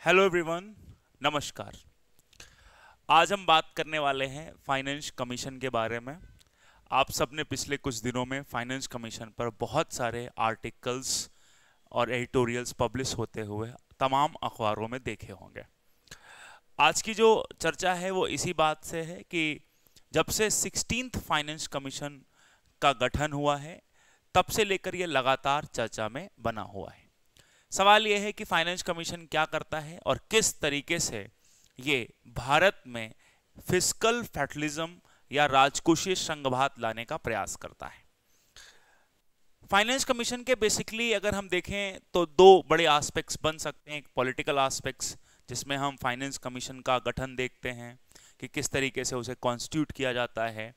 Hello everyone, नमस्कार। आज हम बात करने वाले हैं फाइनेंस कमीशन के बारे में। आप सबने पिछले कुछ दिनों में फाइनेंस कमीशन पर बहुत सारे आर्टिकल्स और एडिटोरियल्स पब्लिश होते हुए तमाम अखबारों में देखे होंगे। आज की जो चर्चा है वो इसी बात से है कि जब से 16th फाइनेंस कमीशन का गठन हुआ है तब से लेकर ये लगातार चर्चा में बना हुआ है। सवाल यह है कि फाइनेंस कमीशन क्या करता है और किस तरीके से ये भारत में फिस्कल फेडरलिज्म या राजकोषीय संघवाद लाने का प्रयास करता है। फाइनेंस कमीशन के बेसिकली अगर हम देखें तो दो बड़े एस्पेक्ट्स बन सकते हैं। एक पॉलिटिकल एस्पेक्ट्स जिसमें हम फाइनेंस कमीशन का गठन देखते हैं कि किस तरीके से उसे कॉन्स्टिट्यूट किया जाता है,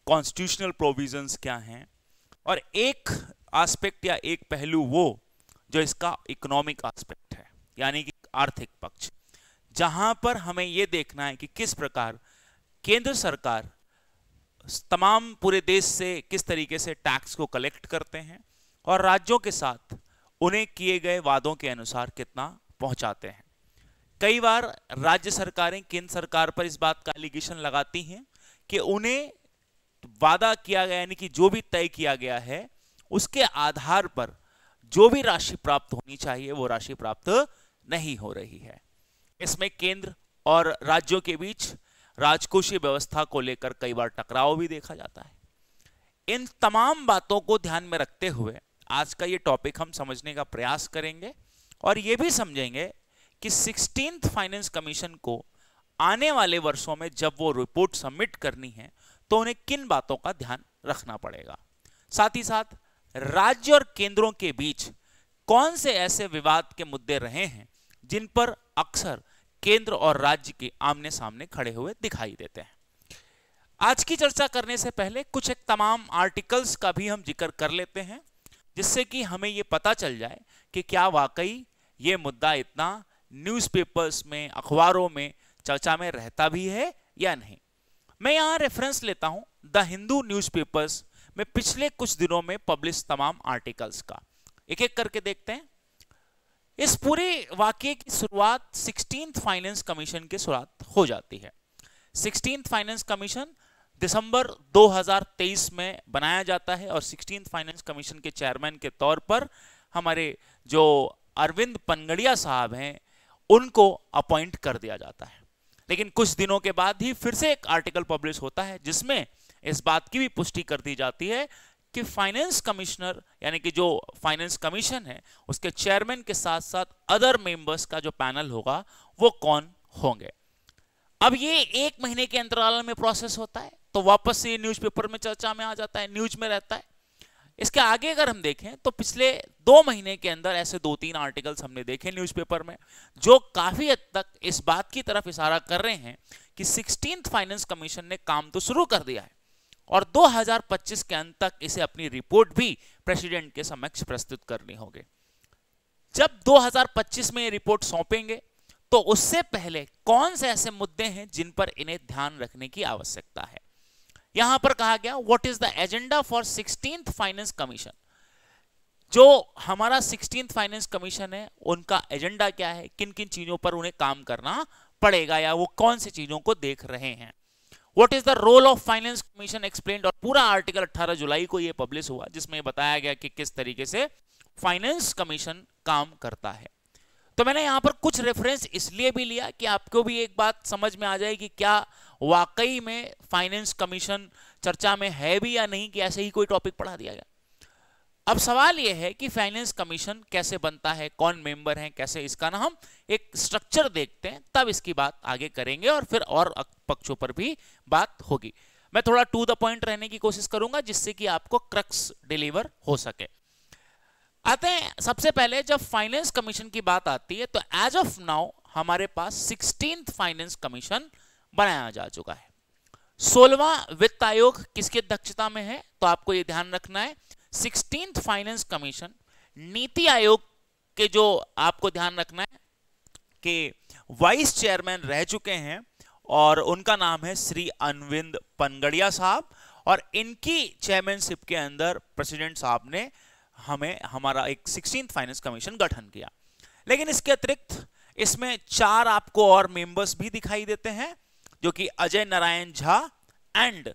कॉन्स्टिट्यूशनल प्रोविजंस क्या हैं, और एक एस्पेक्ट या एक पहलू वो जो इसका इकोनॉमिक एस्पेक्ट है, यानी कि आर्थिक पक्ष, जहां पर हमें यह देखना है कि किस प्रकार केंद्र सरकार तमाम पूरे देश से किस तरीके से टैक्स को कलेक्ट करते हैं और राज्यों के साथ उन्हें किए गए वादों के अनुसार कितना पहुंचाते हैं। कई बार राज्य सरकारें केंद्र सरकार पर इस बात का एलिगेशन लगाती हैं कि उन्हें वादा किया गया यानी कि जो भी तय किया गया है उसके आधार पर जो भी राशि प्राप्त होनी चाहिए वो राशि प्राप्त नहीं हो रही है। इसमें केंद्र और राज्यों के बीच राजकोषीय व्यवस्था को लेकर कई बार टकराव भी देखा जाता है। इन तमाम बातों को ध्यान में रखते हुए आज का ये टॉपिक हम समझने का प्रयास करेंगे और ये भी समझेंगे कि 16th फाइनेंस कमीशन को आने वाले वर्षों में जब वो रिपोर्ट सबमिट करनी है तो उन्हें किन बातों का ध्यान रखना पड़ेगा। साथ ही साथ राज्य और केंद्रों के बीच कौन से ऐसे विवाद के मुद्दे रहे हैं जिन पर अक्सर केंद्र और राज्य के आमने सामने खड़े हुए दिखाई देते हैं। आज की चर्चा करने से पहले कुछ एक तमाम आर्टिकल्स का भी हम जिक्र कर लेते हैं जिससे कि हमें यह पता चल जाए कि क्या वाकई ये मुद्दा इतना न्यूज़पेपर्स में, अखबारों में चर्चा में रहता भी है या नहीं। मैं यहां रेफरेंस लेता हूं द हिंदू न्यूज़पेपर्स में पिछले कुछ दिनों में पब्लिश तमाम आर्टिकल्स का। एक एक करके देखते हैं। इस पूरे वाकये की शुरुआत 16th फाइनेंस कमीशन के शुरुआत हो जाती है। 16th फाइनेंस कमीशन दिसंबर 2023 में बनाया जाता है और 16th फाइनेंस कमीशन के चेयरमैन के तौर पर हमारे जो अरविंद पनगड़िया साहब हैं उनको अपॉइंट कर दिया जाता है। लेकिन कुछ दिनों के बाद ही फिर से एक आर्टिकल पब्लिश होता है जिसमें इस बात की भी पुष्टि कर दी जाती है कि फाइनेंस कमिश्नर यानी कि जो फाइनेंस कमीशन है उसके चेयरमैन के साथ साथ अदर मेंबर्स का जो पैनल होगा वो कौन होंगे। अब ये एक महीने के अंतराल में प्रोसेस होता है तो वापस से न्यूज़पेपर में चर्चा में आ जाता है, न्यूज में रहता है। इसके आगे अगर हम देखें तो पिछले 2 महीने के अंदर ऐसे 2-3 आर्टिकल्स हमने देखे न्यूज़पेपर में जो काफी हद तक इस बात की तरफ इशारा कर रहे हैं कि 16th फाइनेंस कमीशन ने काम तो शुरू कर दिया है और 2025 के अंत तक इसे अपनी रिपोर्ट भी प्रेसिडेंट के समक्ष प्रस्तुत करनी होगी। जब 2025 में ये रिपोर्ट सौंपेंगे तो उससे पहले कौन से ऐसे मुद्दे हैं जिन पर इन्हें ध्यान रखने की आवश्यकता है। यहां पर कहा गया what is the agenda for 16th finance commission. जो हमारा 16th फाइनेंस कमीशन है उनका एजेंडा क्या है, किन किन चीजों पर उन्हें काम करना पड़ेगा या वो कौन सी चीजों को देख रहे हैं। What is the role of finance commission explained, और पूरा आर्टिकल 18 जुलाई को यह पब्लिश हुआ जिसमें बताया गया कि किस तरीके से फाइनेंस कमीशन काम करता है। तो मैंने यहां पर कुछ रेफरेंस इसलिए भी लिया कि आपको भी एक बात समझ में आ जाए कि क्या वाकई में फाइनेंस कमीशन चर्चा में है भी या नहीं, कि ऐसे ही कोई टॉपिक पढ़ा दिया गया। अब सवाल यह है कि फाइनेंस कमीशन कैसे बनता है, कौन मेंबर है, कैसे, इसका ना हम एक स्ट्रक्चर देखते हैं तब इसकी बात आगे करेंगे और फिर और पक्षों पर भी बात होगी। मैं थोड़ा टू द पॉइंट रहने की कोशिश करूंगा जिससे कि आपको क्रक्स डिलीवर हो सके। आते हैं सबसे पहले जब फाइनेंस कमीशन की बात आती है तो एज ऑफ नाउ हमारे पास 16th फाइनेंस कमीशन बनाया जा चुका है। 16वां वित्त आयोग किसकी अध्यक्षता में है तो आपको यह ध्यान रखना है 16th finance commission NITI Aayog के जो आपको ध्यान रखना है कि वाइस चेयरमैन रह चुके हैं और उनका नाम है श्री अरविंद पनगड़िया साहब और इनकी चेयरमैनशिप के अंदर प्रेसिडेंट साहब ने हमारा एक 16th फाइनेंस कमीशन गठन किया। लेकिन इसके अतिरिक्त इसमें 4 आपको और मेंबर्स भी दिखाई देते हैं, जो कि Ajay Narayan Jha and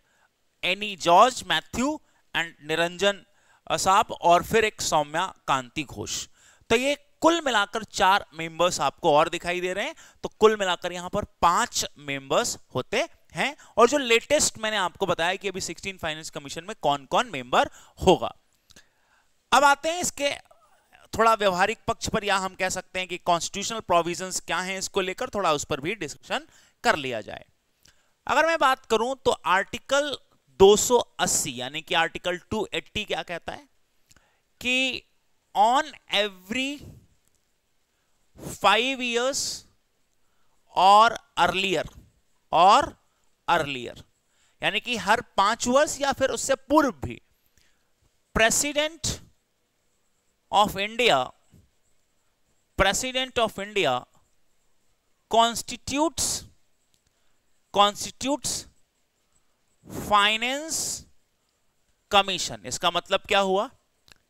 any George Matthew and Niranjan साहब, और फिर एक सौम्या कांति घोष। तो ये कुल मिलाकर 4 मेंबर्स आपको और दिखाई दे रहे हैं। तो कुल मिलाकर यहां पर 5 मेंबर्स होते हैं। और जो लेटेस्ट मैंने आपको बताया कि अभी 16 फाइनेंस कमीशन में कौन कौन मेंबर होगा। अब आते हैं इसके थोड़ा व्यवहारिक पक्ष पर, या हम कह सकते हैं कि कॉन्स्टिट्यूशनल प्रोविजंस क्या हैं, इसको लेकर थोड़ा उस पर भी डिस्कशन कर लिया जाए। अगर मैं बात करूं तो आर्टिकल 280 यानी कि आर्टिकल 280 क्या कहता है कि ऑन एवरी 5 years और अर्लियर यानी कि हर 5 वर्ष या फिर उससे पूर्व भी president of India constitutes finance commission. इसका मतलब क्या हुआ?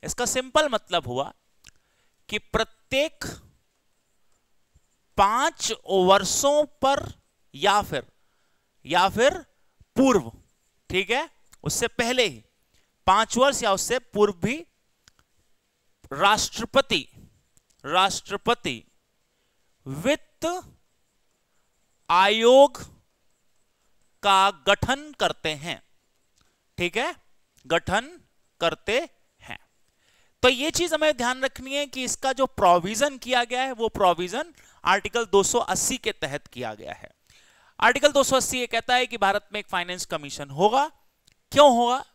इसका सिंपल मतलब हुआ कि प्रत्येक 5 वर्षों पर या फिर पूर्व, ठीक है, उससे पहले ही 5 वर्ष या उससे पूर्व भी राष्ट्रपति वित्त आयोग का गठन करते हैं, ठीक है, गठन करते हैं। तो ये चीज हमें ध्यान रखनी है कि इसका जो प्रोविजन किया गया है वो प्रोविजन आर्टिकल 280 के तहत किया गया है। आर्टिकल 280 ये कहता है कि भारत में एक फाइनेंस कमीशन होगा। क्यों होगा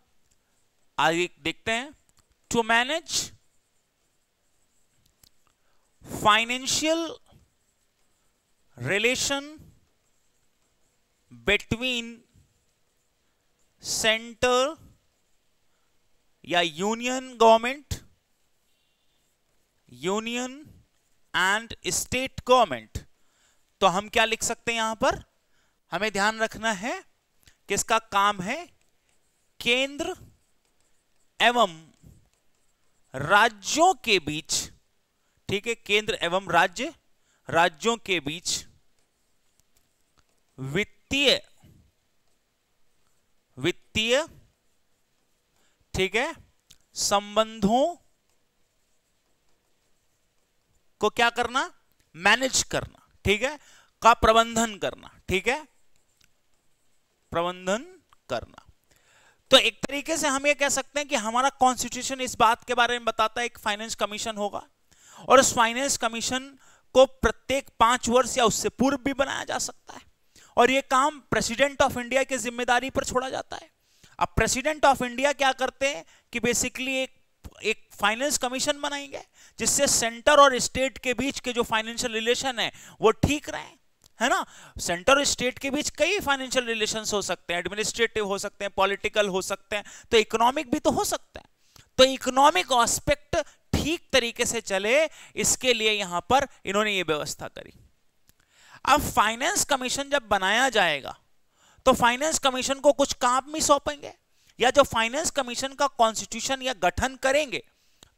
आगे देखते हैं। To manage financial relation between centre या यूनियन एंड स्टेट गवर्नमेंट। तो हम क्या लिख सकते हैं यहां पर? हमें ध्यान रखना है कि इसका काम है केंद्र एवं राज्यों के बीच, ठीक है, केंद्र एवं राज्यों के बीच वित्तीय ठीक है संबंधों को क्या करना? मैनेज करना, ठीक है, का प्रबंधन करना, ठीक है, प्रबंधन करना। तो एक तरीके से हम ये कह सकते हैं कि हमारा कॉन्स्टिट्यूशन इस बात के बारे में बताता है एक फाइनेंस कमीशन होगा, और उस फाइनेंस कमीशन को प्रत्येक 5 वर्ष या उससे पूर्व भी बनाया जा सकता है, और ये काम प्रेसिडेंट ऑफ इंडिया की जिम्मेदारी पर छोड़ा जाता है। अब प्रेसिडेंट ऑफ इंडिया क्या करते हैं कि बेसिकली एक फाइनेंस कमीशन बनाएंगे जिससे सेंटर और स्टेट के बीच के जो फाइनेंशियल रिलेशन है वो ठीक रहे, है ना। सेंटर और स्टेट के बीच कई फाइनेंशियल रिलेशंस हो सकते हैं, एडमिनिस्ट्रेटिव हो सकते हैं, पॉलिटिकल हो सकते हैं, तो इकोनॉमिक भी तो हो सकता है। तो इकोनॉमिक एस्पेक्ट ठीक तरीके से चले, इसके लिए यहां पर इन्होंने ये व्यवस्था करी। अब फाइनेंस कमीशन जब बनाया जाएगा तो फाइनेंस कमीशन को कुछ काम भी सौंपेंगे, या जो फाइनेंस कमीशन का कॉन्स्टिट्यूशन या गठन करेंगे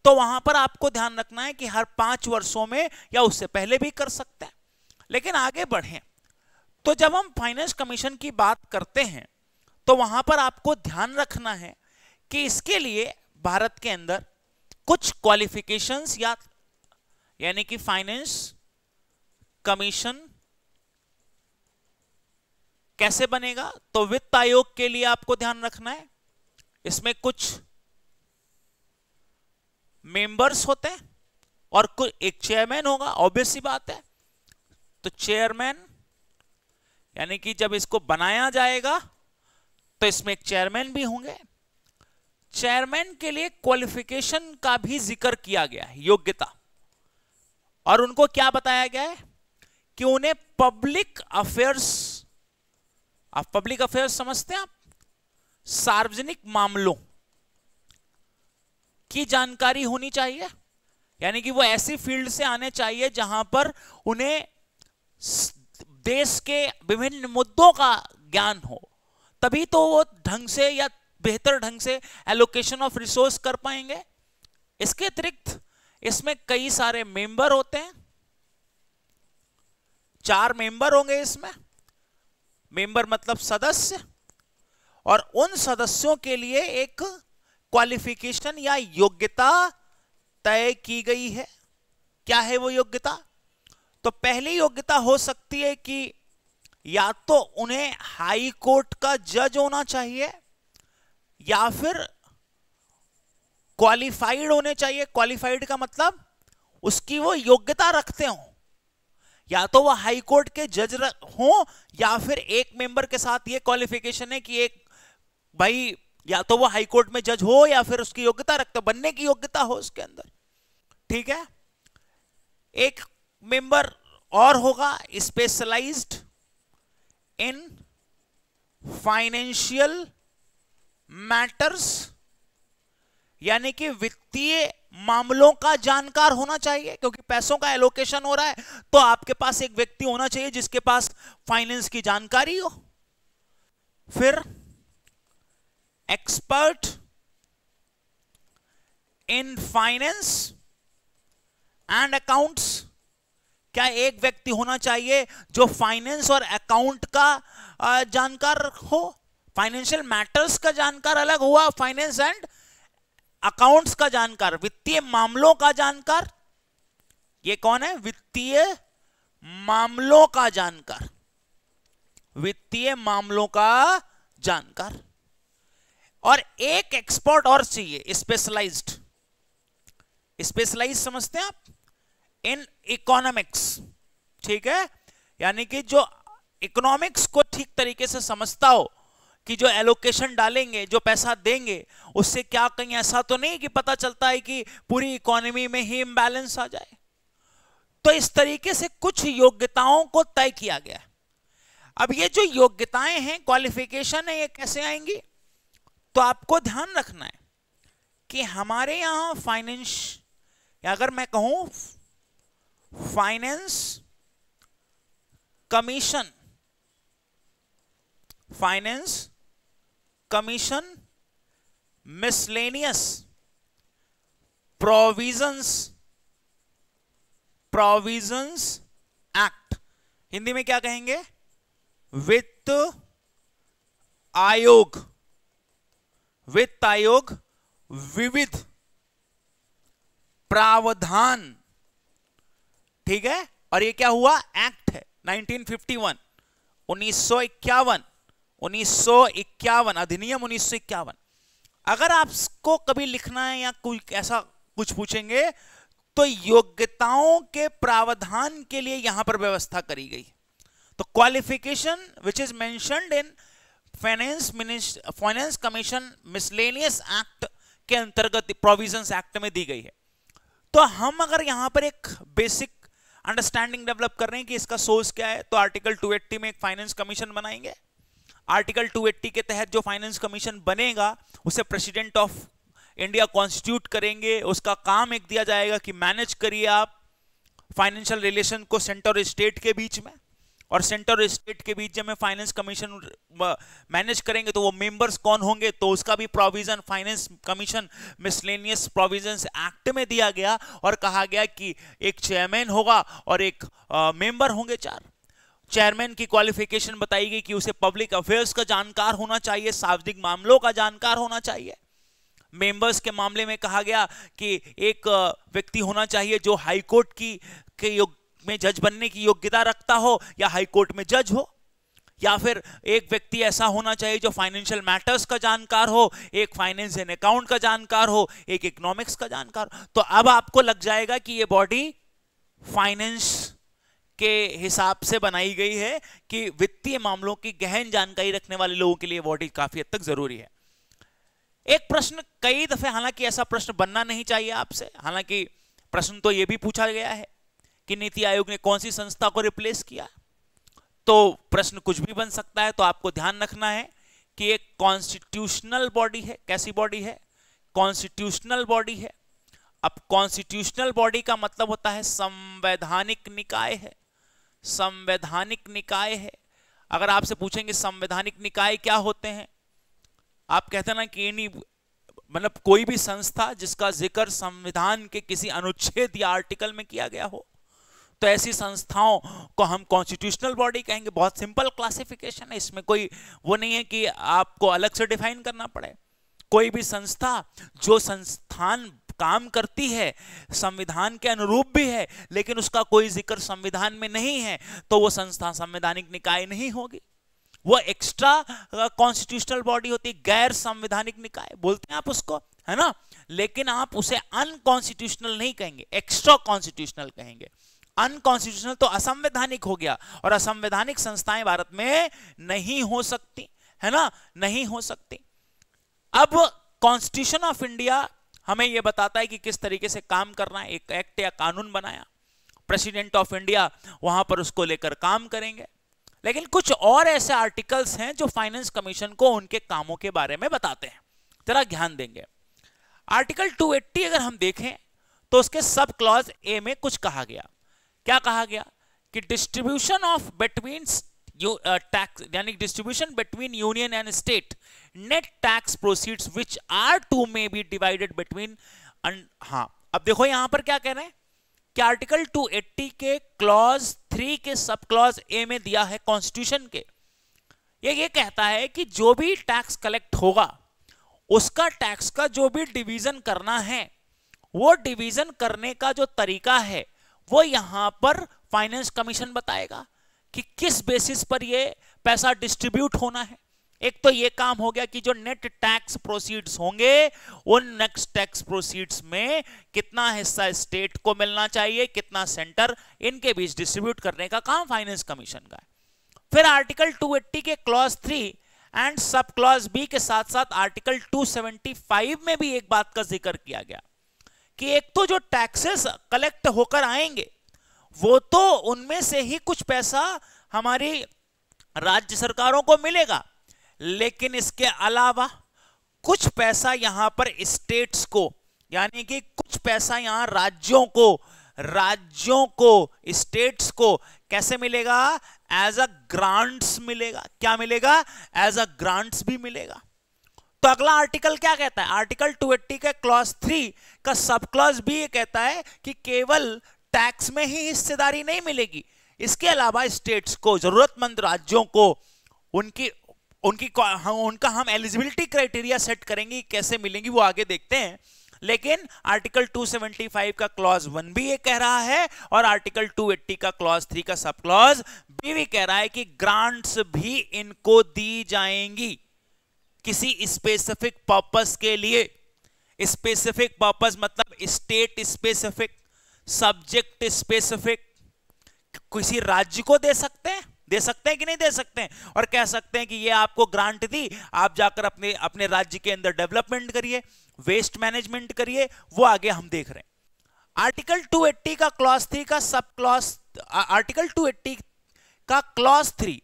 तो वहां पर आपको ध्यान रखना है कि हर 5 वर्षों में या उससे पहले भी कर सकते हैं। लेकिन आगे बढ़ें तो जब हम फाइनेंस कमीशन की बात करते हैं तो वहां पर आपको ध्यान रखना है कि इसके लिए भारत के अंदर कुछ क्वालिफिकेशंस यानी कि फाइनेंस कमीशन कैसे बनेगा। तो वित्त आयोग के लिए आपको ध्यान रखना है, इसमें कुछ मेंबर्स होते हैं और एक चेयरमैन होगा, ऑब्वियस सी बात है। तो चेयरमैन यानी कि जब इसको बनाया जाएगा तो इसमें एक चेयरमैन भी होंगे। चेयरमैन के लिए क्वालिफिकेशन का भी जिक्र किया गया है, योग्यता, और उनको क्या बताया गया है कि उन्हें पब्लिक अफेयर्स समझते हैं आप, सार्वजनिक मामलों की जानकारी होनी चाहिए, यानी कि वो ऐसी फील्ड से आने चाहिए जहां पर उन्हें देश के विभिन्न मुद्दों का ज्ञान हो, तभी तो वो ढंग से या बेहतर ढंग से एलोकेशन ऑफ रिसोर्स कर पाएंगे। इसके अतिरिक्त इसमें कई सारे मेंबर होते हैं, 4 मेंबर होंगे इसमें, मेंबर मतलब सदस्य, और उन सदस्यों के लिए एक क्वालिफिकेशन या योग्यता तय की गई है। क्या है वो योग्यता? तो पहली योग्यता हो सकती है कि या तो उन्हें हाई कोर्ट का जज होना चाहिए या फिर क्वालिफाइड होने चाहिए। क्वालिफाइड का मतलब उसकी वो योग्यता रखते हो, या तो वो हाई कोर्ट के जज हो या फिर एक मेंबर के साथ ये क्वालिफिकेशन है कि एक भाई या तो वो हाई कोर्ट में जज हो या फिर उसकी योग्यता रखते, बनने की योग्यता हो उसके अंदर। ठीक है। एक मेंबर और होगा स्पेशलाइज्ड इन फाइनेंशियल मैटर्स, यानी कि वित्तीय मामलों का जानकार होना चाहिए, क्योंकि पैसों का एलोकेशन हो रहा है तो आपके पास एक व्यक्ति होना चाहिए जिसके पास फाइनेंस की जानकारी हो। फिर expert in finance and accounts, क्या एक व्यक्ति होना चाहिए जो फाइनेंस और अकाउंट का जानकार हो। फाइनेंशियल मैटर्स का जानकार अलग हुआ, फाइनेंस एंड अकाउंट्स का जानकार, वित्तीय मामलों का जानकार। ये कौन है? वित्तीय मामलों का जानकार, वित्तीय मामलों का जानकार। और एक एक्सपर्ट और चाहिए, स्पेशलाइज्ड। स्पेशलाइज्ड समझते हैं आप? In economics. ठीक है, यानी कि जो इकोनॉमिक्स को ठीक तरीके से समझता हो कि जो एलोकेशन डालेंगे, जो पैसा देंगे, उससे क्या कहीं ऐसा तो नहीं कि पता चलता है कि पूरी इकोनॉमी में ही इम्बैलेंस आ जाए। तो इस तरीके से कुछ योग्यताओं को तय किया गया है। अब ये जो योग्यताएं हैं, क्वालिफिकेशन है, ये कैसे आएंगी? तो आपको ध्यान रखना है कि हमारे यहां फाइनेंस, या अगर मैं कहूं finance commission, finance commission miscellaneous provisions act, Hindi में क्या कहेंगे? वित्त आयोग, वित्त आयोग विविध प्रावधान। ठीक है, और ये क्या हुआ? एक्ट है 1951, 1951 अधिनियम 1951। अगर आपको कभी लिखना है या कोई ऐसा कुछ पूछेंगे तो योग्यताओं के प्रावधान के लिए यहां पर व्यवस्था करी गई। तो qualification which is mentioned in finance commission miscellaneous act के अंतर्गत प्रोविजंस एक्ट में दी गई है। तो हम अगर यहां पर एक बेसिक अंडरस्टैंडिंग डेवलप कर रहे हैं कि इसका सोर्स क्या है, तो आर्टिकल 280 में एक फाइनेंस कमीशन बनाएंगे। आर्टिकल 280 के तहत जो फाइनेंस कमीशन बनेगा उसे प्रेसिडेंट ऑफ इंडिया कॉन्स्टिट्यूट करेंगे। उसका काम एक दिया जाएगा कि मैनेज करिए आप फाइनेंशियल रिलेशन को सेंटर और स्टेट के बीच में, और सेंटर और स्टेट के बीच जब में फाइनेंस कमीशन मैनेज करेंगे तो वो मेंबर्स कौन होंगे, तो उसका भी provision finance commission miscellaneous provisions act में दिया गया और कहा गया कि एक चेयरमैन होगा और एक मेंबर होंगे 4। चेयरमैन की क्वालिफिकेशन बताई गई कि उसे पब्लिक अफेयर्स का जानकार होना चाहिए, सार्वजनिक मामलों का जानकार होना चाहिए। मेंबर्स के मामले में कहा गया कि एक व्यक्ति होना चाहिए जो हाई कोर्ट के में जज बनने की योग्यता रखता हो या हाई कोर्ट में जज हो, या फिर एक व्यक्ति ऐसा होना चाहिए जो फाइनेंशियल मैटर्स का जानकार हो, एक फाइनेंस एंड अकाउंट का जानकार हो, एक इकोनॉमिक्स का जानकार। तो अब आपको लग जाएगा कि ये बॉडी फाइनेंस के हिसाब से बनाई गई है कि वित्तीय मामलों की गहन जानकारी रखने वाले लोगों के लिए बॉडी काफी हद तक जरूरी है। एक प्रश्न कई दफे, हालांकि ऐसा प्रश्न बनना नहीं चाहिए आपसे, हालांकि प्रश्न तो यह भी पूछा गया है कि नीति आयोग ने कौन सी संस्था को रिप्लेस किया, तो प्रश्न कुछ भी बन सकता है। तो आपको ध्यान रखना है कि एक कॉन्स्टिट्यूशनल बॉडी है। कैसी बॉडी है? कॉन्स्टिट्यूशनल बॉडी है। अब कॉन्स्टिट्यूशनल बॉडी का मतलब होता है संवैधानिक निकाय है, संवैधानिक निकाय है। अगर आपसे पूछेंगे संवैधानिक निकाय क्या होते हैं, आप कहते हैं ना कि नहीं, मतलब कोई भी संस्था जिसका जिक्र संविधान के किसी अनुच्छेद या आर्टिकल में किया गया हो, तो ऐसी संस्थाओं को हम कॉन्स्टिट्यूशनल बॉडी कहेंगे। बहुत सिंपल क्लासिफिकेशन है, इसमें कोई वो नहीं है कि आपको अलग से डिफाइन करना पड़े। कोई भी संस्था जो संस्थान काम करती है संविधान के अनुरूप भी है लेकिन उसका कोई जिक्र संविधान में नहीं है तो वो संस्था संवैधानिक निकाय नहीं होगी, वो एक्स्ट्रा कॉन्स्टिट्यूशनल बॉडी होती है, गैर संवैधानिक निकाय बोलते हैं आप उसको, है ना। लेकिन आप उसे अनकॉन्स्टिट्यूशनल नहीं कहेंगे, एक्स्ट्रा कॉन्स्टिट्यूशनल कहेंगे। अनकॉन्स्टिट्यूशनल तो असंवैधानिक हो गया, और असंवैधानिक संस्थाएं भारत में नहीं हो सकती, है ना, नहीं हो सकती। अब कॉन्स्टिट्यूशन ऑफ इंडिया हमें यह बताता है कि किस तरीके से काम करना है। एक एक्ट या कानून बनाया, प्रेसिडेंट ऑफ इंडिया वहां पर उसको लेकर काम करेंगे। लेकिन कुछ और ऐसे आर्टिकल्स हैं जो फाइनेंस कमीशन को उनके कामों के बारे में बताते हैं, जरा ध्यान देंगे। आर्टिकल 280 अगर हम देखें तो उसके सब क्लॉज ए में कुछ कहा गया। क्या कहा गया कि डिस्ट्रीब्यूशन ऑफ बिटवीन टैक्स यानी distribution between union and state net tax proceeds which are to may be divided between. हाँ, अब देखो यहां पर क्या कह रहे हैं कि आर्टिकल 280 के क्लॉज 3 के सब क्लॉज ए में दिया है कॉन्स्टिट्यूशन के, ये कहता है कि जो भी टैक्स कलेक्ट होगा उसका टैक्स का जो भी डिवीजन करना है वो डिवीजन करने का जो तरीका है वो यहां पर फाइनेंस कमीशन बताएगा कि किस बेसिस पर ये पैसा डिस्ट्रीब्यूट होना है। एक तो ये काम हो गया कि जो नेट टैक्स प्रोसीड्स होंगे उन नेक्स्ट टैक्स प्रोसीड्स में कितना हिस्सा स्टेट को मिलना चाहिए, कितना सेंटर, इनके बीच डिस्ट्रीब्यूट करने का काम फाइनेंस कमीशन का है। फिर आर्टिकल 280 के clause 3 and sub clause B के साथ साथ आर्टिकल 275 में भी एक बात का जिक्र किया गया कि एक तो जो टैक्सेस कलेक्ट होकर आएंगे वो तो उनमें से ही कुछ पैसा हमारी राज्य सरकारों को मिलेगा, लेकिन इसके अलावा कुछ पैसा यहां पर स्टेट्स को, यानी कि कुछ पैसा यहां राज्यों को स्टेट्स को कैसे मिलेगा, एज अ ग्रांट्स मिलेगा। क्या मिलेगा? एज अ ग्रांट्स भी मिलेगा। तो अगला आर्टिकल क्या कहता है? आर्टिकल 280 के क्लॉज 3 का सब क्लॉज भी ये कहता है कि केवल टैक्स में ही हिस्सेदारी नहीं मिलेगी, इसके अलावा स्टेट्स को, जरूरतमंद राज्यों को उनका हम एलिजिबिलिटी क्राइटेरिया सेट करेंगे, कैसे मिलेंगी वो आगे देखते हैं। लेकिन आर्टिकल 275 का क्लॉज 1 भी ये कह रहा है और आर्टिकल 280 का क्लॉज 3 का सब क्लॉज भी कह रहा है कि ग्रांट्स भी इनको दी जाएंगी किसी स्पेसिफिक पर्पस के लिए। स्पेसिफिक पर्पस मतलब स्टेट स्पेसिफिक, सब्जेक्ट स्पेसिफिक। किसी राज्य को दे सकते हैं कि नहीं दे सकते हैं, और कह सकते हैं कि ये आपको ग्रांट दी, आप जाकर अपने राज्य के अंदर डेवलपमेंट करिए, वेस्ट मैनेजमेंट करिए, वो आगे हम देख रहे हैं। आर्टिकल 280 का क्लॉज 3 का सब क्लॉज, आर्टिकल 280 का क्लॉज 3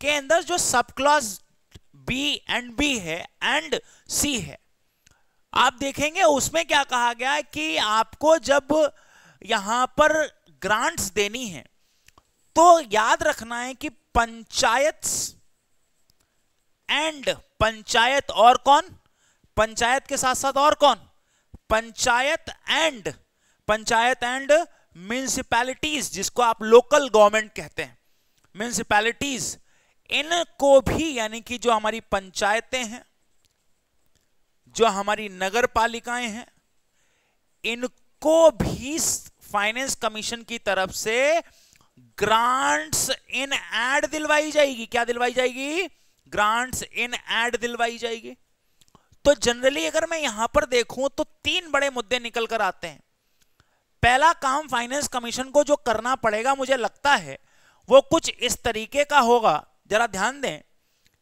के अंदर जो sub clause B and B है एंड सी है, आप देखेंगे उसमें क्या कहा गया है कि आपको जब यहां पर ग्रांट्स देनी है तो याद रखना है कि पंचायत और कौन, पंचायत के साथ साथ और कौन, पंचायत एंड म्युनिसिपैलिटीज, जिसको आप लोकल गवर्नमेंट कहते हैं, म्युनिसिपैलिटीज, इनको भी, यानी कि जो हमारी पंचायतें हैं, जो हमारी नगर पालिकाएं हैं, इनको भी फाइनेंस कमीशन की तरफ से ग्रांट्स इन एड दिलवाई जाएगी। क्या दिलवाई जाएगी? ग्रांट्स इन एड दिलवाई जाएगी। तो जनरली अगर मैं यहां पर देखूं तो 3 बड़े मुद्दे निकल कर आते हैं। पहला काम फाइनेंस कमीशन को जो करना पड़ेगा, मुझे लगता है वो कुछ इस तरीके का होगा, जरा ध्यान दें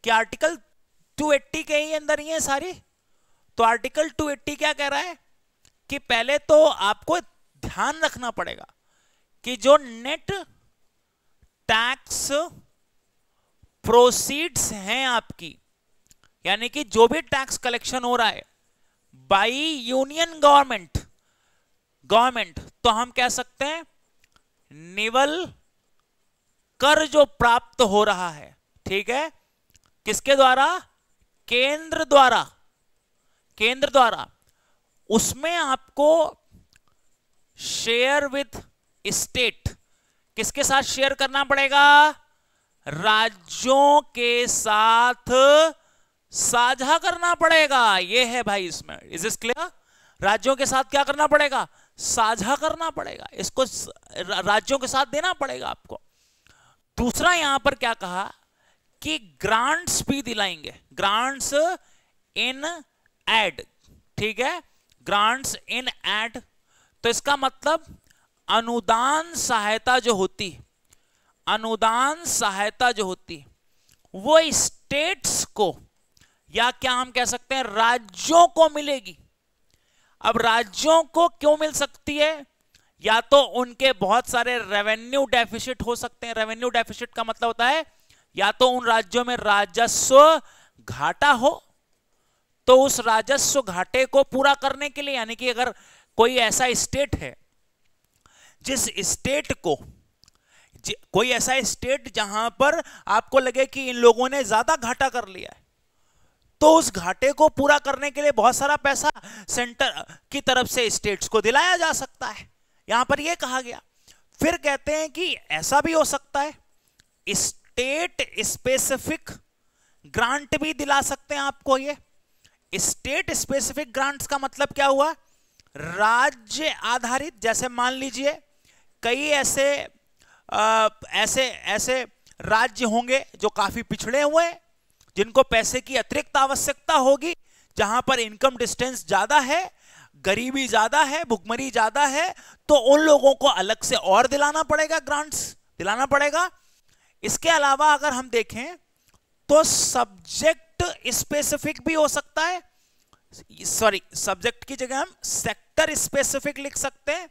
कि आर्टिकल 280 के ही अंदर ही है सारी। तो आर्टिकल 280 क्या कह रहा है कि पहले तो आपको ध्यान रखना पड़ेगा कि जो नेट टैक्स प्रोसीड्स हैं आपकी, यानी कि जो भी टैक्स कलेक्शन हो रहा है बाय यूनियन गवर्नमेंट, तो हम कह सकते हैं निवल कर जो प्राप्त हो रहा है, ठीक है, किसके द्वारा? केंद्र द्वारा, उसमें आपको शेयर विद स्टेट, किसके साथ शेयर करना पड़ेगा? राज्यों के साथ साझा करना पड़ेगा। ये है भाई इसमें, इज दिस क्लियर? राज्यों के साथ क्या करना पड़ेगा? साझा करना पड़ेगा, इसको राज्यों के साथ देना पड़ेगा आपको। दूसरा यहां पर क्या कहा कि ग्रांट्स भी दिलाएंगे, ग्रांट्स इन एड, ठीक है, ग्रांट्स इन एड। तो इसका मतलब अनुदान सहायता जो होती, अनुदान सहायता जो होती वो स्टेट्स को, या क्या हम कह सकते हैं राज्यों को मिलेगी। अब राज्यों को क्यों मिल सकती है? या तो उनके बहुत सारे रेवेन्यू डेफिसिट हो सकते हैं। रेवेन्यू डेफिसिट का मतलब होता है या तो उन राज्यों में राजस्व घाटा हो, तो उस राजस्व घाटे को पूरा करने के लिए, यानी कि अगर कोई ऐसा स्टेट है जिस स्टेट को, कोई ऐसा स्टेट जहां पर आपको लगे कि इन लोगों ने ज्यादा घाटा कर लिया है, तो उस घाटे को पूरा करने के लिए बहुत सारा पैसा सेंटर की तरफ से स्टेट्स को दिलाया जा सकता है, यहां पर यह कहा गया। फिर कहते हैं कि ऐसा भी हो सकता है स्टेट स्पेसिफिक ग्रांट भी दिला सकते हैं आपको। ये स्टेट स्पेसिफिक ग्रांट्स का मतलब क्या हुआ? राज्य आधारित, जैसे मान लीजिए कई ऐसे राज्य होंगे जो काफी पिछड़े हुए हैं, जिनको पैसे की अतिरिक्त आवश्यकता होगी, जहां पर इनकम डिस्टेंस ज्यादा है, गरीबी ज्यादा है, भुखमरी ज्यादा है, तो उन लोगों को अलग से और दिलाना पड़ेगा, ग्रांट्स दिलाना पड़ेगा। इसके अलावा अगर हम देखें तो सब्जेक्ट स्पेसिफिक भी हो सकता है, सॉरी सब्जेक्ट की जगह हम सेक्टर स्पेसिफिक लिख सकते हैं,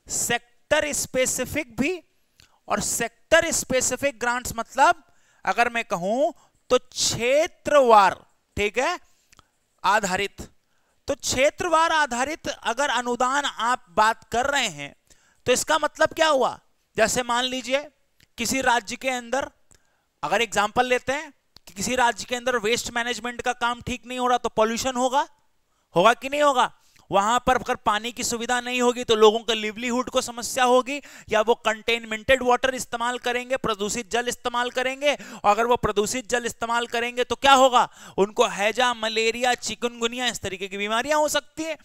सेक्टर स्पेसिफिक भी। और सेक्टर स्पेसिफिक ग्रांट्स मतलब अगर मैं कहूं तो क्षेत्रवार, ठीक है, आधारित। तो क्षेत्रवार आधारित अगर अनुदान आप बात कर रहे हैं तो इसका मतलब क्या हुआ? जैसे मान लीजिए किसी राज्य के अंदर, अगर एग्जांपल लेते हैं कि किसी राज्य के अंदर वेस्ट मैनेजमेंट का काम ठीक नहीं हो रहा, तो पॉल्यूशन होगा, होगा कि नहीं होगा? वहां पर अगर पानी की सुविधा नहीं होगी तो लोगों के लिवलीहुड को समस्या होगी, या वो कंटेनमेंटेड वाटर इस्तेमाल करेंगे, प्रदूषित जल इस्तेमाल करेंगे। और अगर वो प्रदूषित जल इस्तेमाल करेंगे तो क्या होगा? उनको हैजा, मलेरिया, चिकनगुनिया, इस तरीके की बीमारियां हो सकती है।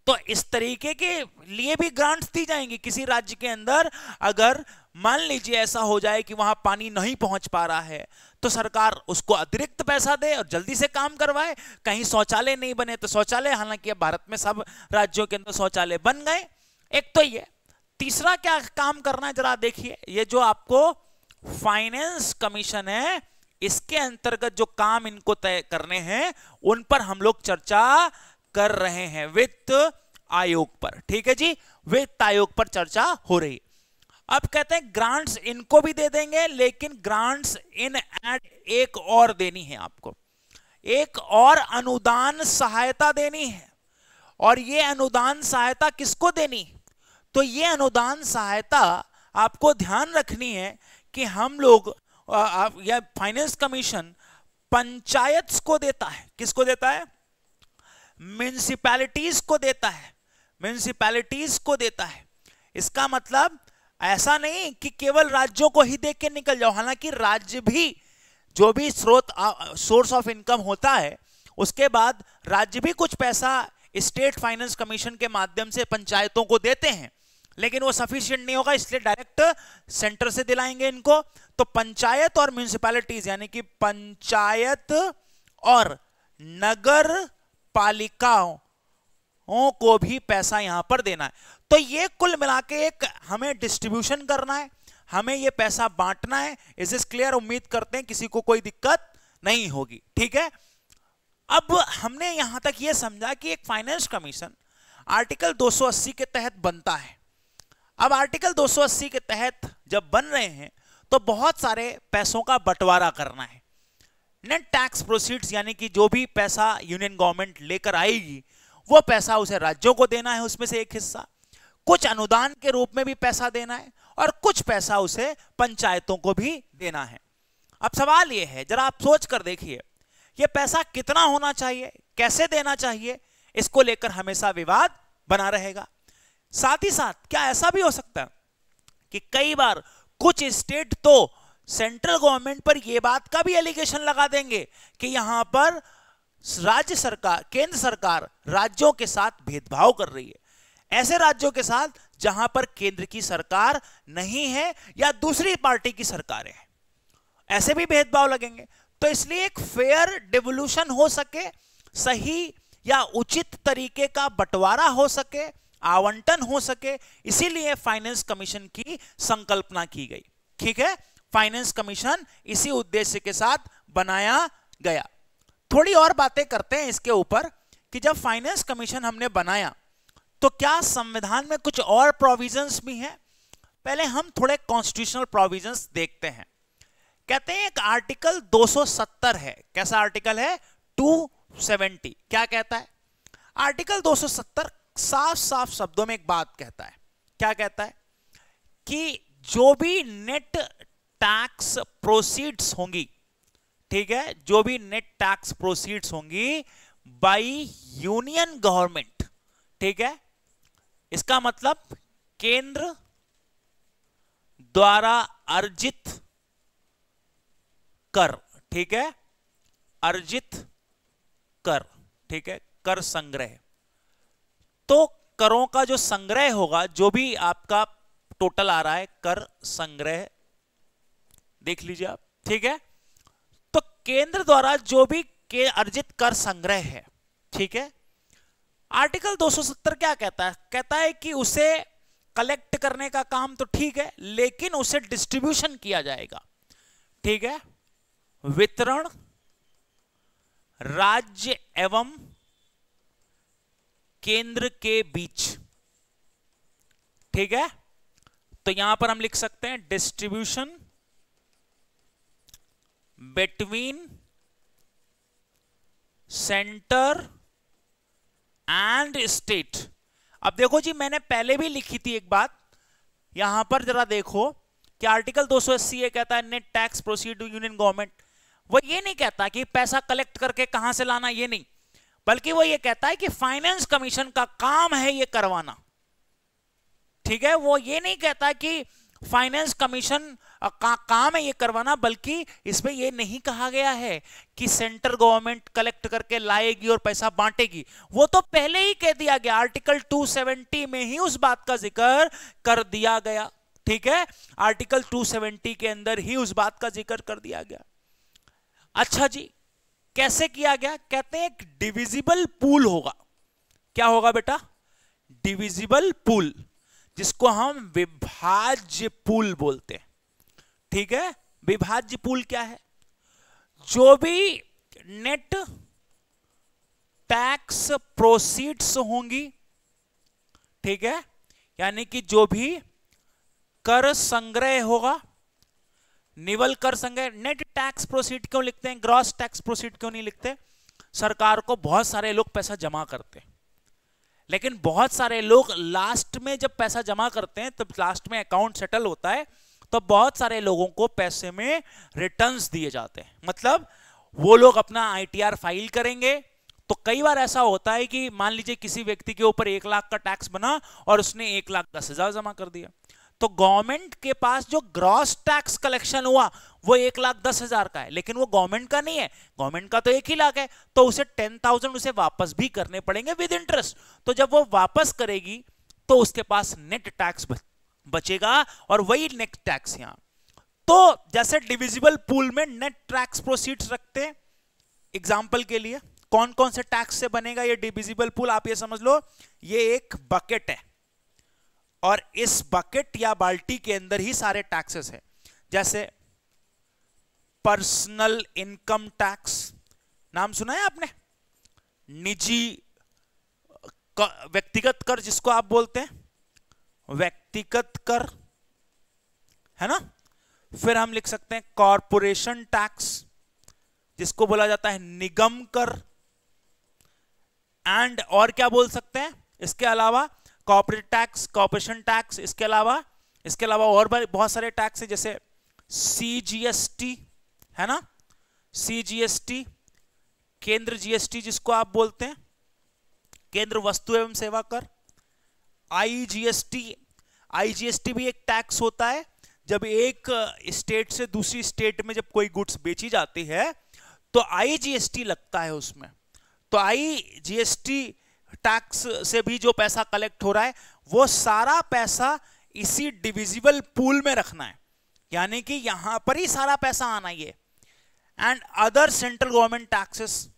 तो इस तरीके के लिए भी ग्रांट्स दी जाएंगी किसी राज्य के अंदर। अगर मान लीजिए ऐसा हो जाए कि वहां पानी नहीं पहुंच पा रहा है, तो सरकार उसको अतिरिक्त पैसा दे और जल्दी से काम करवाए। कहीं शौचालय नहीं बने तो शौचालय, हालांकि अब भारत में सब राज्यों के अंदर शौचालय बन गए। एक तो ये, तीसरा क्या काम करना है जरा देखिए, ये जो आपको फाइनेंस कमीशन है, इसके अंतर्गत जो काम इनको तय करने हैं उन पर हम लोग चर्चा कर रहे हैं, वित्त आयोग पर, ठीक है जी, वित्त आयोग पर चर्चा हो रही। अब कहते हैं ग्रांट्स इनको भी दे देंगे, लेकिन ग्रांट्स इन एड एक और देनी है आपको, एक और अनुदान सहायता देनी है। और ये अनुदान सहायता किसको देनी? तो ये अनुदान सहायता आपको ध्यान रखनी है कि हम लोग या फाइनेंस कमीशन पंचायत को देता है। किसको देता है? म्युनिसिपैलिटीज को देता है, म्युनिसिपैलिटीज को देता है। इसका मतलब ऐसा नहीं कि केवल राज्यों को ही देख के निकल जाओ, हालांकि राज्य भी जो भी सोर्स ऑफ इनकम होता है, उसके बाद राज्य भी कुछ पैसा स्टेट फाइनेंस कमीशन के माध्यम से पंचायतों को देते हैं, लेकिन वो सफिशिएंट नहीं होगा, इसलिए डायरेक्ट सेंटर से दिलाएंगे इनको। तो पंचायत और म्युनिसिपैलिटीज, यानी कि पंचायत और नगर पालिकाओं को भी पैसा यहां पर देना है। तो ये कुल मिला के एक हमें डिस्ट्रीब्यूशन करना है, हमें ये पैसा बांटना है। Is this clear? उम्मीद करते हैं किसी को कोई दिक्कत नहीं होगी, ठीक है। अब हमने यहां तक ये समझा कि एक फाइनेंस कमीशन आर्टिकल 280 के तहत बनता है। अब आर्टिकल 280 के तहत जब बन रहे हैं तो बहुत सारे पैसों का बंटवारा करना है। नेट टैक्स प्रोसीड्स, यानी कि जो भी पैसा यूनियन गवर्नमेंट लेकर आएगी वो पैसा उसे राज्यों को देना है, उसमें से एक हिस्सा। कुछ अनुदान के रूप में भी पैसा देना है और कुछ पैसा उसे पंचायतों को भी देना है। अब सवाल यह है, जरा आप सोच कर देखिए, यह पैसा कितना होना चाहिए, कैसे देना चाहिए, इसको लेकर हमेशा विवाद बना रहेगा। साथ ही साथ क्या ऐसा भी हो सकता है कि कई बार कुछ स्टेट तो सेंट्रल गवर्नमेंट पर यह बात का भी एलिगेशन लगा देंगे कि यहां पर राज्य सरकार, केंद्र सरकार राज्यों के साथ भेदभाव कर रही है, ऐसे राज्यों के साथ जहां पर केंद्र की सरकार नहीं है या दूसरी पार्टी की सरकारें हैं, ऐसे भी भेदभाव लगेंगे। तो इसलिए एक फेयर डिवोल्यूशन हो सके, सही या उचित तरीके का बंटवारा हो सके, आवंटन हो सके, इसीलिए फाइनेंस कमीशन की संकल्पना की गई। ठीक है, फाइनेंस कमीशन इसी उद्देश्य के साथ बनाया गया। थोड़ी और बातें करते हैं इसके ऊपर कि जब फाइनेंस कमीशन हमने बनाया तो क्या संविधान में कुछ और प्रोविजंस भी हैं? पहले हम थोड़े कॉन्स्टिट्यूशनल प्रोविजंस देखते हैं। कहते हैं एक आर्टिकल 270 है। कैसा आर्टिकल है? 270। क्या कहता है आर्टिकल 270? साफ साफ शब्दों में एक बात कहता है। क्या कहता है? कि जो भी नेट टैक्स प्रोसीड्स होंगी, ठीक है, जो भी नेट टैक्स प्रोसीड्स होंगी बाय यूनियन गवर्नमेंट, ठीक है, इसका मतलब केंद्र द्वारा अर्जित कर, ठीक है, अर्जित कर, ठीक है, कर संग्रह। तो करों का जो संग्रह होगा, जो भी आपका टोटल आ रहा है कर संग्रह, देख लीजिए आप, ठीक है। तो केंद्र द्वारा जो भी के अर्जित कर संग्रह है, ठीक है, आर्टिकल 270 क्या कहता है? कहता है कि उसे कलेक्ट करने का काम तो ठीक है, लेकिन उसे डिस्ट्रीब्यूशन किया जाएगा, ठीक है, वितरण राज्य एवं केंद्र के बीच, ठीक है। तो यहां पर हम लिख सकते हैं distribution between centre and state. अब देखो जी, मैंने पहले भी लिखी थी एक बात, यहां पर जरा देखो कि आर्टिकल 280 ये कहता है net tax proceed to union government. वो ये नहीं कहता कि पैसा कलेक्ट करके कहां से लाना, ये नहीं, बल्कि वो ये कहता है कि फाइनेंस कमीशन का काम है ये करवाना, ठीक है। वो ये नहीं कहता कि फाइनेंस कमीशन का काम है ये करवाना, बल्कि इसमें ये नहीं कहा गया है कि सेंट्रल गवर्नमेंट कलेक्ट करके लाएगी और पैसा बांटेगी। वो तो पहले ही कह दिया गया, आर्टिकल 270 में ही उस बात का जिक्र कर दिया गया, ठीक है, आर्टिकल 270 के अंदर ही उस बात का जिक्र कर दिया गया। अच्छा जी, कैसे किया गया? कहते हैं एक डिविजिबल पूल होगा। क्या होगा बेटा? डिविजिबल पूल, जिसको हम विभाज्य पूल बोलते हैं, ठीक है। विभाज्य पूल क्या है? जो भी नेट टैक्स प्रोसीड्स होंगी, ठीक है, यानी कि जो भी कर संग्रह होगा, निवल कर संग्रह। नेट टैक्स प्रोसीड क्यों लिखते हैं, ग्रॉस टैक्स प्रोसीड क्यों नहीं लिखते? सरकार को बहुत सारे लोग पैसा जमा करते हैं, लेकिन बहुत सारे लोग लास्ट में जब पैसा जमा करते हैं, तब लास्ट में अकाउंट सेटल होता है, तो बहुत सारे लोगों को पैसे में रिटर्न्स दिए जाते हैं। मतलब वो लोग अपना आईटीआर फाइल करेंगे, तो कई बार ऐसा होता है कि मान लीजिए किसी व्यक्ति के ऊपर 1 लाख का टैक्स बना और उसने 1,10,000 जमा कर दिया, तो गवर्नमेंट के पास जो ग्रॉस टैक्स कलेक्शन हुआ वो 1,10,000 का है, लेकिन वो गवर्नमेंट का नहीं है, गवर्नमेंट का तो 1 लाख है, तो उसे 10,000 उसे वापस भी करने पड़ेंगे विद इंटरेस्ट। तो जब वो वापस करेगी तो उसके पास नेट टैक्स बचेगा, और वही नेट टैक्स यहां। तो जैसे डिविजिबल पूल में नेट टैक्स प्रोसीड्स रखते हैं, एग्जांपल के लिए कौन कौन से टैक्स से बनेगा ये डिविजिबल पूल? आप ये समझ लो, ये एक बकेट है, और इस बकेट या बाल्टी के अंदर ही सारे टैक्सेस हैं। जैसे पर्सनल इनकम टैक्स, नाम सुना है आपने? निजी व्यक्तिगत कर जिसको आप बोलते हैं, व्यक्तिगत कर, है ना। फिर हम लिख सकते हैं कॉरपोरेशन टैक्स, जिसको बोला जाता है निगम कर, एंड और क्या बोल सकते हैं इसके अलावा? Corporate tax, corporation tax. इसके अलावा और बहुत सारे टैक्स है, जैसे सीजीएसटी, है ना, सीजीएसटी, केंद्र जीएसटी जिसको आप बोलते हैं, केंद्र वस्तु एवं सेवा कर। आईजीएसटी, आईजीएसटी भी एक टैक्स होता है जब एक स्टेट से दूसरी स्टेट में जब कोई गुड्स बेची जाती है तो आईजीएसटी लगता है उसमें। तो आईजीएसटी टैक्स से भी जो पैसा कलेक्ट हो रहा है वो सारा पैसा इसी डिविजिबल पूल में रखना है, यानी कि यहां पर ही सारा पैसा आना ही है। And other central government taxes,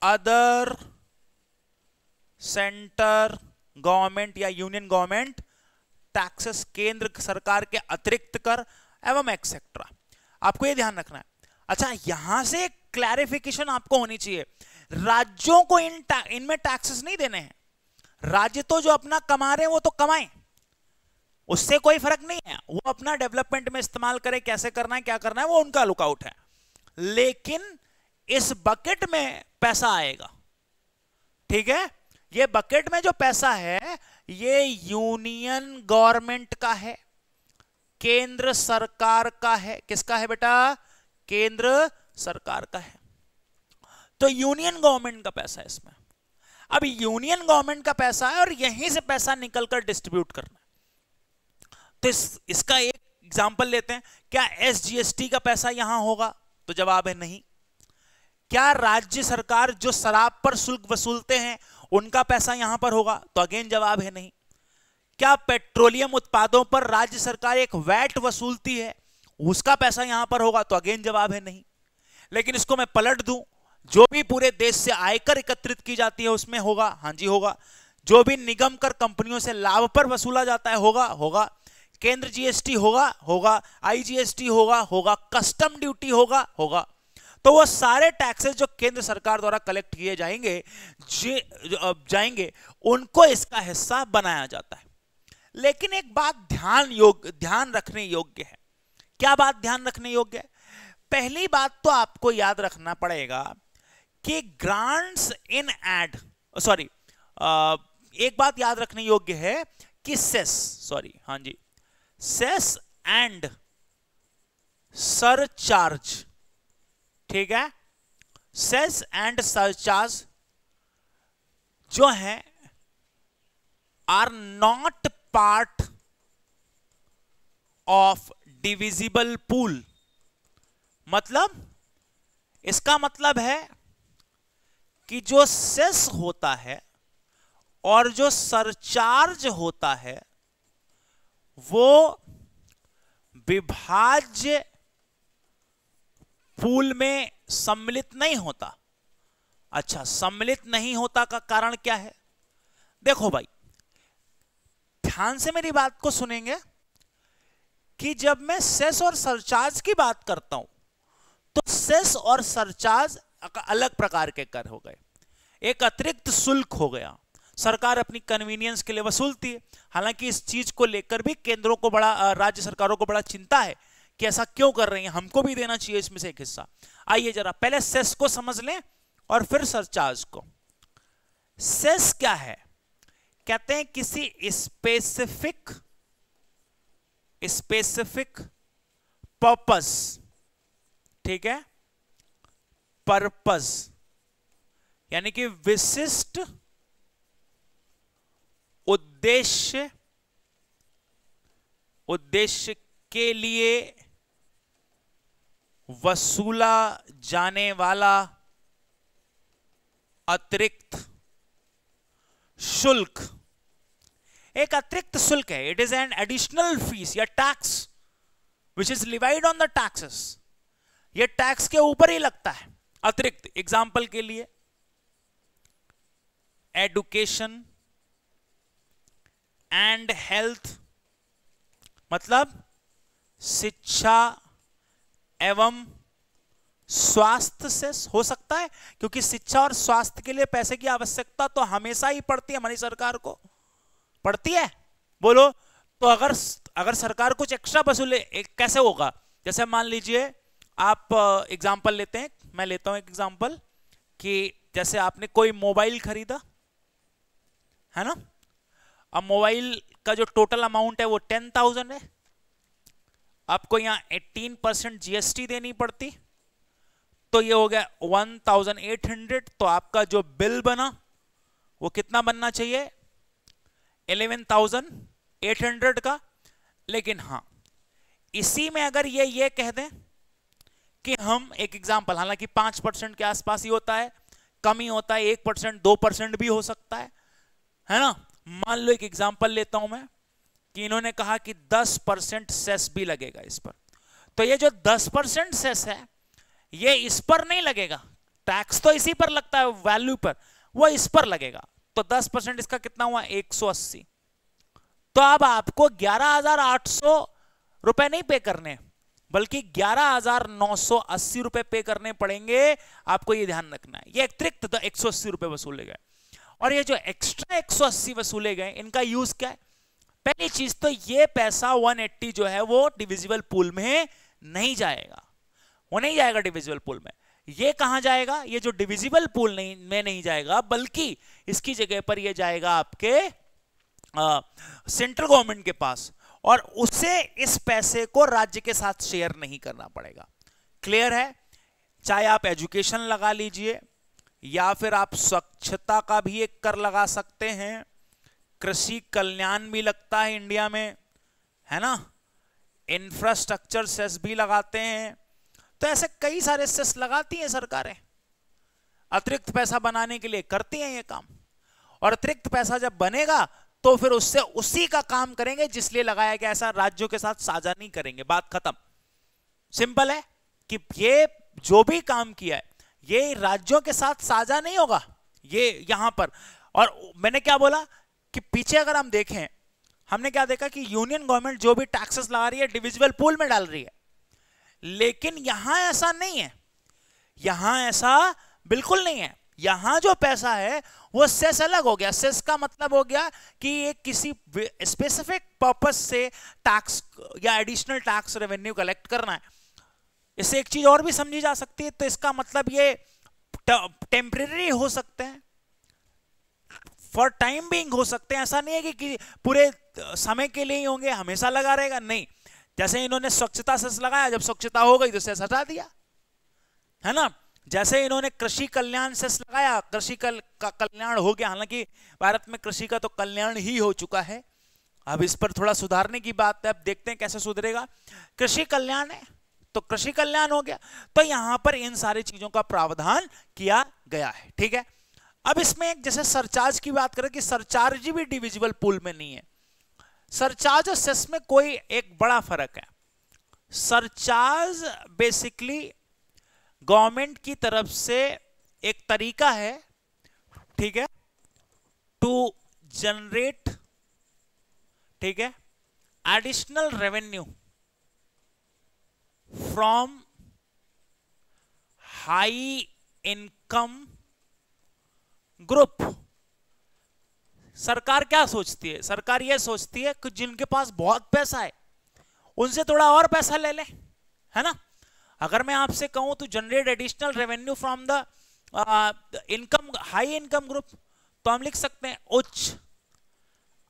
other centre government या यूनियन गवर्नमेंट टैक्सेस, केंद्र सरकार के अतिरिक्त कर एवं एक्सेट्रा, आपको ये ध्यान रखना है। अच्छा, यहां से एक क्लैरिफिकेशन आपको होनी चाहिए, राज्यों को इनमें टैक्सेस नहीं देने हैं। राज्य तो जो अपना कमा रहे हैं वो तो कमाएं, उससे कोई फर्क नहीं है, वो अपना डेवलपमेंट में इस्तेमाल करें, कैसे करना है क्या करना है वो उनका लुकआउट है। लेकिन इस बकेट में पैसा आएगा, ठीक है, ये बकेट में जो पैसा है ये यूनियन गवर्नमेंट का है, केंद्र सरकार का है। किसका है बेटा? केंद्र सरकार का है। तो यूनियन गवर्नमेंट का पैसा है इसमें। अब यूनियन गवर्नमेंट का पैसा है और यहीं से पैसा निकलकर डिस्ट्रीब्यूट करना है। तो इसका एक एग्जांपल लेते हैं। क्या एसजीएसटी का पैसा यहां होगा? तो जवाब है नहीं। क्या राज्य सरकार जो शराब पर शुल्क वसूलते हैं उनका पैसा यहां पर होगा? तो अगेन जवाब है नहीं। क्या पेट्रोलियम उत्पादों पर राज्य सरकार एक वैट वसूलती है, उसका पैसा यहां पर होगा? तो अगेन जवाब है नहीं। लेकिन इसको मैं पलट दूं, जो भी पूरे देश से आयकर एकत्रित की जाती है उसमें होगा? हां जी होगा। जो भी निगम कर कंपनियों से लाभ पर वसूला जाता है होगा? होगा। केंद्र जीएसटी होगा? होगा। आईजीएसटी होगा? होगा। कस्टम ड्यूटी होगा? होगा। तो वो सारे टैक्सेस जो केंद्र सरकार द्वारा कलेक्ट किए जाएंगे उनको इसका हिस्सा बनाया जाता है। लेकिन एक बात ध्यान रखने योग्य है। क्या बात ध्यान रखने योग्य है? पहली बात तो आपको याद रखना पड़ेगा कि ग्रांट्स इन एड एक बात याद रखने योग्य है कि सेस एंड सरचार्ज, ठीक है, सेस एंड सरचार्ज जो है are not part of divisible pool. मतलब इसका मतलब है कि जो सेस होता है और जो सरचार्ज होता है वो विभाज्य पूल में सम्मिलित नहीं होता। अच्छा, सम्मिलित नहीं होता का कारण क्या है? देखो भाई, ध्यान से मेरी बात को सुनेंगे कि जब मैं सेस और सरचार्ज की बात करता हूं तो सेस और सरचार्ज अलग प्रकार के कर हो गए, एक अतिरिक्त शुल्क हो गया, सरकार अपनी कन्वीनियंस के लिए वसूलती है। हालांकि इस चीज को लेकर भी केंद्रों को बड़ा, राज्य सरकारों को बड़ा चिंता है कि ऐसा क्यों कर रही हैं, हमको भी देना चाहिए इसमें से एक हिस्सा। आइए जरा पहले सेस को समझ लें और फिर सरचार्ज को। सेस क्या है? कहते हैं किसी स्पेसिफिक पर्पस, ठीक है, पर्पस यानी कि विशिष्ट उद्देश्य के लिए वसूला जाने वाला अतिरिक्त शुल्क। एक अतिरिक्त शुल्क है, it is an additional fees या tax which is levied on the taxes. ये टैक्स के ऊपर ही लगता है अतिरिक्त। एग्जाम्पल के लिए एडुकेशन एंड हेल्थ, मतलब शिक्षा एवं स्वास्थ्य से हो सकता है, क्योंकि शिक्षा और स्वास्थ्य के लिए पैसे की आवश्यकता तो हमेशा ही पड़ती है, हमारी सरकार को पड़ती है। बोलो, तो अगर सरकार कुछ एक्स्ट्रा वसूले कैसे होगा? जैसे मान लीजिए आप एग्जाम्पल लेते हैं, मैं लेता हूं एक एग्जाम्पल कि जैसे आपने कोई मोबाइल खरीदा है ना, अब मोबाइल का जो टोटल अमाउंट है वो 10,000 है, आपको यहां 18% जीएसटी देनी पड़ती, तो ये हो गया 1,800। तो आपका जो बिल बना वो कितना बनना चाहिए? 11,800 का। लेकिन हाँ, इसी में अगर ये कह दें कि हम एक एग्जांपल, हालांकि 5% के आसपास ही होता है, कम ही होता है, 1% 2% भी हो सकता है ना। मान लो एक एग्जांपल लेता हूं मैं कि इन्होंने कहा कि 10% सेस भी लगेगा इस पर, तो ये जो 10% सेस है ये इस पर नहीं लगेगा, टैक्स तो इसी पर लगता है वैल्यू पर, वो इस पर लगेगा, तो 10% इसका कितना हुआ 180। तो अब आपको 11,800 रुपए नहीं पे करने, बल्कि 11,980 रुपए पे करने पड़ेंगे, आपको ये ध्यान रखना है। ये अतिरिक्त 180 रुपए वसूले गए, और ये जो एक्स्ट्रा 180 वसूले गए इनका यूज क्या है? पहली चीज तो ये पैसा 180 जो है वो डिविजिबल पूल में नहीं जाएगा, वो नहीं जाएगा डिविजिबल पूल में। ये कहां जाएगा? ये जो डिविजिबल पूल में नहीं जाएगा, बल्कि इसकी जगह पर ये जाएगा आपके सेंट्रल गवर्नमेंट के पास, और उसे इस पैसे को राज्य के साथ शेयर नहीं करना पड़ेगा। क्लियर है? चाहे आप एजुकेशन लगा लीजिए, या फिर आप स्वच्छता का भी एक कर लगा सकते हैं, कृषि कल्याण भी लगता है इंडिया में, है ना, इंफ्रास्ट्रक्चर सेस भी लगाते हैं, तो ऐसे कई सारे सेस लगाती हैं सरकारें, अतिरिक्त पैसा बनाने के लिए करती हैं ये काम। और अतिरिक्त पैसा जब बनेगा तो फिर उससे उसी का काम करेंगे जिसलिए लगाया गया, ऐसा राज्यों के साथ साझा नहीं करेंगे। बात खत्म। सिंपल है कि ये जो भी काम किया है ये राज्यों के साथ साझा नहीं होगा ये यहां पर। और मैंने क्या बोला कि पीछे अगर हम देखें, हमने क्या देखा कि यूनियन गवर्नमेंट जो भी टैक्सेस लगा रही है डिविजिबल पूल में डाल रही है, लेकिन यहां ऐसा नहीं है, यहां ऐसा बिल्कुल नहीं है। यहां जो पैसा है वो सेस अलग हो गया। सेस का मतलब हो गया कि ये किसी स्पेसिफिक पर्पस से टैक्स या एडिशनल टैक्स रेवेन्यू कलेक्ट करना है। इससे एक चीज और भी समझी जा सकती है, तो इसका मतलब ये टेम्परेरी हो सकते हैं, फॉर टाइम बीइंग हो सकते हैं। ऐसा नहीं है कि पूरे समय के लिए ही होंगे, हमेशा लगा रहेगा, नहीं। जैसे इन्होंने स्वच्छता सेस लगाया, जब स्वच्छता हो गई तो सेस हटा दिया, है ना। जैसे इन्होंने कृषि कल्याण सेस लगाया, कृषि का कल्याण हो गया, हालांकि भारत में कृषि का तो कल्याण ही हो चुका है, अब इस पर थोड़ा सुधारने की बात है, अब देखते हैं कैसे सुधरेगा। कृषि कल्याण है तो कृषि कल्याण हो गया, तो यहां पर इन सारी चीजों का प्रावधान किया गया है, ठीक है। अब इसमें एक जैसे सरचार्ज की बात करें कि सरचार्ज भी डिविजिबल पूल में नहीं है। सरचार्ज और सेस में कोई एक बड़ा फर्क है। सरचार्ज बेसिकली गवर्नमेंट की तरफ से एक तरीका है, ठीक है, टू जनरेट, ठीक है, additional revenue from high income group. सरकार क्या सोचती है? सरकार यह सोचती है कि जिनके पास बहुत पैसा है उनसे थोड़ा और पैसा ले ले, है ना। अगर मैं आपसे कहूं तो generate additional revenue from the income high income group, तो हम लिख सकते हैं उच्च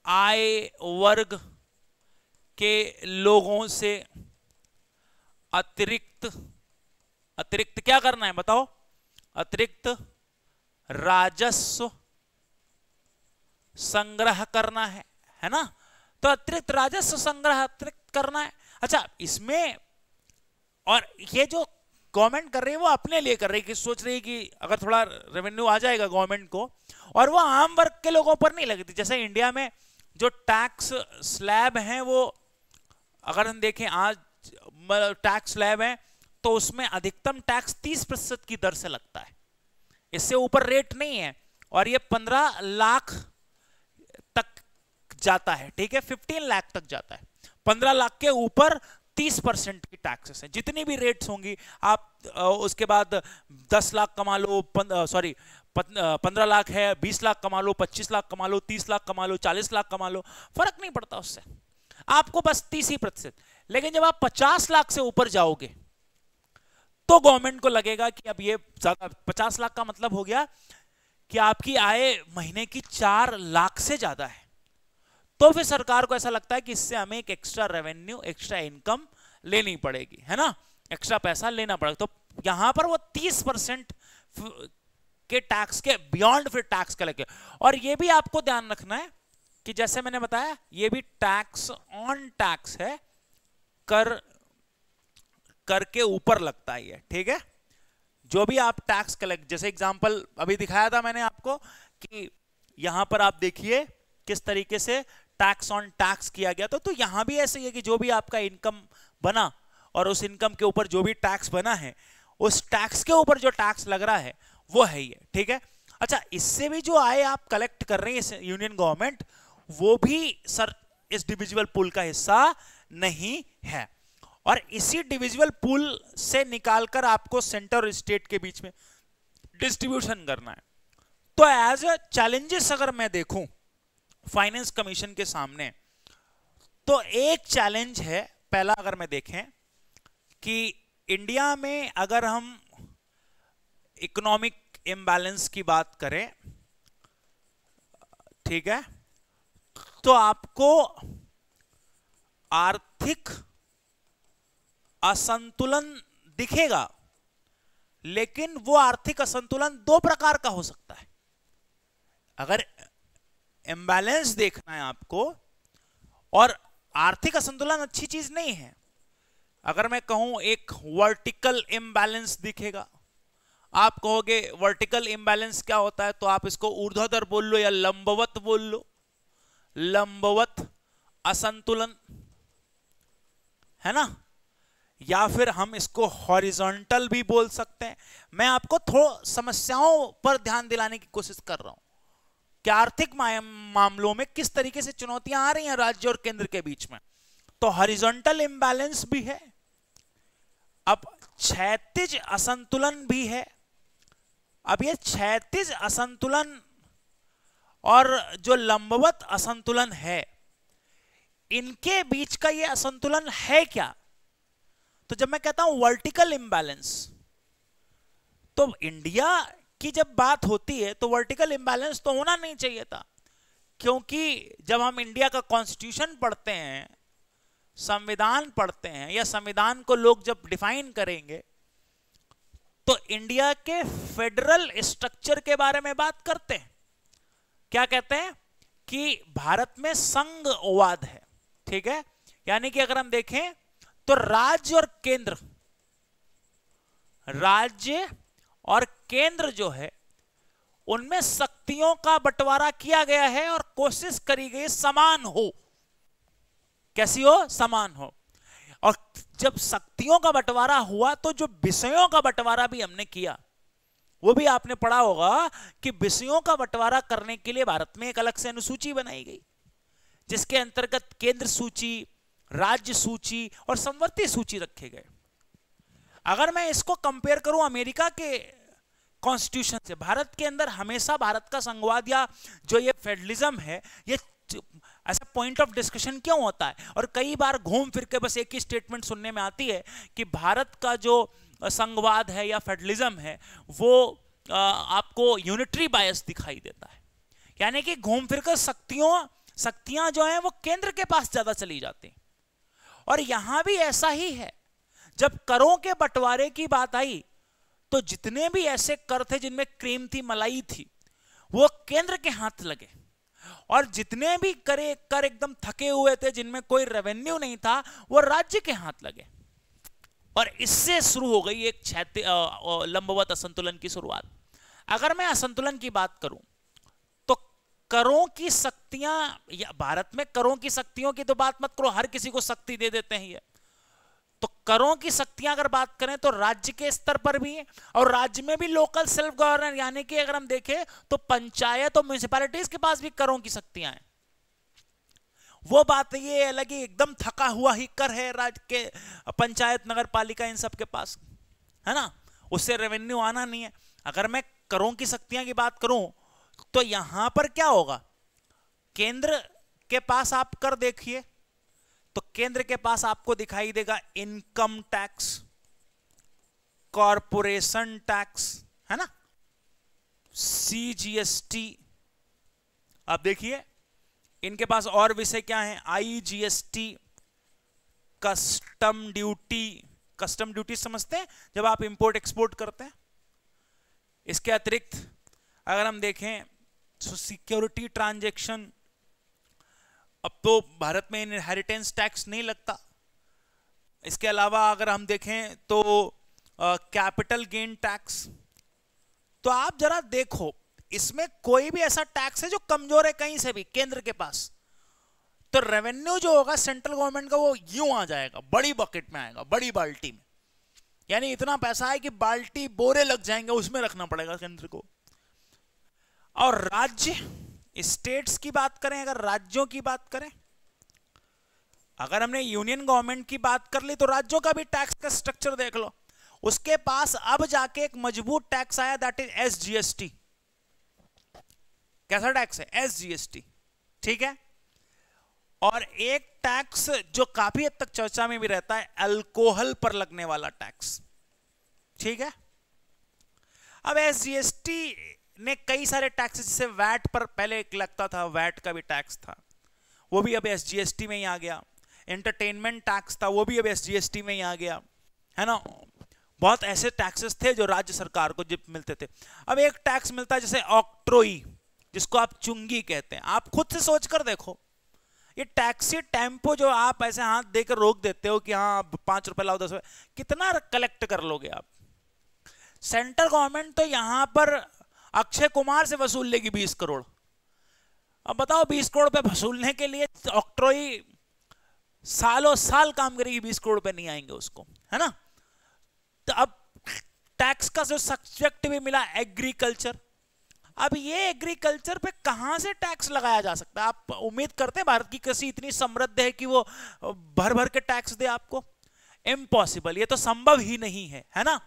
आय वर्ग के लोगों से अतिरिक्त क्या करना है बताओ? अतिरिक्त राजस्व संग्रह करना है ना। तो अतिरिक्त राजस्व संग्रह अतिरिक्त करना है। अच्छा, इसमें और ये जो गवर्नमेंट कर रही है वो अपने लिए कर रही है कि सोच रही है कि अगर थोड़ा रेवेन्यू आ जाएगा गवर्नमेंट को, और वो आम वर्ग के लोगों पर नहीं लगती। जैसे इंडिया में जो टैक्स स्लैब हैं वो अगर हम देखें आज टैक्स स्लैब है तो उसमें अधिकतम टैक्स 30% की दर से लगता है, इससे ऊपर रेट नहीं है, और ये 15 लाख तक जाता है, ठीक है, 15 लाख तक जाता है। 15 लाख के ऊपर 30% की टैक्सेस है। जितनी भी रेट्स होंगी आप उसके बाद 10 लाख कमा लो, 15 लाख है, 20 लाख कमा लो, 25 लाख कमा लो, 30 लाख कमा लो, 40 लाख कमा लो, फर्क नहीं पड़ता उससे, आपको बस 30%। लेकिन जब आप 50 लाख से ऊपर जाओगे तो गवर्नमेंट को लगेगा कि अब ये ज्यादा, 50 लाख का मतलब हो गया कि आपकी आय महीने की 4 लाख से ज्यादा है, तो फिर सरकार को ऐसा लगता है कि इससे हमें एक एक्स्ट्रा रेवेन्यू, एक्स्ट्रा इनकम लेनी पड़ेगी, है ना, एक्स्ट्रा पैसा लेना पड़ेगा। तो यहां पर वो 30% के टैक्स के बियॉन्ड फिर टैक्स का लगे। और ये भी आपको ध्यान रखना है कि जैसे मैंने बताया ये भी टैक्स ऑन टैक्स है, कर कर के ऊपर लगता है ये, ठीक है। जो भी आप टैक्स कलेक्ट, जैसे एग्जांपल अभी दिखाया था मैंने आपको कि यहां पर आप देखिए किस तरीके से टैक्स ऑन टैक्स किया गया था। तो यहां भी ऐसे ही है कि जो भी आपका इनकम बना और उस इनकम के ऊपर जो भी टैक्स बना है, उस टैक्स के ऊपर जो टैक्स लग रहा है वो है ये, ठीक है। अच्छा, इससे भी जो आय आप कलेक्ट कर रहे हैं यूनियन गवर्नमेंट, वो भी सर इस डिविजिबल पूल का हिस्सा नहीं है। और इसी डिविजिबल पूल से निकालकर आपको सेंटर और स्टेट के बीच में डिस्ट्रीब्यूशन करना है। तो एज अ चैलेंजेस अगर मैं देखूं फाइनेंस कमीशन के सामने, तो एक चैलेंज है पहला, अगर मैं देखें कि इंडिया में अगर हम इकोनॉमिक इम्बैलेंस की बात करें, ठीक है, तो आपको आर्थिक असंतुलन दिखेगा, लेकिन वो आर्थिक असंतुलन दो प्रकार का हो सकता है। अगर इम्बैलेंस देखना है आपको, और आर्थिक असंतुलन अच्छी चीज नहीं है। अगर मैं कहूं एक वर्टिकल इम्बैलेंस दिखेगा, आप कहोगे वर्टिकल इम्बैलेंस क्या होता है, तो आप इसको ऊर्ध्वाधर बोल लो या लंबवत बोल लो, लंबवत असंतुलन, है ना, या फिर हम इसको हॉरिजॉन्टल भी बोल सकते हैं। मैं आपको थोड़ा समस्याओं पर ध्यान दिलाने की कोशिश कर रहा हूं कि आर्थिक मामलों में किस तरीके से चुनौतियां आ रही हैं राज्य और केंद्र के बीच में। तो हॉरिजॉन्टल इम्बैलेंस भी है, अब क्षैतिज असंतुलन भी है। अब ये क्षैतिज असंतुलन और जो लंबवत असंतुलन है, इनके बीच का ये असंतुलन है क्या? तो जब मैं कहता हूं वर्टिकल इम्बैलेंस, तो इंडिया की जब बात होती है तो वर्टिकल इम्बैलेंस तो होना नहीं चाहिए था, क्योंकि जब हम इंडिया का कॉन्स्टिट्यूशन पढ़ते हैं, संविधान पढ़ते हैं, या संविधान को लोग जब डिफाइन करेंगे, तो इंडिया के फेडरल स्ट्रक्चर के बारे में बात करते हैं। क्या कहते हैं कि भारत में संघवाद है, ठीक है, यानी कि अगर हम देखें तो राज्य और केंद्र जो है, उनमें शक्तियों का बंटवारा किया गया है और कोशिश करी गई समान हो। कैसी हो? समान हो। और जब शक्तियों का बंटवारा हुआ तो जो विषयों का बंटवारा भी हमने किया, वो भी आपने पढ़ा होगा कि विषयों का बंटवारा करने के लिए भारत में एक अलग से अनुसूची बनाई गई, जिसके अंतर्गत केंद्र सूची, राज्य सूची और समवर्ती सूची रखे गए। अगर मैं इसको कंपेयर करूं अमेरिका के कॉन्स्टिट्यूशन से, भारत के अंदर हमेशा भारत का संघवाद या जो ये फेडरलिज्म है, ये ऐसा पॉइंट ऑफ डिस्कशन क्यों होता है? और कई बार घूम फिर के बस एक ही स्टेटमेंट सुनने में आती है कि भारत का जो संघवाद है या फेडरलिज्म है, वो आपको यूनिटरी बायस दिखाई देता है, यानी कि घूम फिर कर शक्तियां जो हैं वो केंद्र के पास ज्यादा चली जाती। और यहां भी ऐसा ही है। जब करों के बंटवारे की बात आई, तो जितने भी ऐसे कर थे जिनमें क्रीम थी, मलाई थी, वो केंद्र के हाथ लगे, और जितने भी कर एकदम थके हुए थे, जिनमें कोई रेवेन्यू नहीं था, वो राज्य के हाथ लगे। और इससे शुरू हो गई एक लंबवत असंतुलन की शुरुआत। अगर मैं असंतुलन की बात करूं, तो करों की शक्तियां, भारत में करों की शक्तियों की तो बात मत करो, हर किसी को शक्ति दे देते हैं ये। तो करों की शक्तियां अगर बात करें तो राज्य के स्तर पर भी है, और राज्य में भी लोकल सेल्फ गवर्नर, यानी कि अगर हम देखें तो पंचायत और म्युनिसिपैलिटीज के पास भी करों की शक्तियां हैं। वो बात ये अलग ही एकदम थका हुआ ही कर है राज्य के, पंचायत, नगर पालिका, इन सब के पास, है ना, उससे रेवेन्यू आना नहीं है। अगर मैं करों की शक्तियां की बात करूं, तो यहां पर क्या होगा? केंद्र के पास आप कर देखिए, तो केंद्र के पास आपको दिखाई देगा इनकम टैक्स, कॉरपोरेशन टैक्स, है ना, सीजीएसटी। आप देखिए इनके पास और विषय क्या है? IGST, custom duty. Custom duty समझते हैं, जब आप इंपोर्ट एक्सपोर्ट करते हैं। इसके अतिरिक्त अगर हम देखें तो सिक्योरिटी ट्रांजैक्शन, अब तो भारत में इनहेरिटेंस टैक्स नहीं लगता, इसके अलावा अगर हम देखें तो कैपिटल गेन टैक्स, तो आप जरा देखो इसमें कोई भी ऐसा टैक्स है जो कमजोर है कहीं से भी केंद्र के पास, तो रेवेन्यू जो होगा सेंट्रल गवर्नमेंट का वो यूं आ जाएगा, बड़ी बकेट में आएगा, बड़ी बाल्टी में, यानी इतना पैसा है कि बाल्टी बोरे लग जाएंगे, उसमें रखना पड़ेगा केंद्र को। और राज्य स्टेट्स की बात करें, अगर राज्यों की बात करें, अगर हमने यूनियन गवर्नमेंट की बात कर ली तो राज्यों का भी टैक्स का स्ट्रक्चर देख लो, उसके पास अब जाके एक मजबूत टैक्स आया, दैट इज एसजीएसटी। कैसा टैक्स है? एसजीएसटी, ठीक है। और एक टैक्स जो काफी हद तक चर्चा में भी रहता है, अल्कोहल पर लगने वाला टैक्स, ठीक है। अब एसजीएसटी ने कई सारे टैक्स, जैसे वैट पर पहले एक लगता था, वैट का भी टैक्स था, वो भी अब एसजीएसटी में ही आ गया। एंटरटेनमेंट टैक्स था, वो भी अब एसजीएसटी में ही आ गया, है ना। बहुत ऐसे टैक्सेस थे जो राज्य सरकार को जब मिलते थे। अब एक टैक्स मिलता है जैसे ऑक्ट्रोई, जिसको आप चुंगी कहते हैं। आप खुद से सोच कर देखो, ये टैक्सी टेम्पो जो आप ऐसे हाथ देकर रोक देते हो कि हाँ 5 रुपए लाओ 10 रुपए, कितना कलेक्ट कर लोगे आप? सेंट्रल गवर्नमेंट तो यहां पर अक्षय कुमार से वसूल लेगी 20 करोड़। अब बताओ 20 करोड़ रुपए वसूलने के लिए ऑक्ट्रोई सालों साल काम करेगी, 20 करोड़ रुपए नहीं आएंगे उसको, है ना। तो अब टैक्स का जो सब्जेक्ट भी मिला एग्रीकल्चर। अब ये एग्रीकल्चर पे कहां से टैक्स लगाया जा सकता है? आप उम्मीद करते हैं भारत की कृषि इतनी समृद्ध है कि वो भर भर के टैक्स दे आपको? इम्पॉसिबल, ये तो संभव ही नहीं है ना।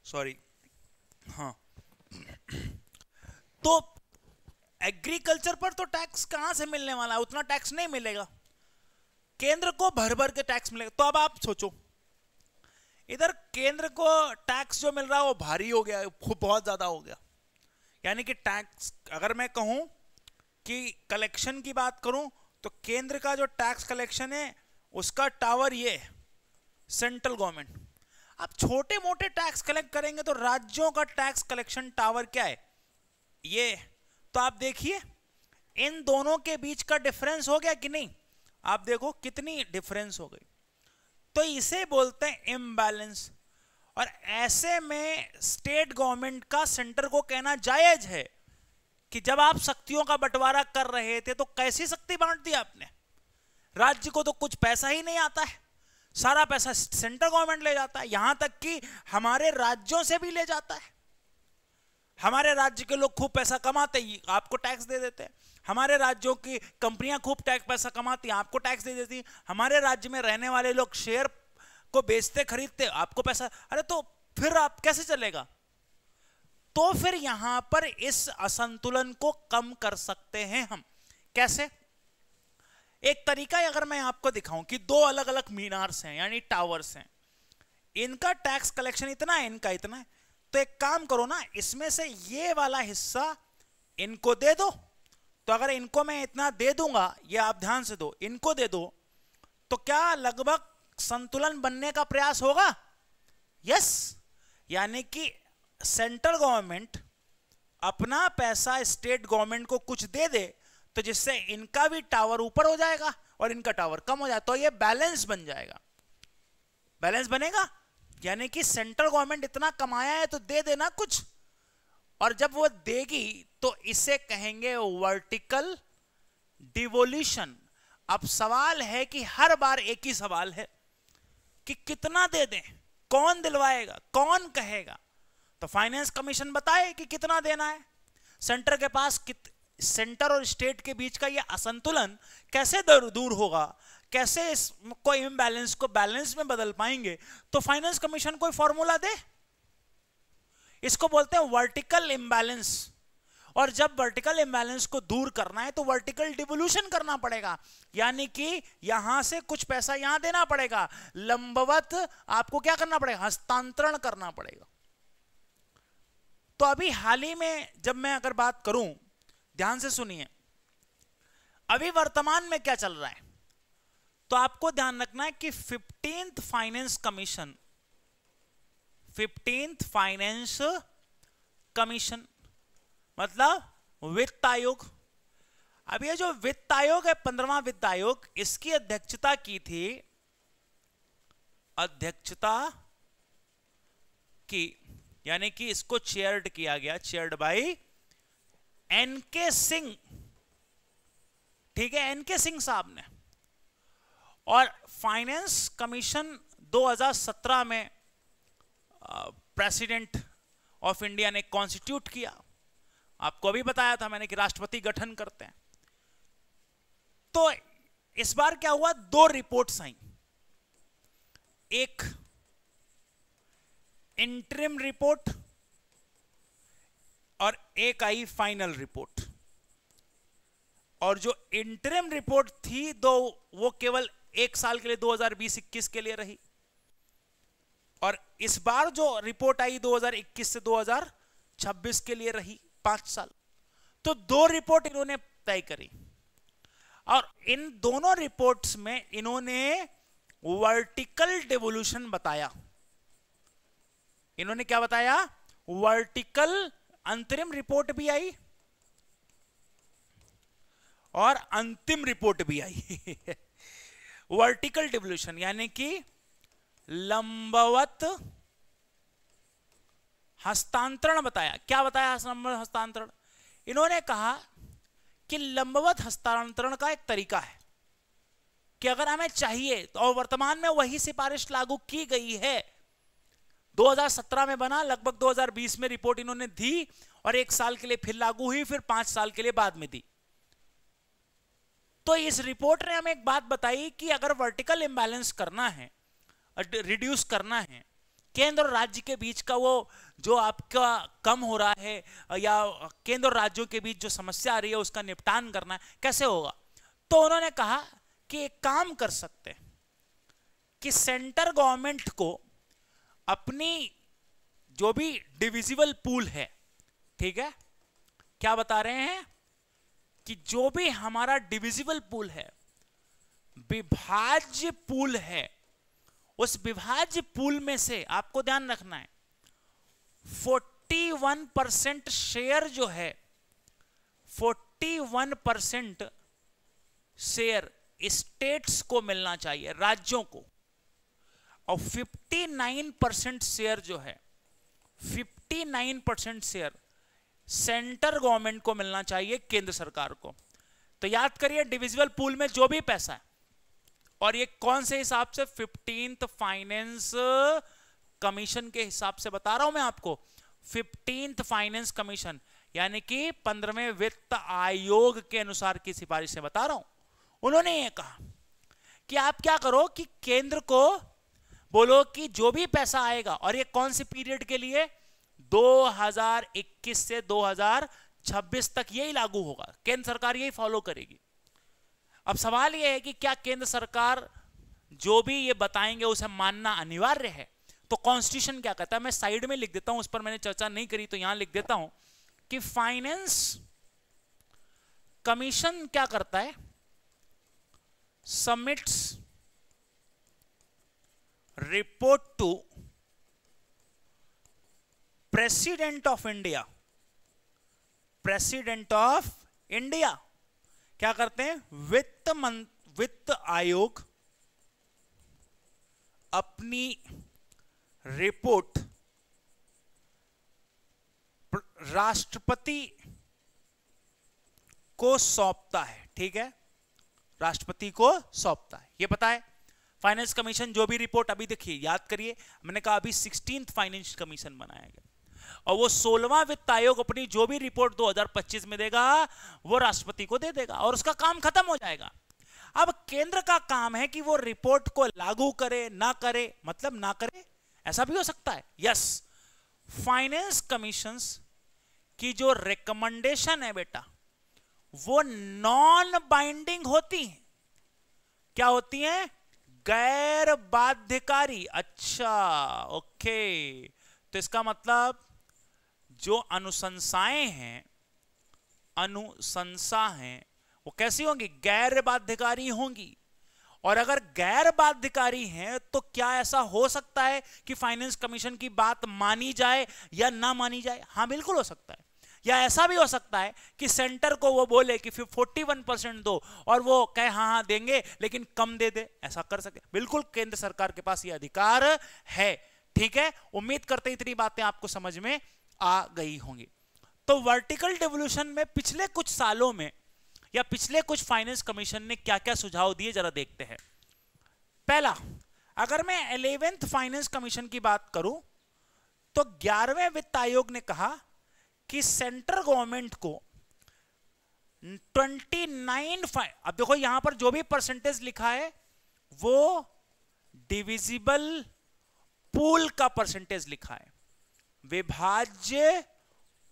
सॉरी, हाँ। तो एग्रीकल्चर पर तो टैक्स कहां से मिलने वाला है? उतना टैक्स नहीं मिलेगा, केंद्र को भर भर के टैक्स मिलेगा। तो अब आप सोचो, इधर केंद्र को टैक्स जो मिल रहा है वो भारी हो गया, बहुत ज्यादा हो गया। यानी कि टैक्स, अगर मैं कहूं कि कलेक्शन की बात करूं, तो केंद्र का जो टैक्स कलेक्शन है उसका टावर ये सेंट्रल गवर्नमेंट। अब छोटे मोटे टैक्स कलेक्ट करेंगे तो राज्यों का टैक्स कलेक्शन टावर क्या है? ये। तो आप देखिए इन दोनों के बीच का डिफरेंस हो गया कि नहीं? आप देखो कितनी डिफरेंस हो गई। तो इसे बोलते हैं इम्बैलेंस। और ऐसे में स्टेट गवर्नमेंट का सेंटर को कहना जायज है कि जब आप शक्तियों का बंटवारा कर रहे थे तो कैसी शक्ति बांट दी आपने? राज्य को तो कुछ पैसा ही नहीं आता है, सारा पैसा सेंट्रल गवर्नमेंट ले जाता है, यहां तक कि हमारे राज्यों से भी ले जाता है। हमारे राज्य के लोग खूब पैसा कमाते ही आपको टैक्स दे देते हैं, हमारे राज्यों की कंपनियां खूब टैक्स पैसा कमाती हैं, आपको टैक्स दे देती हैं, हमारे राज्य में रहने वाले लोग शेयर को बेचते खरीदते, आपको पैसा। अरे तो फिर आप कैसे चलेगा? तो फिर यहां पर इस असंतुलन को कम कर सकते हैं हम। कैसे? एक तरीका अगर मैं आपको दिखाऊं कि दो अलग अलग मीनार्स हैं, यानी टावर्स हैं, इनका टैक्स कलेक्शन इतना है, इनका इतना है, तो एक काम करो ना, इसमें से ये वाला हिस्सा इनको दे दो। तो अगर इनको मैं इतना दे दूंगा, ये आप ध्यान से दो, इनको दे दो, तो क्या लगभग संतुलन बनने का प्रयास होगा? यस। यानी कि सेंट्रल गवर्नमेंट अपना पैसा स्टेट गवर्नमेंट को कुछ दे दे, तो जिससे इनका भी टावर ऊपर हो जाएगा और इनका टावर कम हो जाएगा, तो ये बैलेंस बन जाएगा। बैलेंस बनेगा, यानी कि सेंट्रल गवर्नमेंट इतना कमाया है तो दे देना कुछ, और जब वो देगी तो इसे कहेंगे वर्टिकल डिवोल्यूशन। अब सवाल है कि हर बार एक ही सवाल है कि कितना दे दें, कौन दिलवाएगा, कौन कहेगा? तो फाइनेंस कमीशन बताए कि कितना देना है। सेंटर के पास सेंटर और स्टेट के बीच का ये असंतुलन कैसे दूर होगा, कैसे इसको इम्बैलेंस को बैलेंस में बदल पाएंगे? तो फाइनेंस कमीशन कोई फॉर्मूला दे। इसको बोलते हैं वर्टिकल इम्बैलेंस। और जब वर्टिकल इम्बैलेंस को दूर करना है तो वर्टिकल डिवोल्यूशन करना पड़ेगा, यानी कि यहां से कुछ पैसा यहां देना पड़ेगा, लंबवत आपको क्या करना पड़ेगा? हस्तांतरण करना पड़ेगा। तो अभी हाल ही में जब मैं अगर बात करूं, ध्यान से सुनिए, अभी वर्तमान में क्या चल रहा है, तो आपको ध्यान रखना है कि 15th finance commission, 15th finance commission मतलब वित्त आयोग। अब ये जो वित्त आयोग है, 15वां वित्त आयोग, इसकी अध्यक्षता की थी, यानी कि इसको चेयर्ड किया गया, चेयर्ड बाय एनके सिंह, ठीक है, एनके सिंह साहब ने। और फाइनेंस कमीशन 2017 में प्रेसिडेंट ऑफ इंडिया ने कॉन्स्टिट्यूट किया। आपको अभी बताया था मैंने कि राष्ट्रपति गठन करते हैं। तो इस बार क्या हुआ, 2 रिपोर्ट्स आई, एक इंटरिम रिपोर्ट और एक आई फाइनल रिपोर्ट। और जो इंटरिम रिपोर्ट थी वो केवल 1 साल के लिए 2020-21 के लिए रही, और इस बार जो रिपोर्ट आई 2021 से 2026 के लिए रही, 5 साल। तो 2 रिपोर्ट इन्होंने तय करी, और इन दोनों रिपोर्ट्स में इन्होंने वर्टिकल डिवोल्यूशन बताया। इन्होंने क्या बताया, वर्टिकल, अंतरिम रिपोर्ट भी आई और अंतिम रिपोर्ट भी आई। वर्टिकल डिवोल्यूशन यानी कि लंबवत हस्तांतरण बताया। क्या बताया लंबवत हस्तांतरण? इन्होंने कहा कि लंबवत हस्तांतरण का एक तरीका है कि अगर हमें चाहिए तो, और वर्तमान में वही सिफारिश लागू की गई है, 2017 में बना, लगभग 2020 में रिपोर्ट इन्होंने दी, और 1 साल के लिए फिर लागू हुई, फिर 5 साल के लिए बाद में दी। तो इस रिपोर्ट ने हमें एक बात बताई कि अगर वर्टिकल इंबैलेंस करना है, रिड्यूस करना है, केंद्र और राज्य के बीच का वो जो आपका कम हो रहा है, या केंद्र और राज्यों के बीच जो समस्या आ रही है उसका निपटान करना है, कैसे होगा? तो उन्होंने कहा कि एक काम कर सकते हैं कि सेंटर गवर्नमेंट को अपनी जो भी डिविजिबल पूल है, ठीक है, क्या बता रहे हैं कि जो भी हमारा डिविजिबल पूल है, विभाज्य पूल है, उस विभाज्य पूल में से आपको ध्यान रखना है 41% शेयर जो है, 41% शेयर स्टेट्स को मिलना चाहिए, राज्यों को, और 59% शेयर जो है, 59% शेयर सेंटर गवर्नमेंट को मिलना चाहिए, केंद्र सरकार को। तो याद करिए, डिविजिबल पूल में जो भी पैसा है, और ये कौन से हिसाब से, 15th फाइनेंस कमीशन के हिसाब से बता रहा हूं मैं आपको, 15th फाइनेंस कमीशन यानी कि 15वें वित्त आयोग के अनुसार की सिफारिश से बता रहा हूं। उन्होंने ये कहा कि आप क्या करो कि केंद्र को बोलो कि जो भी पैसा आएगा, और ये कौन से पीरियड के लिए, 2021 से 2026 तक यही लागू होगा, केंद्र सरकार यही फॉलो करेगी। अब सवाल यह है कि क्या केंद्र सरकार जो भी ये बताएंगे उसे मानना अनिवार्य है? तो कॉन्स्टिट्यूशन क्या कहता है, मैं साइड में लिख देता हूं, उस पर मैंने चर्चा नहीं करी तो यहां लिख देता हूं कि फाइनेंस कमीशन क्या करता है, submits report to president of India. President of India क्या करते हैं, वित्त आयोग अपनी रिपोर्ट राष्ट्रपति को सौंपता है, ठीक है, राष्ट्रपति को सौंपता है। ये पता है फाइनेंस कमीशन जो भी रिपोर्ट, अभी देखिए याद करिए, मैंने कहा अभी 16th फाइनेंस कमीशन बनाया गया, और वो 16वां वित्त आयोग अपनी जो भी रिपोर्ट 2025 में देगा वो राष्ट्रपति को दे देगा, और उसका काम खत्म हो जाएगा। अब केंद्र का काम है कि वो रिपोर्ट को लागू करे, ना करे, मतलब ना करे, ऐसा भी हो सकता है। यस, फाइनेंस कमीशंस की जो रिकमेंडेशन है बेटा, वो नॉन बाइंडिंग होती है। क्या होती है? गैर बाध्यकारी। अच्छा, ओके, तो इसका मतलब जो अनुशंसाएं हैं, अनुशंसा हैं, वो कैसी होंगी? गैर बाध्यकारी होंगी। और अगर गैर बाध्यकारी हैं तो क्या ऐसा हो सकता है कि फाइनेंस कमीशन की बात मानी जाए या ना मानी जाए? हाँ, बिल्कुल हो सकता है। या ऐसा भी हो सकता है कि सेंटर को वो बोले कि 41% दो और वो कहे हाँ हाँ देंगे लेकिन कम दे दे, ऐसा कर सके। बिल्कुल केंद्र सरकार के पास ये अधिकार है। ठीक है, उम्मीद करते हैं इतनी बातें आपको समझ में आ गई होंगी। तो वर्टिकल डेवोल्यूशन में पिछले कुछ सालों में या पिछले कुछ फाइनेंस कमीशन ने क्या क्या सुझाव दिए, जरा देखते हैं। पहला, अगर मैं 11th फाइनेंस कमीशन की बात करूं तो 11वें वित्त आयोग ने कहा कि सेंट्रल गवर्नमेंट को 29, अब देखो यहां पर जो भी परसेंटेज लिखा है वो डिविजिबल पूल का परसेंटेज लिखा है, विभाज्य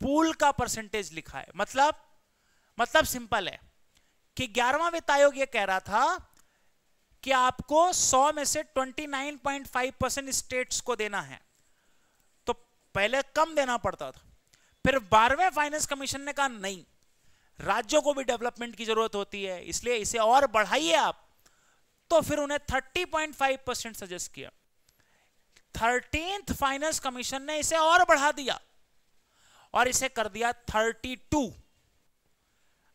पूल का परसेंटेज लिखा है। मतलब सिंपल है कि 11वां वित्त आयोग ये कह रहा था कि आपको 100 में से 29.5% स्टेट्स को देना है, तो पहले कम देना पड़ता था। फिर 12वें फाइनेंस कमीशन ने कहा नहीं, राज्यों को भी डेवलपमेंट की जरूरत होती है, इसलिए इसे और बढ़ाइए आप। तो फिर उन्हें 30.5% सजेस्ट किया। 13th फाइनेंस कमीशन ने इसे और बढ़ा दिया और इसे कर दिया 32।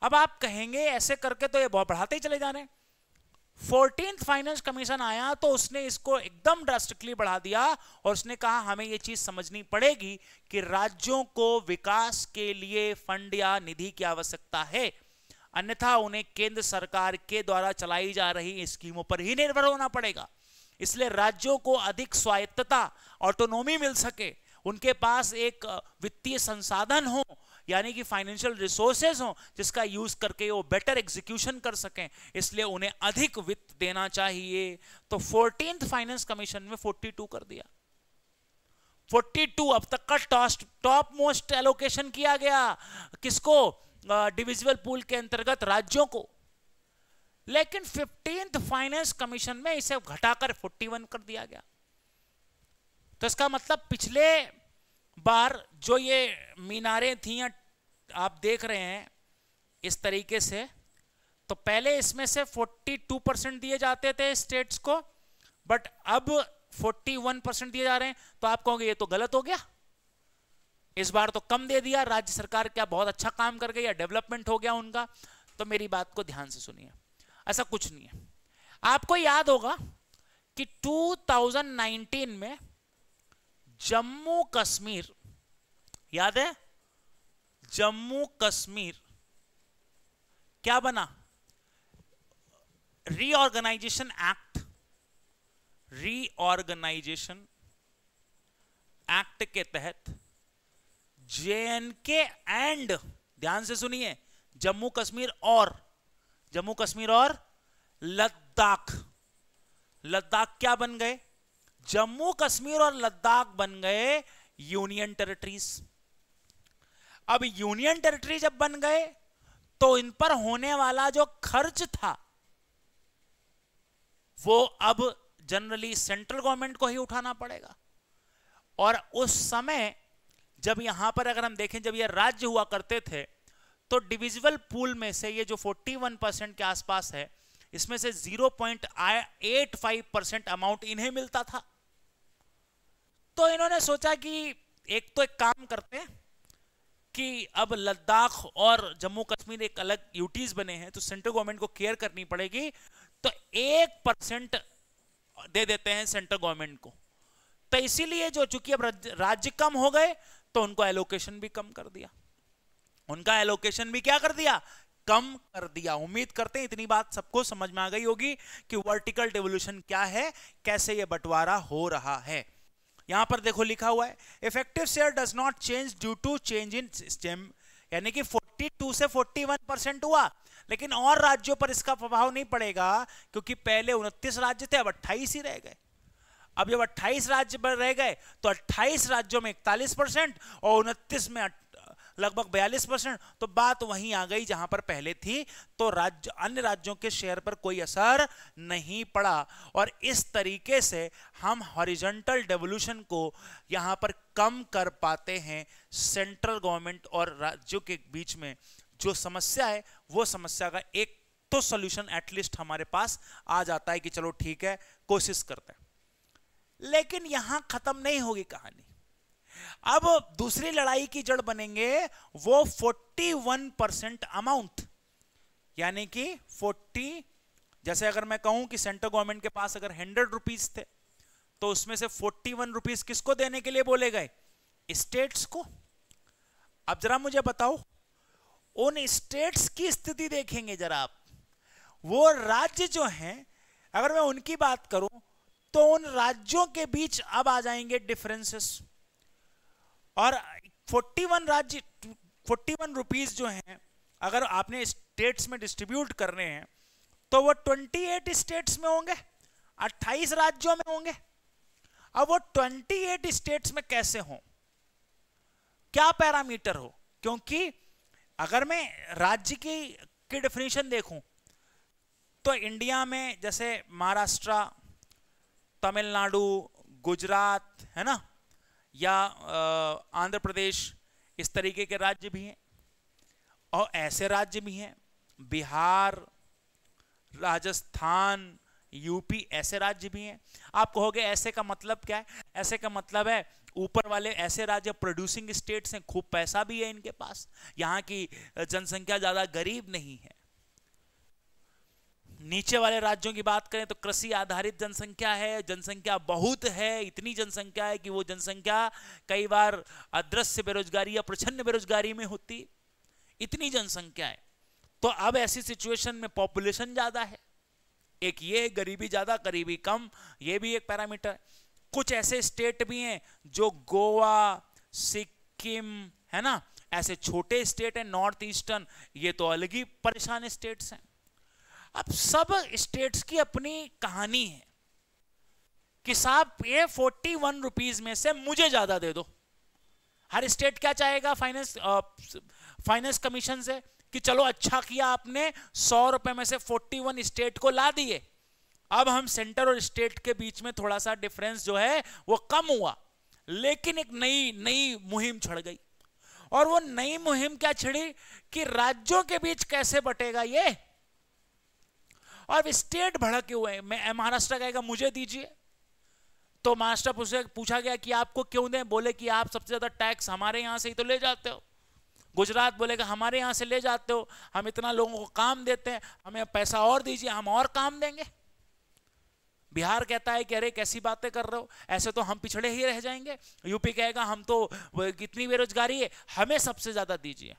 अब आप कहेंगे ऐसे करके तो ये बहुत बढ़ाते ही चले जा रहे हैं। 14th फाइनेंस कमीशन आया तो उसने इसको एकदम ड्रास्टिकली बढ़ा दिया और उसने कहा हमें ये चीज समझनी पड़ेगी कि राज्यों को विकास के लिए फंड या निधि की आवश्यकता है, अन्यथा उन्हें केंद्र सरकार के द्वारा चलाई जा रही स्कीमों पर ही निर्भर होना पड़ेगा। इसलिए राज्यों को अधिक स्वायत्तता, ऑटोनोमी मिल सके, उनके पास एक वित्तीय संसाधन हो, यानी कि फाइनेंशियल रिसोर्सेज हो जिसका यूज करके वो बेटर एग्जीक्यूशन कर सकें, इसलिए उन्हें अधिक वित्त देना चाहिए। तो 14th फाइनेंस कमीशन में 42 कर दिया। 42 अब तक का टॉप मोस्ट एलोकेशन किया गया, किसको? डिविजिबल पूल के अंतर्गत राज्यों को। लेकिन 15th फाइनेंस कमीशन में इसे घटाकर 41 कर दिया गया। तो इसका मतलब पिछले बार जो ये मीनारें थी आप देख रहे हैं इस तरीके से, तो पहले इसमें से 42% दिए जाते थे स्टेट्स को, बट अब 41% दिए जा रहे हैं। तो आप कहोगे ये तो गलत हो गया, इस बार तो कम दे दिया, राज्य सरकार क्या बहुत अच्छा काम कर गई या डेवलपमेंट हो गया उनका? तो मेरी बात को ध्यान से सुनिए, ऐसा कुछ नहीं है। आपको याद होगा कि 2019 में जम्मू कश्मीर, याद है? जम्मू कश्मीर क्या बना? रीऑर्गेनाइजेशन एक्ट के तहत JNK एंड, ध्यान से सुनिए, जम्मू कश्मीर और लद्दाख क्या बन गए? जम्मू कश्मीर और लद्दाख बन गए यूनियन टेरिटरीज। अब यूनियन टेरिटरी जब बन गए तो इन पर होने वाला जो खर्च था वो अब जनरली सेंट्रल गवर्नमेंट को ही उठाना पड़ेगा। और उस समय जब यहां पर अगर हम देखें, जब ये राज्य हुआ करते थे तो डिविजिबल पूल में से ये जो 41% के आसपास है, इसमें से 0.85% अमाउंट इन्हें मिलता था। तो इन्होंने सोचा कि एक काम करते हैं कि अब लद्दाख और जम्मू कश्मीर एक अलग यूटीज बने हैं, तो सेंट्रल गवर्नमेंट को केयर करनी पड़ेगी, तो 1% दे देते हैं सेंट्रल गवर्नमेंट को। तो इसीलिए जो चूंकि अब राज्य कम हो गए तो उनको एलोकेशन भी कम कर दिया, उनका एलोकेशन भी क्या कर दिया? कम कर दिया। उम्मीद करते हैं इतनी बात सबको समझ में आ गई होगी कि वर्टिकल डेवोल्यूशन क्या है, कैसे ये बंटवारा हो रहा है। यहां पर देखो लिखा हुआ है, effective share does not change due to change in system, यानी कि 42 से 41% हुआ, लेकिन और राज्यों पर इसका प्रभाव नहीं पड़ेगा क्योंकि पहले 29 राज्य थे, अब 28 ही रह गए। अब जब 28 राज्य पर रह गए तो 28 राज्यों में 41% और 29 में लगभग 42%, तो बात वहीं आ गई जहां पर पहले थी। तो अन्य राज्यों के शेयर पर कोई असर नहीं पड़ा और इस तरीके से हम हॉरिजॉन्टल डेवोल्यूशन को यहां पर कम कर पाते हैं। सेंट्रल गवर्नमेंट और राज्यों के बीच में जो समस्या है वो समस्या का एक तो सॉल्यूशन एटलीस्ट हमारे पास आ जाता है कि चलो ठीक है, कोशिश करते हैं। लेकिन यहां खत्म नहीं होगी कहानी। अब दूसरी लड़ाई की जड़ बनेंगे वो 41% अमाउंट, यानी कि 40, जैसे अगर मैं कहूं कि सेंट्रल गवर्नमेंट के पास अगर 100 रुपीज थे तो उसमें से 41 रुपीज किसको देने के लिए बोले गए? स्टेट्स को। अब जरा मुझे बताओ, उन स्टेट्स की स्थिति देखेंगे जरा आप, वो राज्य जो हैं, अगर मैं उनकी बात करूं तो उन राज्यों के बीच अब आ जाएंगे डिफरेंसेस। और 41 रुपीज जो हैं अगर आपने स्टेट्स में डिस्ट्रीब्यूट करने हैं तो वो 28 स्टेट्स में होंगे, 28 राज्यों में होंगे। अब वो 28 स्टेट्स में कैसे हों, क्या पैरामीटर हो? क्योंकि अगर मैं राज्य की डेफिनेशन देखूं तो इंडिया में जैसे महाराष्ट्र, तमिलनाडु, गुजरात, है ना, या आंध्र प्रदेश, इस तरीके के राज्य भी हैं, और ऐसे राज्य भी हैं बिहार, राजस्थान, यूपी, ऐसे राज्य भी हैं। आप कहोगे ऐसे का मतलब क्या है? ऐसे का मतलब है ऊपर वाले ऐसे राज्य प्रोड्यूसिंग स्टेट्स हैं, खूब पैसा भी है इनके पास, यहाँ की जनसंख्या ज्यादा गरीब नहीं है। नीचे वाले राज्यों की बात करें तो कृषि आधारित जनसंख्या है, जनसंख्या बहुत है, इतनी जनसंख्या है कि वो जनसंख्या कई बार अदृश्य बेरोजगारी या प्रच्छन्न बेरोजगारी में होती, इतनी जनसंख्या है। तो अब ऐसी सिचुएशन में पॉपुलेशन ज्यादा है, एक ये गरीबी ज्यादा गरीबी कम, ये भी एक पैरामीटर। कुछ ऐसे स्टेट भी हैं जो गोवा, सिक्किम, है ना, ऐसे छोटे स्टेट हैं नॉर्थ ईस्टर्न, ये तो अलग ही परेशान स्टेट्स हैं। अब सब स्टेट्स की अपनी कहानी है कि साहब ये 41 रुपीज में से मुझे ज्यादा दे दो। हर स्टेट क्या चाहेगा फाइनेंस कमीशन से कि चलो अच्छा किया आपने 100 रुपए में से 41 स्टेट को ला दिए, अब हम सेंटर और स्टेट के बीच में थोड़ा सा डिफरेंस जो है वो कम हुआ। लेकिन एक नई मुहिम छिड़ गई, और वो नई मुहिम क्या छिड़ी कि राज्यों के बीच कैसे बटेगा ये। और स्टेट भड़के हुए, मैं महाराष्ट्र कहेगा मुझे दीजिए, तो महाराष्ट्र पूछा गया कि आपको क्यों दें, बोले कि आप सबसे ज्यादा टैक्स हमारे यहां से ही तो ले जाते हो। गुजरात बोलेगा हमारे यहां से ले जाते हो, हम इतना लोगों को काम देते हैं, हमें पैसा और दीजिए, हम और काम देंगे। बिहार कहता है कि अरे कैसी बातें कर रहे हो, ऐसे तो हम पिछड़े ही रह जाएंगे। यूपी कहेगा हम तो कितनी बेरोजगारी है, हमें सबसे ज्यादा दीजिए।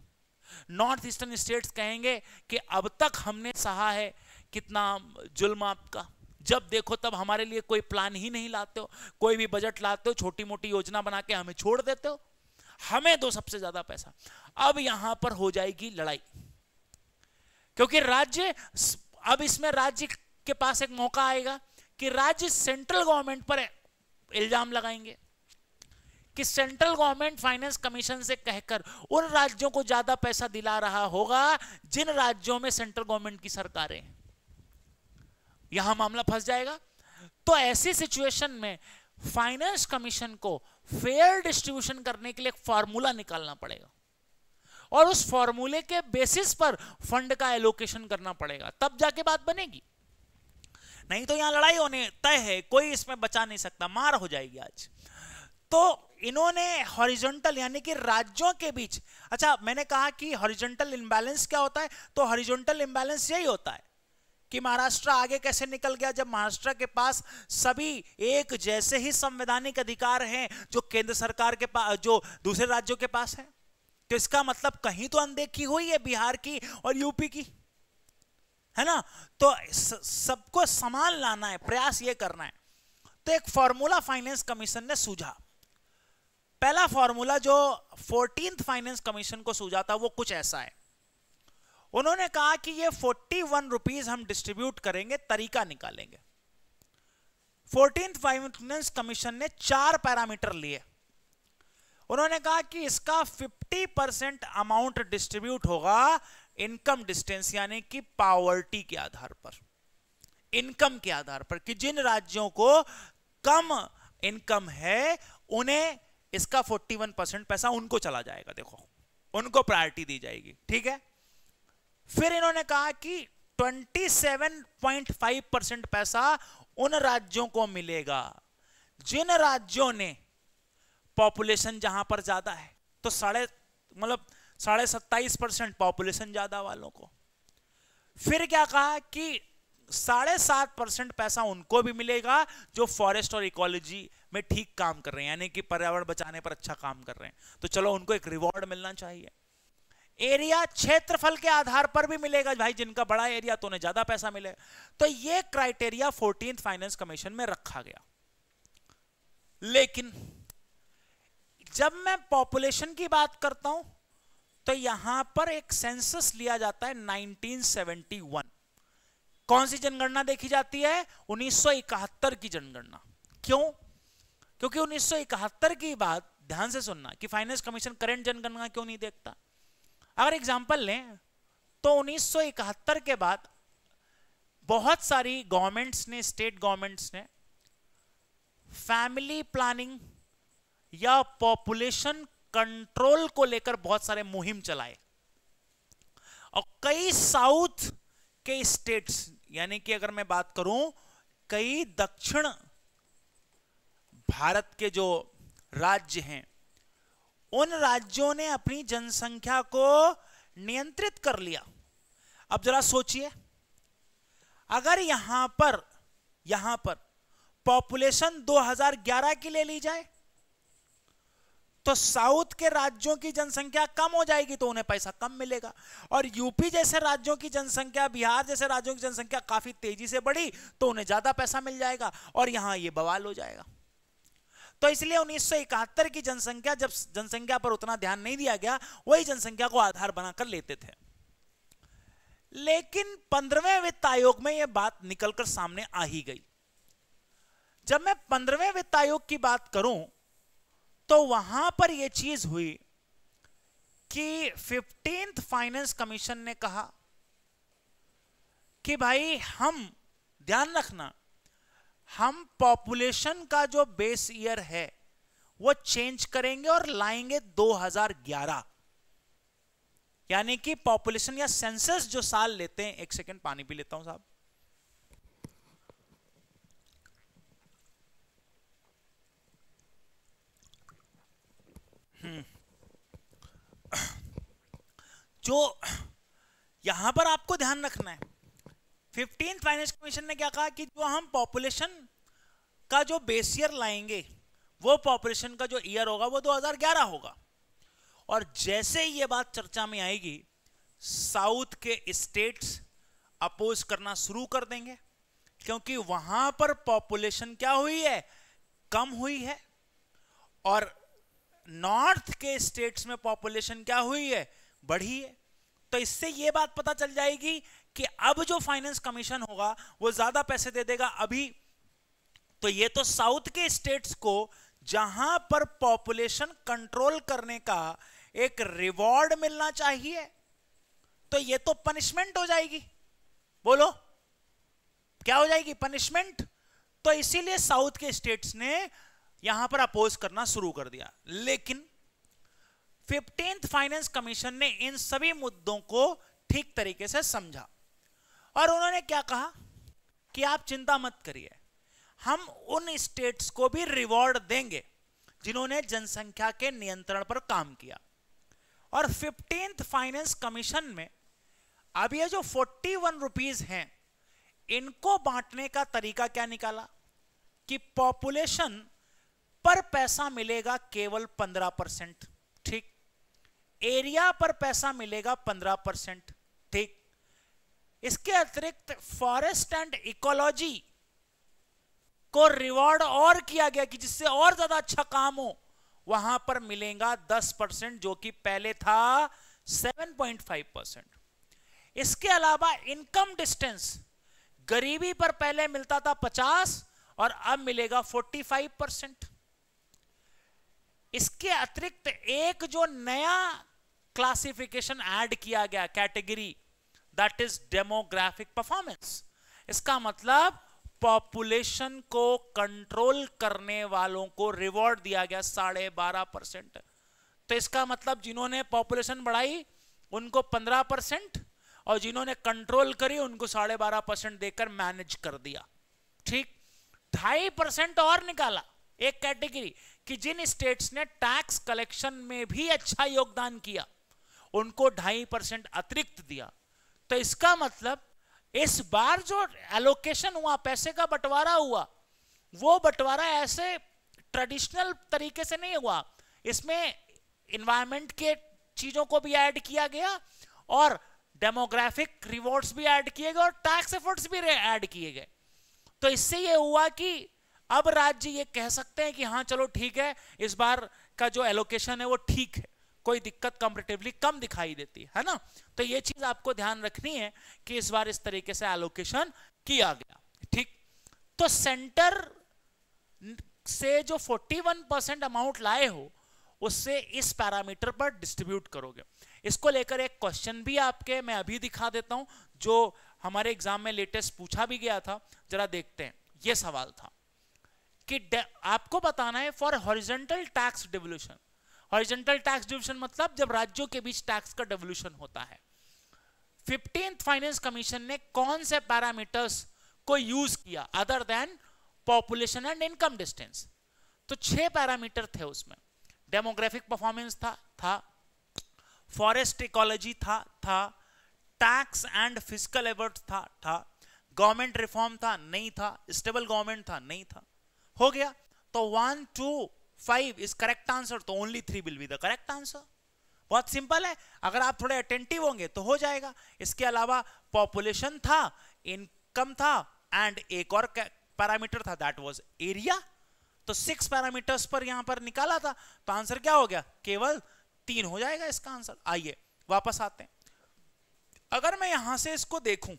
नॉर्थ ईस्टर्न स्टेट्स कहेंगे कि अब तक हमने सहा है कितना जुल्म आपका, जब देखो तब हमारे लिए कोई प्लान ही नहीं लाते हो, कोई भी बजट लाते हो छोटी मोटी योजना बना के हमें छोड़ देते हो, हमें दो सबसे ज्यादा पैसा। अब यहां पर हो जाएगी लड़ाई, क्योंकि राज्य, अब इसमें राज्य के पास एक मौका आएगा कि राज्य सेंट्रल गवर्नमेंट पर इल्जाम लगाएंगे कि सेंट्रल गवर्नमेंट फाइनेंस कमीशन से कहकर उन राज्यों को ज्यादा पैसा दिला रहा होगा जिन राज्यों में सेंट्रल गवर्नमेंट की सरकारें हैं। यहां मामला फंस जाएगा। तो ऐसी सिचुएशन में फाइनेंस कमीशन को फेयर डिस्ट्रीब्यूशन करने के लिए एक फॉर्मूला निकालना पड़ेगा, और उस फॉर्मूले के बेसिस पर फंड का एलोकेशन करना पड़ेगा, तब जाके बात बनेगी। नहीं तो यहां लड़ाई होने तय है, कोई इसमें बचा नहीं सकता, मार हो जाएगी आज। तो इन्होंने हॉरिजॉन्टल यानी कि राज्यों के बीच, अच्छा मैंने कहा कि हॉरिजॉन्टल इम्बैलेंस क्या होता है, तो हॉरिजॉन्टल इम्बैलेंस यही होता है कि महाराष्ट्र आगे कैसे निकल गया, जब महाराष्ट्र के पास सभी एक जैसे ही संवैधानिक अधिकार हैं जो केंद्र सरकार के पास, जो दूसरे राज्यों के पास है। तो इसका मतलब कहीं तो अनदेखी हुई है बिहार की और यूपी की, है ना। तो सबको समान लाना है, प्रयास ये करना है। तो एक फॉर्मूला फाइनेंस कमीशन ने सूझा। पहला फॉर्मूला जो 14th फाइनेंस कमीशन को सूझा था वो कुछ ऐसा है। उन्होंने कहा कि ये 41 रुपीज हम डिस्ट्रीब्यूट करेंगे, तरीका निकालेंगे। 14th फाइनेंस कमीशन ने 4 पैरामीटर लिए। उन्होंने कहा कि इसका 50% अमाउंट डिस्ट्रीब्यूट होगा इनकम डिस्टेंस यानी कि पॉवर्टी के आधार पर, इनकम के आधार पर, कि जिन राज्यों को कम इनकम है उन्हें इसका 41% पैसा उनको चला जाएगा, देखो उनको प्रायोरिटी दी जाएगी, ठीक है। फिर इन्होंने कहा कि 27.5% पैसा उन राज्यों को मिलेगा जिन राज्यों ने पॉपुलेशन जहां पर ज्यादा है तो 27.5% पॉपुलेशन ज्यादा वालों को। फिर क्या कहा कि 7.5% पैसा उनको भी मिलेगा जो फॉरेस्ट और इकोलॉजी में ठीक काम कर रहे हैं, यानी कि पर्यावरण बचाने पर अच्छा काम कर रहे हैं, तो चलो उनको एक रिवॉर्ड मिलना चाहिए। एरिया क्षेत्रफल के आधार पर भी मिलेगा भाई, जिनका बड़ा एरिया तो उन्हें ज्यादा पैसा मिलेगा। तो ये क्राइटेरिया 14th फाइनेंस कमीशन में रखा गया। लेकिन जब मैं पॉपुलेशन की बात करता हूं तो यहां पर एक सेंसस लिया जाता है 1971। कौन सी जनगणना देखी जाती है? 1971 की जनगणना। क्यों? क्योंकि 1971 की बात ध्यान से सुनना कि फाइनेंस कमीशन करंट जनगणना क्यों नहीं देखता। अगर एग्जांपल लें तो 1971 के बाद बहुत सारी गवर्नमेंट्स ने, स्टेट गवर्नमेंट्स ने फैमिली प्लानिंग या पॉपुलेशन कंट्रोल को लेकर बहुत सारे मुहिम चलाए, और कई साउथ के स्टेट्स, यानी कि अगर मैं बात करूं कई दक्षिण भारत के जो राज्य हैं, उन राज्यों ने अपनी जनसंख्या को नियंत्रित कर लिया। अब जरा सोचिए, अगर यहां पर पॉपुलेशन 2011 की ले ली जाए तो साउथ के राज्यों की जनसंख्या कम हो जाएगी, तो उन्हें पैसा कम मिलेगा। और यूपी जैसे राज्यों की जनसंख्या, बिहार जैसे राज्यों की जनसंख्या काफी तेजी से बढ़ी तो उन्हें ज्यादा पैसा मिल जाएगा, और यहां ये बवाल हो जाएगा। तो इसलिए 1971 की जनसंख्या, जब जनसंख्या पर उतना ध्यान नहीं दिया गया, वही जनसंख्या को आधार बनाकर लेते थे। लेकिन 15वें वित्त आयोग में यह बात निकलकर सामने आ ही गई। जब मैं 15वें वित्त आयोग की बात करूं तो वहां पर यह चीज हुई कि 15th फाइनेंस कमीशन ने कहा कि भाई हम, ध्यान रखना, हम पॉपुलेशन का जो बेस ईयर है वो चेंज करेंगे और लाएंगे 2011, यानी कि पॉपुलेशन या सेंसस जो साल लेते हैं। एक सेकंड पानी पी लेता हूं साहब। जो यहां पर आपको ध्यान रखना है, 15th फाइनेंस कमीशन ने क्या कहा कि जो हम पॉपुलेशन का जो बेस ईयर लाएंगे, वो पॉपुलेशन का जो ईयर होगा वो 2011 होगा। और जैसे ही ये बात चर्चा में आएगी, साउथ के स्टेट्स अपोज करना शुरू कर देंगे, क्योंकि वहां पर पॉपुलेशन क्या हुई है? कम हुई है। और नॉर्थ के स्टेट्स में पॉपुलेशन क्या हुई है? बढ़ी है। तो इससे यह बात पता चल जाएगी कि अब जो फाइनेंस कमीशन होगा वो ज्यादा पैसे दे देगा। अभी तो ये तो साउथ के स्टेट्स को जहां पर पॉपुलेशन कंट्रोल करने का एक रिवॉर्ड मिलना चाहिए, तो ये तो पनिशमेंट हो जाएगी। बोलो क्या हो जाएगी? पनिशमेंट। तो इसीलिए साउथ के स्टेट्स ने यहां पर अपोज करना शुरू कर दिया। लेकिन 15th फाइनेंस कमीशन ने इन सभी मुद्दों को ठीक तरीके से समझा, और उन्होंने क्या कहा कि आप चिंता मत करिए, हम उन स्टेट्स को भी रिवॉर्ड देंगे जिन्होंने जनसंख्या के नियंत्रण पर काम किया। और 15th फाइनेंस कमीशन में अब ये जो 41 रुपीज हैं, इनको बांटने का तरीका क्या निकाला कि पॉपुलेशन पर पैसा मिलेगा केवल 15%, ठीक। एरिया पर पैसा मिलेगा 15%, ठीक। इसके अतिरिक्त फॉरेस्ट एंड इकोलॉजी को रिवॉर्ड और किया गया कि जिससे और ज्यादा अच्छा काम हो, वहां पर मिलेगा 10%, जो कि पहले था 7.5%। इसके अलावा इनकम डिस्टेंस, गरीबी पर पहले मिलता था 50 और अब मिलेगा 45%। इसके अतिरिक्त एक जो नया क्लासिफिकेशन ऐड किया गया, category, that is demographic performance. इसका मतलब पॉपुलेशन को कंट्रोल करने वालों को रिवॉर्ड दिया गया 12.5%। तो इसका मतलब जिन्होंने पॉपुलेशन बढ़ाई उनको 15%, और जिन्होंने कंट्रोल करी उनको 12.5% देकर मैनेज कर दिया, ठीक। 2.5% और निकाला एक कैटेगरी कि जिन स्टेट्स ने टैक्स कलेक्शन में भी अच्छा योगदान किया उनको 2.5% अतिरिक्त दिया। तो इसका मतलब इस बार जो एलोकेशन हुआ, पैसे का बंटवारा हुआ, वो बंटवारा ऐसे ट्रेडिशनल तरीके से नहीं हुआ, इसमें इन्वायरमेंट के चीजों को भी ऐड किया गया और डेमोग्राफिक रिवॉर्ड्स भी ऐड किए गए और टैक्स एफर्ट्स भी ऐड किए गए। तो इससे ये हुआ कि अब राज्य ये कह सकते हैं कि हाँ चलो ठीक है, इस बार का जो एलोकेशन है वो ठीक है, कोई दिक्कत कंपैरेटिवली कम दिखाई देती है ना। तो ये चीज आपको ध्यान रखनी है कि इस बार इस तरीके से एलोकेशन किया गया, ठीक। तो सेंटर से जो 41% अमाउंट लाए हो उससे इस पैरामीटर पर डिस्ट्रीब्यूट करोगे। इसको लेकर एक क्वेश्चन भी आपके मैं अभी दिखा देता हूं जो हमारे एग्जाम में लेटेस्ट पूछा भी गया था, जरा देखते हैं। ये सवाल था कि आपको बताना है for horizontal tax devolution. Horizontal tax devolution मतलब जब राज्यों के बीच टैक्स का डिवोल्यूशन होता है। 15th फाइनेंस कमीशन ने कौन से पैरामीटर्स को यूज किया other than population and income distance? तो 6 पैरामीटर थे उसमें। डेमोग्राफिक परफॉर्मेंस था, फॉरेस्ट इकोलॉजी था, टैक्स एंड फिस्कल एफर्ट्स था, गवर्नमेंट रिफॉर्म था, नहीं था, स्टेबल गवर्नमेंट था, नहीं था। हो गया। तो 1, 2, 5 इज करेक्ट आंसर, तो only 3 will be the correct answer. बहुत सिंपल है, अगर आप थोड़े अटेंटिव होंगे तो हो जाएगा। इसके अलावा पॉपुलेशन था, इनकम था एंड एक और पैरामीटर था, दैट वाज एरिया। तो 6 पैरामीटर्स पर यहां पर निकाला था, तो आंसर क्या हो गया? केवल 3 हो जाएगा इसका आंसर। आइए वापस आते हैं। अगर मैं यहां से इसको देखूं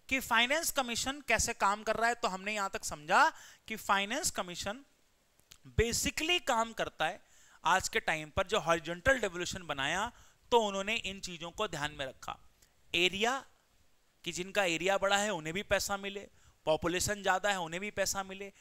कि फाइनेंस कमीशन कैसे काम कर रहा है, तो हमने यहां तक समझा कि फाइनेंस कमीशन बेसिकली काम करता है आज के टाइम पर जो हॉरिजॉन्टल डेवोल्यूशन बनाया, तो उन्होंने इन चीजों को ध्यान में रखा। एरिया कि जिनका एरिया बड़ा है उन्हें भी पैसा मिले, पॉपुलेशन ज्यादा है उन्हें भी पैसा मिले,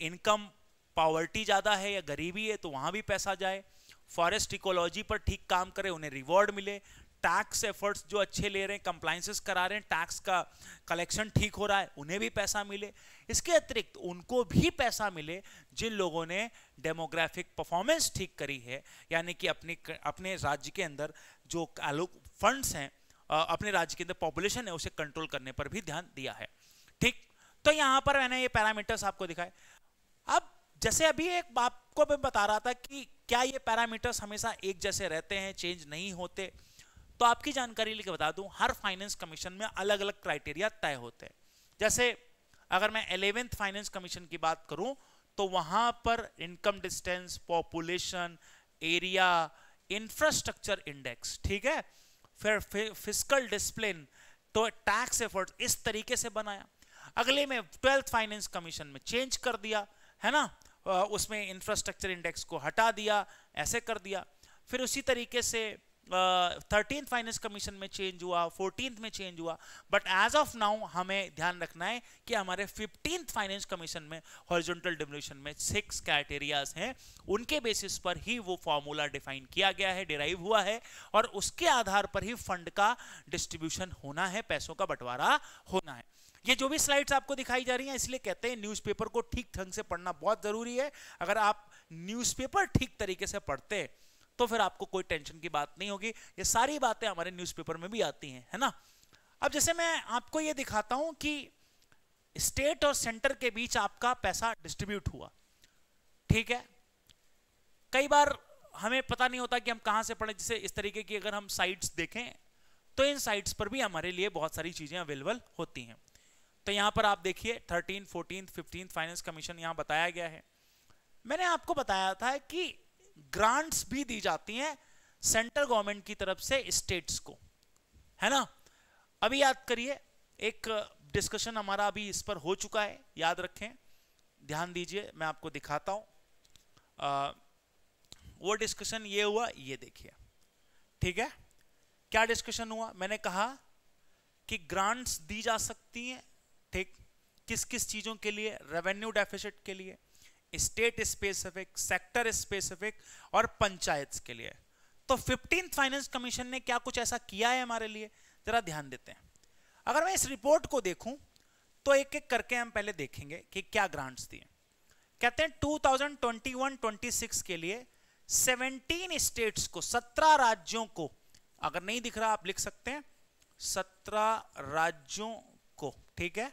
इनकम पॉवर्टी ज्यादा है या गरीबी है तो वहां भी पैसा जाए, फॉरेस्ट इकोलॉजी पर ठीक काम करे उन्हें रिवॉर्ड मिले, टैक्स एफर्ट्स जो अच्छे ले रहे हैं, कंप्लायंसेस करा रहे हैं, टैक्स का कलेक्शन ठीक हो रहा है, उन्हें भी पैसा मिले। इसके अतिरिक्त उनको भी पैसा मिले जिन लोगों ने डेमोग्राफिक परफॉर्मेंस ठीक करी है, यानी कि अपने राज्य के अंदर जो फंड्स हैं, अपने राज्य के अंदर पॉपुलेशन है उसे कंट्रोल करने पर भी ध्यान दिया है, ठीक। तो यहां पर मैंने ये पैरामीटर्स आपको दिखाए। अब जैसे अभी एक आपको मैं बता रहा था कि क्या ये पैरामीटर्स हमेशा एक जैसे रहते हैं, चेंज नहीं होते, तो आपकी जानकारी लेकर बता दूं, हर फाइनेंस कमीशन में अलग अलग क्राइटेरिया तय होते हैं। जैसे अगर मैं 11th फाइनेंस कमीशन की बात करूं तो वहां पर income distance, population, area, infrastructure index, ठीक है, फिर फिस्कल डिसिप्लिन, तो टैक्स एफर्ट, इस तरीके से बनाया। अगले में 12th फाइनेंस कमीशन में चेंज कर दिया, है ना, उसमें इंफ्रास्ट्रक्चर इंडेक्स को हटा दिया, ऐसे कर दिया। फिर उसी तरीके से 13th फाइनेंस कमीशन में चेंज हुआ, 14th में चेंज हुआ, बट एज ऑफ नाउ हमें ध्यान रखना है कि हमारे 15th फाइनेंस कमीशन में हॉरिजॉन्टल डिवोल्यूशन में 6 क्राइटेरियाज हैं, उनके बेसिस पर ही वो फॉर्मूला डिफाइन किया गया है, डिराइव हुआ है, और उसके आधार पर ही फंड का डिस्ट्रीब्यूशन होना है, पैसों का बंटवारा होना है। ये जो भी स्लाइड्स आपको दिखाई जा रही हैं, इसलिए कहते हैं न्यूज़पेपर को ठीक ढंग से पढ़ना बहुत जरूरी है। अगर आप न्यूज़पेपर ठीक तरीके से पढ़ते हैं तो फिर आपको कोई टेंशन की बात नहीं होगी। ये सारी बातें हमारे न्यूज़पेपर में भी आती हैं, है ना। अब जैसे मैं आपको ये दिखाता हूं कि स्टेट और सेंटर के बीच आपका पैसा डिस्ट्रीब्यूट हुआ, ठीक है। कई बार हमें पता नहीं होता कि हम कहां से पढ़ें। जैसे इस तरीके की अगर हम साइट्स देखें तो इन साइट्स पर भी हमारे लिए बहुत सारी चीजें अवेलेबल होती हैं। तो यहां पर आप देखिए 13, 14, 15 फाइनेंस कमीशन यहां बताया गया है। मैंने आपको बताया था कि ग्रांट्स भी दी जाती हैं सेंट्रल गवर्नमेंट की तरफ से स्टेट्स को, है ना। अभी याद करिए, एक डिस्कशन हमारा अभी इस पर हो चुका है, याद रखें, ध्यान दीजिए, मैं आपको दिखाता हूं। वो डिस्कशन ये हुआ, ये देखिए, ठीक है। क्या डिस्कशन हुआ? मैंने कहा कि ग्रांट्स दी जा सकती हैं, ठीक, किस किस चीजों के लिए? रेवेन्यू डेफिसिट के लिए, स्टेट स्पेसिफिक, सेक्टर स्पेसिफिक और पंचायत के लिए। तो 15th फाइनेंस कमीशन ने क्या कुछ ऐसा किया है हमारे लिए? जरा ध्यान देते हैं। अगर मैं इस रिपोर्ट को देखूं तो एक एक करके हम पहले देखेंगे कि क्या ग्रांट्स दिए। कहते हैं 2021-26 के लिए 17 स्टेट्स को, 17 राज्यों को, अगर नहीं दिख रहा आप लिख सकते हैं, 17 राज्यों को, ठीक है,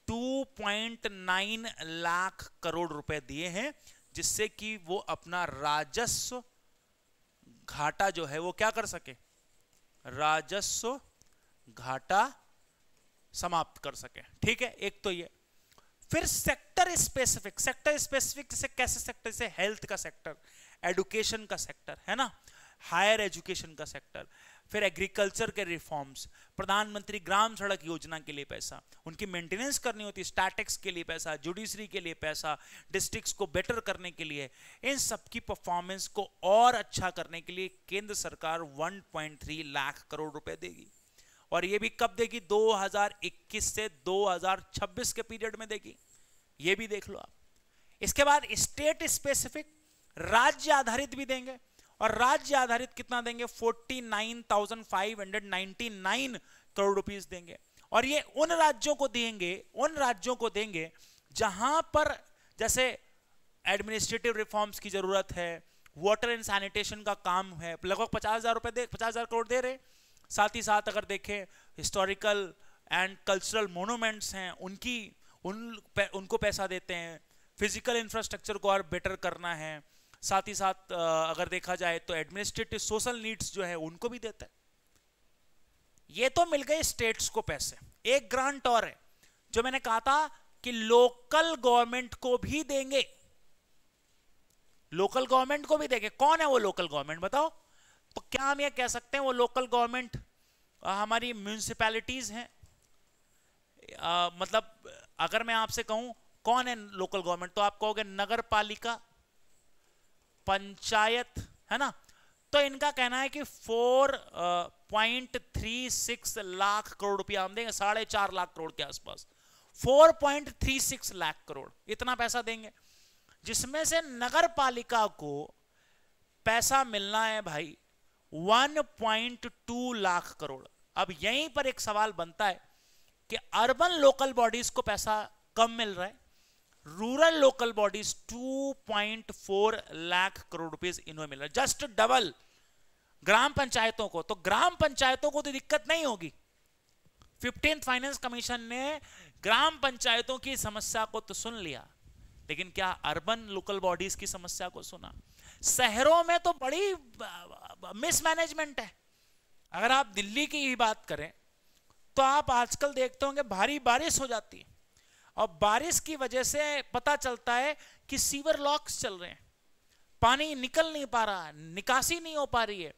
2.9 लाख करोड़ रुपए दिए हैं, जिससे कि वो अपना राजस्व घाटा जो है वो क्या कर सके, राजस्व घाटा समाप्त कर सके, ठीक है। एक तो ये, फिर सेक्टर स्पेसिफिक, सेक्टर स्पेसिफिक से कैसे सेक्टर, से हेल्थ का सेक्टर, एजुकेशन का सेक्टर है ना, हायर एजुकेशन का सेक्टर, फिर एग्रीकल्चर के रिफॉर्म्स, प्रधानमंत्री ग्राम सड़क योजना के लिए पैसा, उनकी मेंटेनेंस करनी होती है, स्टैटिक्स के लिए पैसा, जुडिशरी के लिए पैसा, डिस्ट्रिक्ट्स को बेटर करने के लिए, इन सब की परफॉर्मेंस को और अच्छा करने के लिए केंद्र सरकार 1.3 लाख करोड़ रुपए देगी। और ये भी कब देगी, 2021 से 2026 के पीरियड में देगी, ये भी देख लो आप। इसके बाद स्टेट स्पेसिफिक, राज्य आधारित भी देंगे, और राज्य आधारित कितना देंगे, 49,599 करोड़ रुपीस देंगे। और ये उन राज्यों को देंगे, जहां पर जैसे एडमिनिस्ट्रेटिव रिफॉर्म्स की जरूरत है, वाटर एंड सैनिटेशन का काम है, लगभग 50,000 करोड़ दे रहे। साथ ही साथ अगर देखें हिस्टोरिकल एंड कल्चरल मोनूमेंट्स हैं, उनको पैसा देते हैं, फिजिकल इंफ्रास्ट्रक्चर को और बेटर करना है, साथ ही साथ अगर देखा जाए तो एडमिनिस्ट्रेटिव सोशल नीड्स जो है उनको भी देता है। ये तो मिल गए स्टेट्स को पैसे। एक ग्रांट और है जो मैंने कहा था कि लोकल गवर्नमेंट को भी देंगे, लोकल गवर्नमेंट को भी देंगे। कौन है वो लोकल गवर्नमेंट बताओ? तो क्या हम ये कह सकते हैं वो लोकल गवर्नमेंट हमारी म्यूनिसिपैलिटीज हैं? मतलब अगर मैं आपसे कहूं कौन है लोकल गवर्नमेंट, तो आप कहोगे नगर पालिका, पंचायत, है ना। तो इनका कहना है कि 4.36 लाख करोड़ रुपया हम देंगे, 4.5 लाख करोड़ के आसपास, 4.36 लाख करोड़, इतना पैसा देंगे, जिसमें से नगर पालिका को पैसा मिलना है भाई 1.2 लाख करोड़। अब यहीं पर एक सवाल बनता है कि अर्बन लोकल बॉडीज को पैसा कम मिल रहा है, rural local bodies 2.4 lakh crore rupees इन्हें मिल रहा है, जस्ट डबल ग्राम पंचायतों को। तो ग्राम पंचायतों को तो दिक्कत नहीं होगी। 15th फाइनेंस कमीशन ने ग्राम पंचायतों की समस्या को तो सुन लिया, लेकिन क्या अर्बन लोकल बॉडीज की समस्या को सुना? शहरों में तो बड़ी मिसमैनेजमेंट है। अगर आप दिल्ली की ही बात करें तो आप आजकल देखते होंगे भारी बारिश हो जाती है, और बारिश की वजह से पता चलता है कि सीवर लॉक्स चल रहे हैं, पानी निकल नहीं पा रहा, निकासी नहीं हो पा रही है।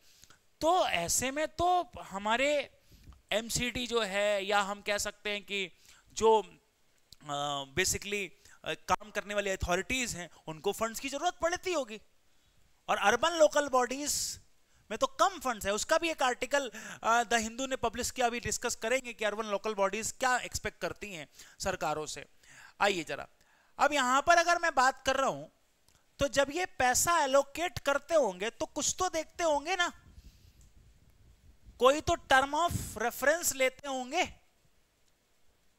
तो ऐसे में तो हमारे एमसीडी जो है, या हम कह सकते हैं कि जो बेसिकली काम करने वाली अथॉरिटीज हैं, उनको फंड्स की जरूरत पड़ती होगी, और अर्बन लोकल बॉडीज में तो कम फंड्स है। उसका भी एक आर्टिकल द हिंदू ने पब्लिश किया, अभी डिस्कस करेंगे कि अर्बन लोकल बॉडीज क्या एक्सपेक्ट करती हैं सरकारों से। आइए जरा, अब यहां पर अगर मैं बात कर रहा हूं, तो जब ये पैसा एलोकेट करते होंगे तो कुछ तो देखते होंगे ना, कोई तो टर्म ऑफ रेफरेंस लेते होंगे,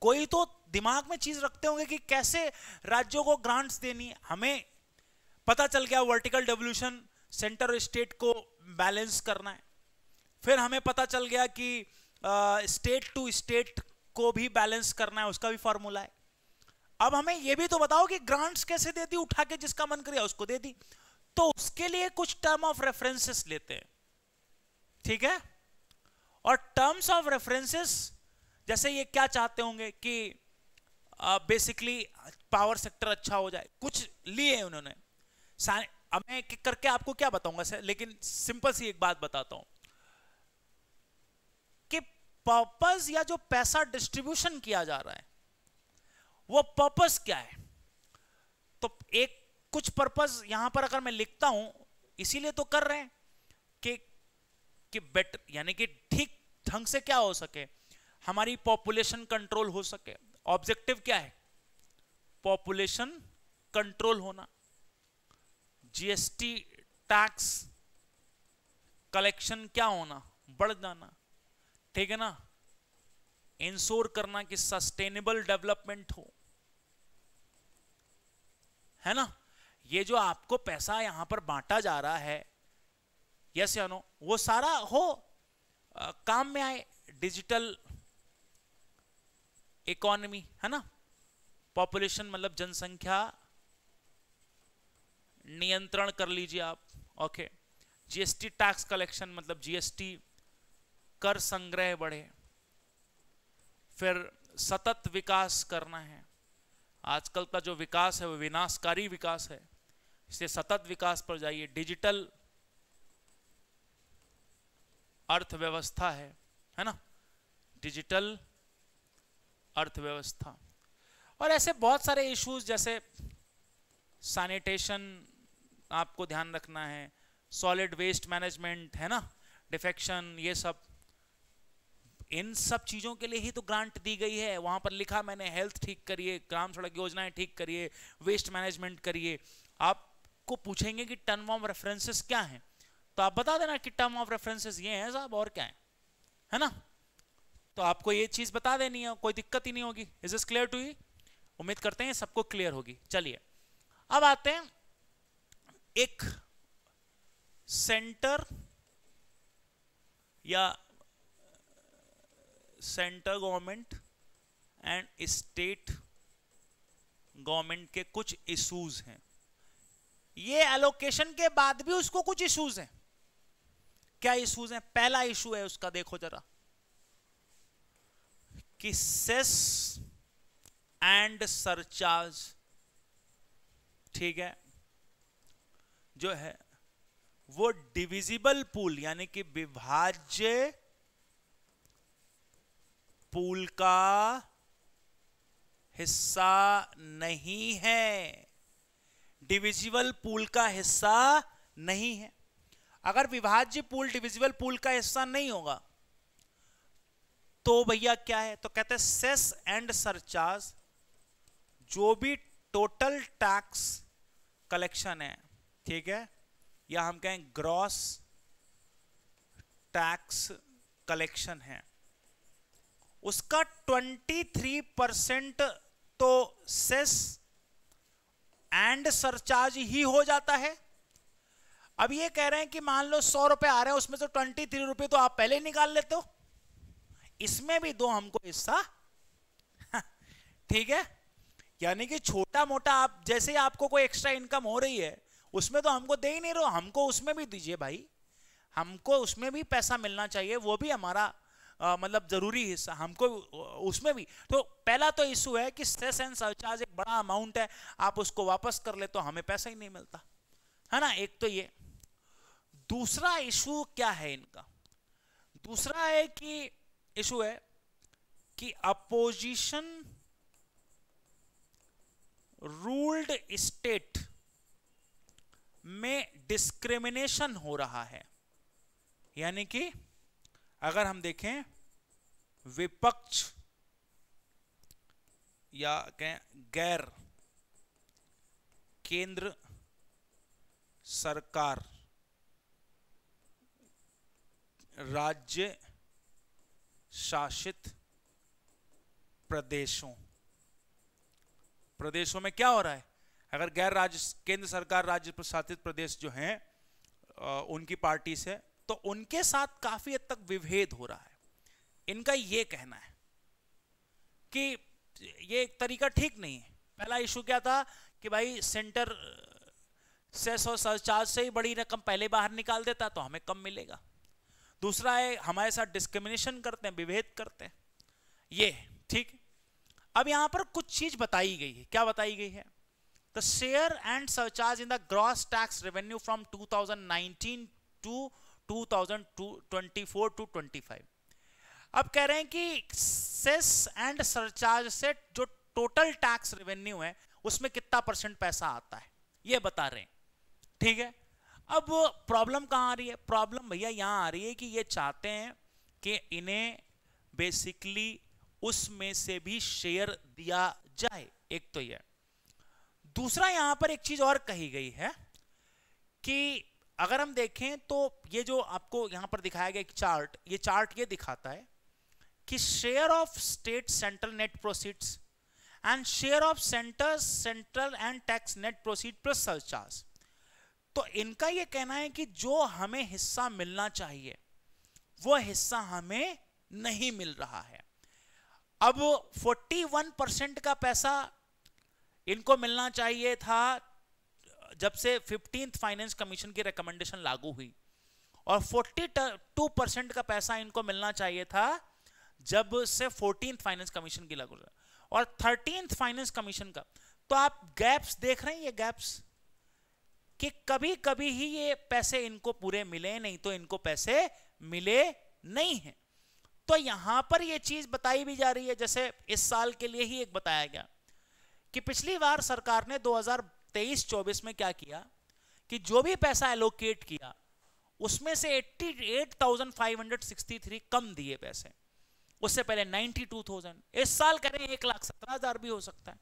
कोई तो दिमाग में चीज रखते होंगे कि कैसे राज्यों को ग्रांट्स देनी है। हमें पता चल गया वर्टिकल डेवोल्यूशन, सेंटर और स्टेट को बैलेंस करना है। फिर हमें पता चल गया कि स्टेट टू स्टेट को भी बैलेंस करना है, उसका भी फॉर्मूला है। अब हमें यह भी तो बताओ कि ग्रांट्स कैसे दे दी, उठा के जिसका मन करे उसको दे दी। तो उसके लिए कुछ टर्म ऑफ रेफरेंसेस लेते हैं, ठीक है। और टर्म्स ऑफ रेफरेंसेस जैसे ये क्या चाहते होंगे कि बेसिकली पावर सेक्टर अच्छा हो जाए, कुछ लिए उन्होंने। अब मैं एक करके आपको क्या बताऊंगा सर, लेकिन सिंपल सी एक बात बताता हूं कि पर्पस या जो पैसा डिस्ट्रीब्यूशन किया जा रहा है वो पर्पस क्या है। तो एक कुछ पर्पस यहां पर अगर मैं लिखता हूं, इसीलिए तो कर रहे हैं कि बेटर, यानी कि ठीक ढंग से क्या हो सके, हमारी पॉपुलेशन कंट्रोल हो सके। ऑब्जेक्टिव क्या है? पॉपुलेशन कंट्रोल होना, जीएसटी टैक्स कलेक्शन क्या होना, बढ़ जाना, ठीक है ना। इंश्योर करना कि सस्टेनेबल डेवलपमेंट हो, है ना। ये जो आपको पैसा यहां पर बांटा जा रहा है, यस या नो, वो सारा हो काम में आए डिजिटल इकोनॉमी, है ना। पॉपुलेशन मतलब जनसंख्या नियंत्रण कर लीजिए आप, ओके। जीएसटी टैक्स कलेक्शन मतलब जीएसटी कर संग्रह बढ़े, फिर सतत विकास करना है। आजकल का जो विकास है वो विनाशकारी विकास है, इसलिए सतत विकास पर जाइए। डिजिटल अर्थव्यवस्था है ना, डिजिटल अर्थव्यवस्था। और ऐसे बहुत सारे इश्यूज जैसे सैनिटेशन आपको ध्यान रखना है, सॉलिड वेस्ट मैनेजमेंट, है ना, डिफेक्शन, ये सब। इन सब चीजों के लिए ही तो ग्रांट दी गई है। वहां पर लिखा मैंने, हेल्थ ठीक करिए, ग्राम सड़क योजनाएं ठीक करिए, वेस्ट मैनेजमेंट करिए। आपको पूछेंगे कि टर्म ऑफ रेफरेंसेस क्या है, तो आप बता देना कि टर्म ऑफ रेफरेंसेस ये हैं साहब, और क्या है ना। तो आपको ये चीज बता देनी है, कोई दिक्कत ही नहीं होगी। Is this clear to you? उम्मीद करते हैं सबको क्लियर होगी। चलिए अब आते हैं एक सेंटर या centre government and state government के कुछ इश्यूज हैं। ये एलोकेशन के बाद भी उसको कुछ इश्यूज हैं। क्या इश्यूज हैं? पहला इशू है उसका, देखो जरा, कि सेस एंड सरचार्ज, ठीक है, जो है वो डिविजिबल पूल यानी कि विभाज्य पूल का हिस्सा नहीं है। डिविजिबल पूल का हिस्सा नहीं है। अगर विभाज्य पूल डिविजिबल पूल का हिस्सा नहीं होगा तो भैया क्या है? तो कहते हैं सेस एंड सरचार्ज, जो भी टोटल टैक्स कलेक्शन है, ठीक है, या हम कहें ग्रॉस टैक्स कलेक्शन है, उसका 23% तो सेस एंड सरचार्ज ही हो जाता है। अब ये कह रहे हैं कि मान लो 100 रुपए आ रहे हैं, उसमें से 23 रुपए तो आप पहले ही निकाल लेते हो, इसमें भी दो हमको हिस्सा, ठीक है। यानी कि छोटा मोटा आप जैसे ही आपको कोई एक्स्ट्रा इनकम हो रही है उसमें तो हमको दे ही नहीं रहे हो, हमको उसमें भी दीजिए भाई, हमको उसमें भी पैसा मिलना चाहिए, वो भी हमारा मतलब जरूरी हिस्सा, हमको उसमें भी। तो पहला तो इशू है कि सेस एंड सरचार्ज एक बड़ा अमाउंट है, आप उसको वापस कर ले तो हमें पैसा ही नहीं मिलता, है ना। एक तो ये। दूसरा इशू क्या है इनका? दूसरा है कि इशू है कि अपोजिशन रूल्ड स्टेट में डिस्क्रिमिनेशन हो रहा है। यानी कि अगर हम देखें विपक्ष या कहें गैर केंद्र सरकार राज्य शासित प्रदेशों में क्या हो रहा है? अगर गैर राज्य केंद्र सरकार राज्य शासित प्रदेश जो हैं उनकी पार्टी से, तो उनके साथ काफी हद तक विभेद हो रहा है। इनका ये कहना है कि ये एक तरीका ठीक नहीं है। पहला इशू क्या था कि भाई सेंटर सेस और सरचार्ज से ही बड़ी रकम पहले बाहर निकाल देता तो हमें कम मिलेगा। दूसरा है हमारे साथ डिस्क्रिमिनेशन करते हैं, विभेद करते हैं, ये ठीक। अब यहां पर कुछ चीज बताई गई है। क्या बताई गई है? The share and surcharge in the gross tax revenue from 2019 to 2024 to 25। अब कह रहे हैं कि सेस एंड सरचार्ज से जो टोटल टैक्स रेवेन्यू है उसमें कितना % पैसा आता है, ये बता रहे हैं, ठीक है। अब प्रॉब्लम कहां आ रही है? प्रॉब्लम भैया यहां आ रही है कि ये चाहते हैं कि इन्हें बेसिकली उसमें से भी शेयर दिया जाए, एक तो ये। दूसरा यहां पर एक चीज और कही गई है कि अगर हम देखें तो ये जो आपको यहां पर दिखाया गया एक चार्ट, ये चार्ट ये दिखाता है कि share of state central net proceeds and share of central and tax net proceed plus surcharge. तो इनका ये कहना है कि जो हमें हिस्सा मिलना चाहिए वो हिस्सा हमें नहीं मिल रहा है। अब 41% का पैसा इनको मिलना चाहिए था जब से 15th फाइनेंस कमीशन की रिकमेंडेशन लागू हुई, और 42% का पैसा इनको मिलना चाहिए था जब से 14th फाइनेंस कमीशन की लागू, और 13th फाइनेंस कमीशन का। तो आप गैप्स देख रहे हैं, ये गैप्स कि कभी कभी ही ये पैसे इनको पूरे मिले, नहीं तो इनको पैसे मिले नहीं हैं। तो यहां पर ये चीज बताई भी जा रही है, जैसे इस साल के लिए ही एक बताया गया कि पिछली बार सरकार ने 2023-24 में क्या किया कि जो भी पैसा एलोकेट किया उसमें से 88,563 कम दिए पैसे, उससे पहले 92,000। इस साल कह रहे हैं 1,17,000 भी हो सकता है।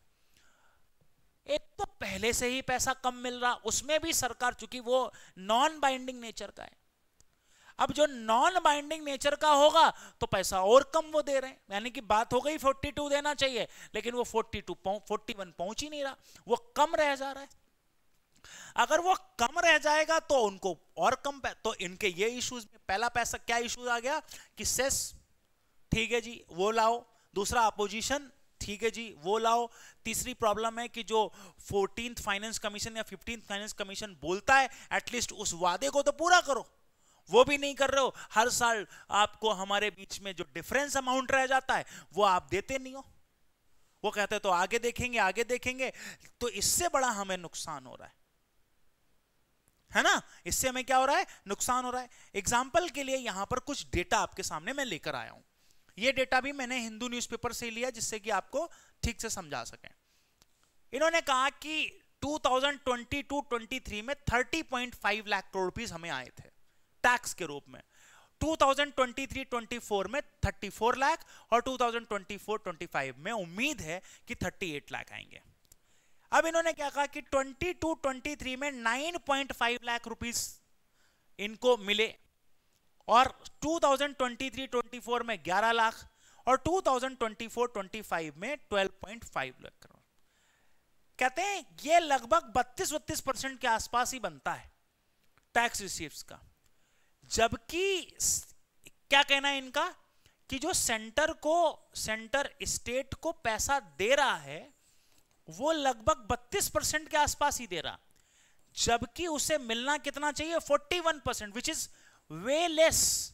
एक तो पहले से ही पैसा कम मिल रहा, उसमें भी सरकार, चूंकि वो नॉन बाइंडिंग नेचर का है, अब जो नॉन बाइंडिंग नेचर का होगा तो पैसा और कम वो दे रहे हैं, यानी कि बात हो गई 42 देना चाहिए, लेकिन वो 41 पहुंच ही नहीं रहा, वो कम रह जा रहा है। अगर वो कम रह जाएगा तो उनको और कम, तो इनके ये इश्यूज में पहला पैसा क्या इश्यूज आ गया कि सेस, ठीक है जी वो लाओ, दूसरा अपोजिशन, ठीक है जी वो लाओ, तीसरी प्रॉब्लम है कि जो 14th फाइनेंस कमीशन या 15th फाइनेंस कमीशन बोलता है एटलीस्ट उस वादे को तो पूरा करो, वो भी नहीं कर रहे हो। हर साल आपको हमारे बीच में जो डिफरेंस अमाउंट रह जाता है वो आप देते नहीं हो, वो कहते हैं तो आगे देखेंगे आगे देखेंगे। तो इससे बड़ा हमें नुकसान हो रहा है ना, इससे हमें क्या हो रहा है, नुकसान हो रहा है। एग्जाम्पल के लिए यहां पर कुछ डेटा आपके सामने मैं लेकर आया हूं, ये डेटा भी मैंने हिंदू न्यूज़पेपर से लिया जिससे कि आपको ठीक से समझा सकें। इन्होंने कहा कि 2022-23 में 30.5 लाख करोड़ रुपीस हमें आए थे टैक्स के रूप में, 2023-24 में 34 लाख, और 2024-25 में उम्मीद है कि 38 लाख आएंगे। अब इन्होंने क्या कहा कि 22-23 में 9.5 लाख रुपीस इनको मिले, और 2023-24 में 11 लाख, और 2024-25 में 12.5 लाख करोड़। कहते हैं ये लगभग 32-32% के आसपास ही बनता है टैक्स रिसीव्स का। जबकि क्या कहना है इनका कि जो सेंटर स्टेट को पैसा दे रहा है वो लगभग 32% के आसपास ही दे रहा, जबकि उसे मिलना कितना चाहिए 41%, विच इज वे लेस,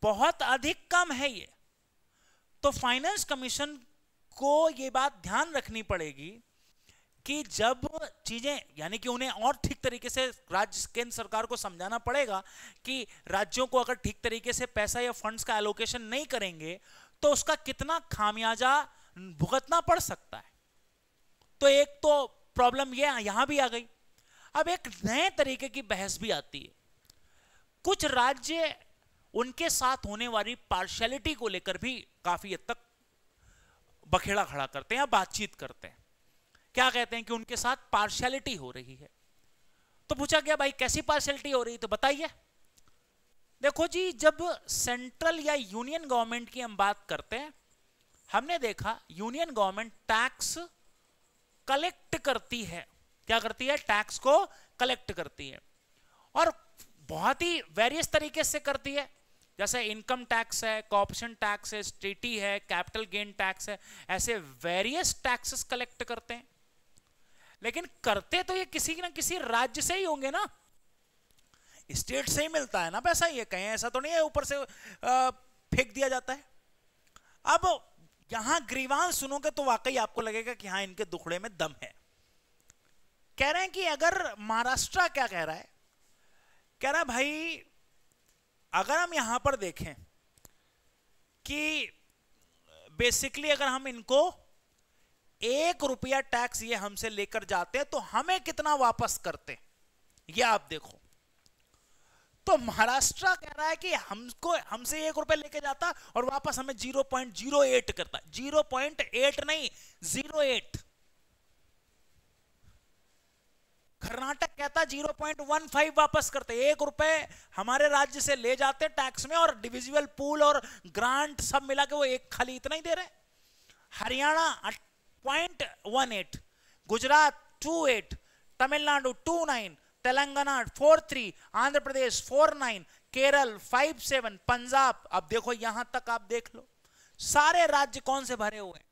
बहुत अधिक कम है ये। तो फाइनेंस कमीशन को ये बात ध्यान रखनी पड़ेगी कि जब चीजें, यानी कि उन्हें और ठीक तरीके से राज्य केंद्र सरकार को समझाना पड़ेगा कि राज्यों को अगर ठीक तरीके से पैसा या फंड्स का एलोकेशन नहीं करेंगे तो उसका कितना खामियाजा भुगतना पड़ सकता है। तो एक तो प्रॉब्लम ये यहां भी आ गई। अब एक नए तरीके की बहस भी आती है, कुछ राज्य उनके साथ होने वाली पार्शियलिटी को लेकर भी काफी हद तक बखेड़ा खड़ा करते हैं या बातचीत करते हैं। क्या कहते हैं कि उनके साथ पार्शियलिटी हो रही है। तो पूछा गया भाई कैसी पार्शियलिटी हो रही, तो बताइए। देखो जी, जब सेंट्रल या यूनियन गवर्नमेंट की हम बात करते हैं, हमने देखा यूनियन गवर्नमेंट टैक्स कलेक्ट करती है। क्या करती है, टैक्स को कलेक्ट करती है, और बहुत ही वेरियस तरीके से करती है। जैसे इनकम टैक्स है, कॉर्पोरेशन टैक्स है, स्टेटी है, कैपिटल गेन टैक्स है, ऐसे वेरियस टैक्सेस कलेक्ट करते हैं। लेकिन करते तो ये किसी ना किसी राज्य से ही होंगे ना, स्टेट से ही मिलता है ना पैसा, ये कहीं ऐसा तो नहीं है ऊपर से फेंक दिया जाता है। अब यहां ग्रीवांस सुनोगे तो वाकई आपको लगेगा कि हाँ इनके दुखड़े में दम है। कह रहे हैं कि अगर महाराष्ट्र क्या कह रहा है, कह रहा है भाई अगर हम यहां पर देखें कि बेसिकली अगर हम इनको 1 रुपया टैक्स ये हमसे लेकर जाते हैं तो हमें कितना वापस करते, ये आप देखो। तो महाराष्ट्र कह रहा है कि हमसे 1 रुपया लेके जाता और वापस हमें 0.08 करता, 0.8 नहीं 0.8। कर्नाटक कहता 0.15 वापस करते, 1 रुपए हमारे राज्य से ले जाते टैक्स में, और डिविजिबल पूल और ग्रांट सब मिला के वो एक खाली इतना ही दे रहे। हरियाणा 0.18, गुजरात 28, तमिलनाडु 29, तेलंगाना 43, आंध्र प्रदेश 49, केरल 57, पंजाब, अब देखो यहां तक आप देख लो सारे राज्य कौन से भरे हुए हैं,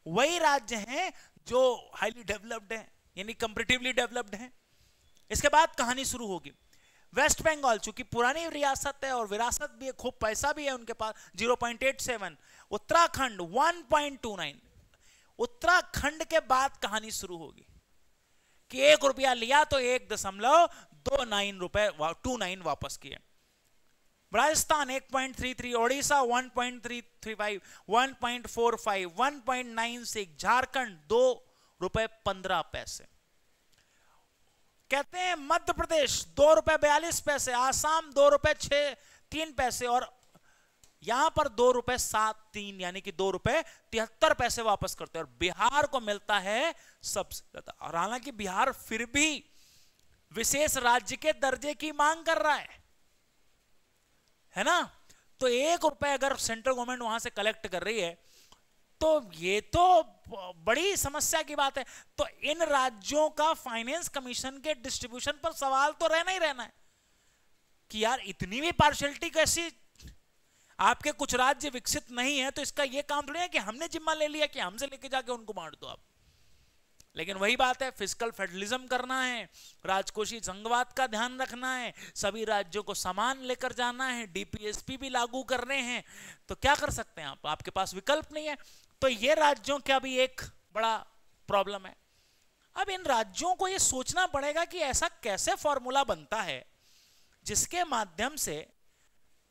वही राज्य हैं जो हाईली डेवलप्ड हैं, यानी कंपैरेटिवली डेवलप्ड हैं। इसके बाद कहानी शुरू होगी। वेस्ट बंगाल चूंकि पुरानी रियासत है और विरासत भी है, खूब पैसा भी है उनके पास, 0.87, उत्तराखंड 1.29। उत्तराखंड के बाद कहानी शुरू होगी कि 1 रुपया लिया तो 1.29 रुपए 29 वापस किए। राजस्थान 1.33, ओडिशा 1.335, 1.45, 1.96, झारखंड 2 रुपए 15 पैसे। कहते हैं मध्य प्रदेश 2 रुपए 42 पैसे, आसाम 2 रुपए 3 पैसे और यहां पर 2 रुपए 73 यानी कि 2 रुपए 73 पैसे वापस करते हैं। और बिहार को मिलता है सबसे ज्यादा, और हालांकि बिहार फिर भी विशेष राज्य के दर्जे की मांग कर रहा है ना। तो 1 रुपए अगर सेंट्रल गवर्नमेंट वहां से कलेक्ट कर रही है तो ये तो बड़ी समस्या की बात है। तो इन राज्यों का फाइनेंस कमीशन के डिस्ट्रीब्यूशन पर सवाल तो रहना ही रहना है कि यार इतनी भी पार्शियलिटी कैसी, आपके कुछ राज्य विकसित नहीं है तो इसका ये काम थोड़ी है कि हमने जिम्मा ले लिया कि हमसे लेके जाके उनको बांट दो आप। लेकिन वही बात है, फिस्कल फेडरलिज्म करना है, राजकोषीय संघवाद का ध्यान रखना है, सभी राज्यों को समान लेकर जाना है, डीपीएसपी भी लागू करने हैं, तो क्या कर सकते हैं आप, आपके पास विकल्प नहीं है। तो ये राज्यों का भी एक बड़ा प्रॉब्लम है। अब इन राज्यों को ये सोचना पड़ेगा कि ऐसा कैसे फॉर्मूला बनता है जिसके माध्यम से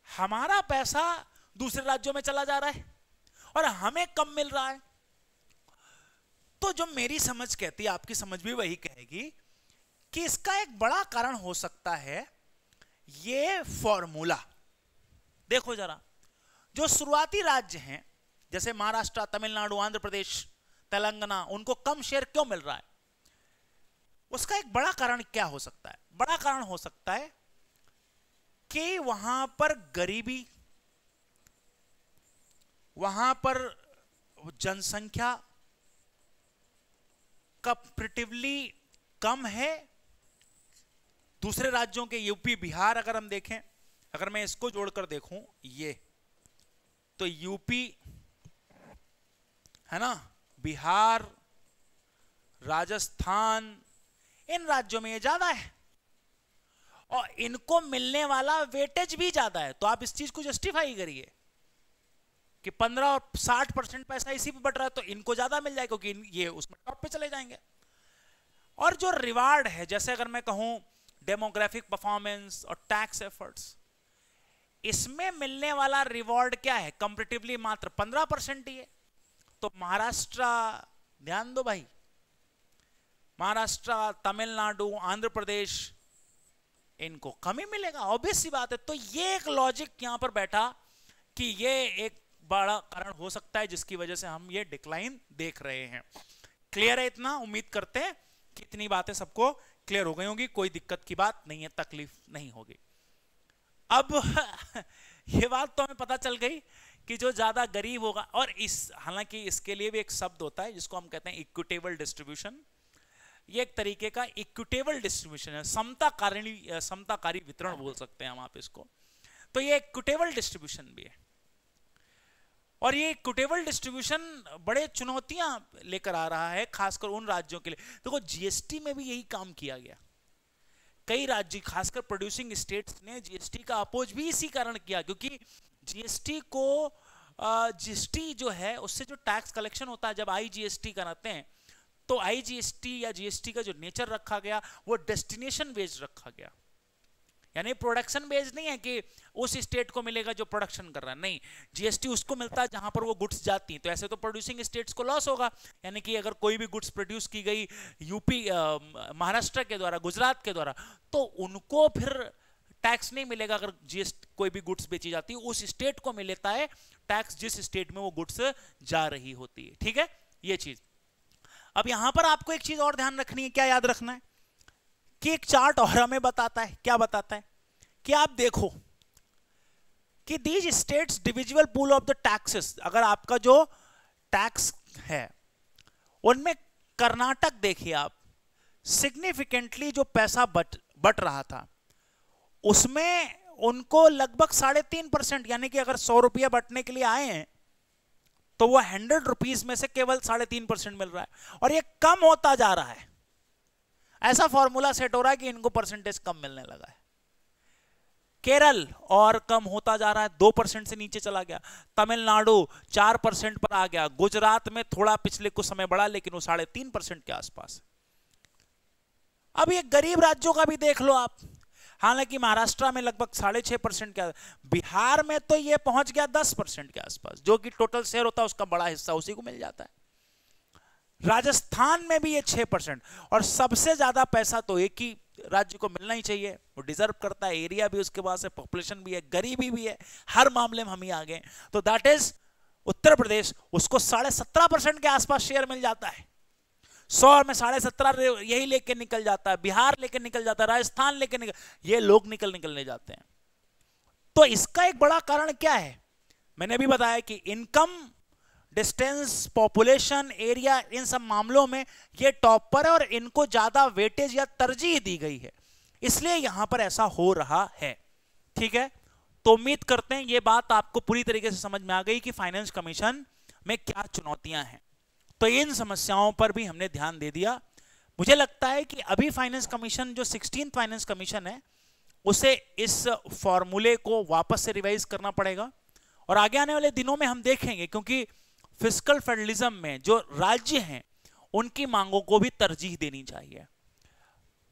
हमारा पैसा दूसरे राज्यों में चला जा रहा है और हमें कम मिल रहा है। तो जो मेरी समझ कहती है, आपकी समझ भी वही कहेगी कि इसका एक बड़ा कारण हो सकता है ये फॉर्मूला। देखो जरा, जो शुरुआती राज्य हैं जैसे महाराष्ट्र, तमिलनाडु, आंध्र प्रदेश, तेलंगाना, उनको कम शेयर क्यों मिल रहा है, उसका एक बड़ा कारण क्या हो सकता है? बड़ा कारण हो सकता है कि वहां पर गरीबी, वहां पर जनसंख्या कंपैरेटिवली कम है। दूसरे राज्यों के यूपी, बिहार अगर हम देखें, अगर मैं इसको जोड़कर देखूं, ये तो यूपी है ना, बिहार, राजस्थान, इन राज्यों में ये ज्यादा है और इनको मिलने वाला वेटेज भी ज्यादा है। तो आप इस चीज को जस्टिफाई करिए कि 15 और 60% पैसा इसी पे बढ़ रहा है तो इनको ज्यादा मिल जाएगा क्योंकि ये उसमें टॉप पे चले जाएंगे। और जो रिवार्ड है, जैसे अगर मैं कहूं डेमोग्राफिक परफॉर्मेंस और टैक्स एफर्ट्स, इसमें मिलने वाला रिवॉर्ड क्या है? कंपैरेटिवली मात्र 15% ही है। तो महाराष्ट्र, ध्यान दो भाई, महाराष्ट्र, तमिलनाडु, आंध्र प्रदेश, इनको कम ही मिलेगा, ऑब्वियस सी बात है। तो ये एक लॉजिक यहां पर बैठा कि ये एक बड़ा कारण हो सकता है जिसकी वजह से हम ये डिक्लाइन देख रहे हैं। क्लियर है इतना? उम्मीद करते हैं कि इतनी बातें सबको क्लियर हो गई होंगी, कोई दिक्कत की बात नहीं है, तकलीफ नहीं होगी। अब ये बात तो हमें पता चल गई कि जो ज्यादा गरीब होगा, और इस हालांकि इसके लिए भी एक शब्द होता है जिसको हम कहते हैं इक्विटेबल डिस्ट्रीब्यूशन। ये एक तरीके का इक्विटेबल डिस्ट्रीब्यूशन है, समताकारी वितरण बोल सकते हैं हम आप इसको। तो ये इक्विटेबल डिस्ट्रीब्यूशन भी है और ये इक्विटेबल डिस्ट्रीब्यूशन बड़े चुनौतियां लेकर आ रहा है, खासकर उन राज्यों के लिए। देखो जीएसटी में भी यही काम किया गया। कई राज्य, खासकर प्रोड्यूसिंग स्टेट्स ने जीएसटी का अपोज भी इसी कारण किया, क्योंकि जीएसटी को जीएसटी जो है उससे जो टैक्स कलेक्शन होता है, जब आईजीएसटी कराते हैं तो आईजीएसटी या जीएसटी का जो नेचर रखा गया वो डेस्टिनेशन बेस्ड रखा गया, यानी प्रोडक्शन बेस्ड नहीं है कि उस स्टेट को मिलेगा जो प्रोडक्शन कर रहा है, नहीं, जीएसटी उसको मिलता है जहां पर वो गुड्स जाती हैं। तो ऐसे तो प्रोड्यूसिंग स्टेट्स को लॉस होगा, यानी कि अगर कोई भी गुड्स प्रोड्यूस की गई यूपी, महाराष्ट्र के द्वारा, गुजरात के द्वारा, तो उनको फिर टैक्स नहीं मिलेगा। अगर जीएसटी कोई भी गुड्स बेची जाती है उस स्टेट को मिलता है टैक्स जिस स्टेट में वो गुड्स जा रही होती है। ठीक है, ये चीज। अब यहां पर आपको एक चीज और ध्यान रखनी है, क्या याद रखना है कि एक चार्ट और हमें बताता है, क्या बताता है कि आप देखो कि these states divisible pool of the taxes, अगर आपका जो टैक्स है उनमें कर्नाटक देखिए आप, सिग्निफिकेंटली जो पैसा बट रहा था उसमें उनको लगभग 3.5%, यानी कि अगर 100 रुपया बटने के लिए आए हैं तो वो 100 रुपीज में से केवल 3.5% मिल रहा है, और ये कम होता जा रहा है। ऐसा फॉर्मूला सेट हो रहा है कि इनको परसेंटेज कम मिलने लगा है। केरल और कम होता जा रहा है, 2% से नीचे चला गया। तमिलनाडु 4% पर आ गया। गुजरात में थोड़ा पिछले कुछ समय बढ़ा, लेकिन वो 3.5% के आसपास। अब ये गरीब राज्यों का भी देख लो आप, हालांकि महाराष्ट्र में लगभग 6.5% का, बिहार में तो ये पहुंच गया 10% के आसपास, जो कि टोटल शेयर होता है उसका बड़ा हिस्सा उसी को मिल जाता है। राजस्थान में भी ये 6%, और सबसे ज्यादा पैसा तो एक ही राज्य को मिलना ही चाहिए, वो डिजर्व करता है, एरिया भी उसके पास है, पॉपुलेशन भी है, गरीबी भी है, हर मामले में हम ही आगे। तो दैट इज उत्तर प्रदेश, उसको 17.5% के आसपास शेयर मिल जाता है। 100 में 17.5 यही लेके निकल जाता है, बिहार लेके निकल जाता है, राजस्थान लेके निकल, ये लोग निकलने जाते हैं। तो इसका एक बड़ा कारण क्या है? मैंने अभी बताया कि इनकम, डिस्टेंस, पॉपुलेशन, एरिया, इन सब मामलों में ये टॉप पर है और इनको ज्यादा वेटेज या तरजीह दी गई है, इसलिए यहां पर ऐसा हो रहा है। ठीक है, तो उम्मीद करते हैं ये बात आपको पूरी तरीके से समझ में आ गई कि फाइनेंस कमीशन में क्या चुनौतियां हैं। तो इन समस्याओं पर भी हमने ध्यान दे दिया। मुझे लगता है कि अभी फाइनेंस कमीशन जो 16th फाइनेंस कमीशन है, उसे इस फॉर्मूले को वापस से रिवाइज करना पड़ेगा, और आगे आने वाले दिनों में हम देखेंगे, क्योंकि फिस्कल फेडरलिज्म में जो राज्य हैं उनकी मांगों को भी तरजीह देनी चाहिए।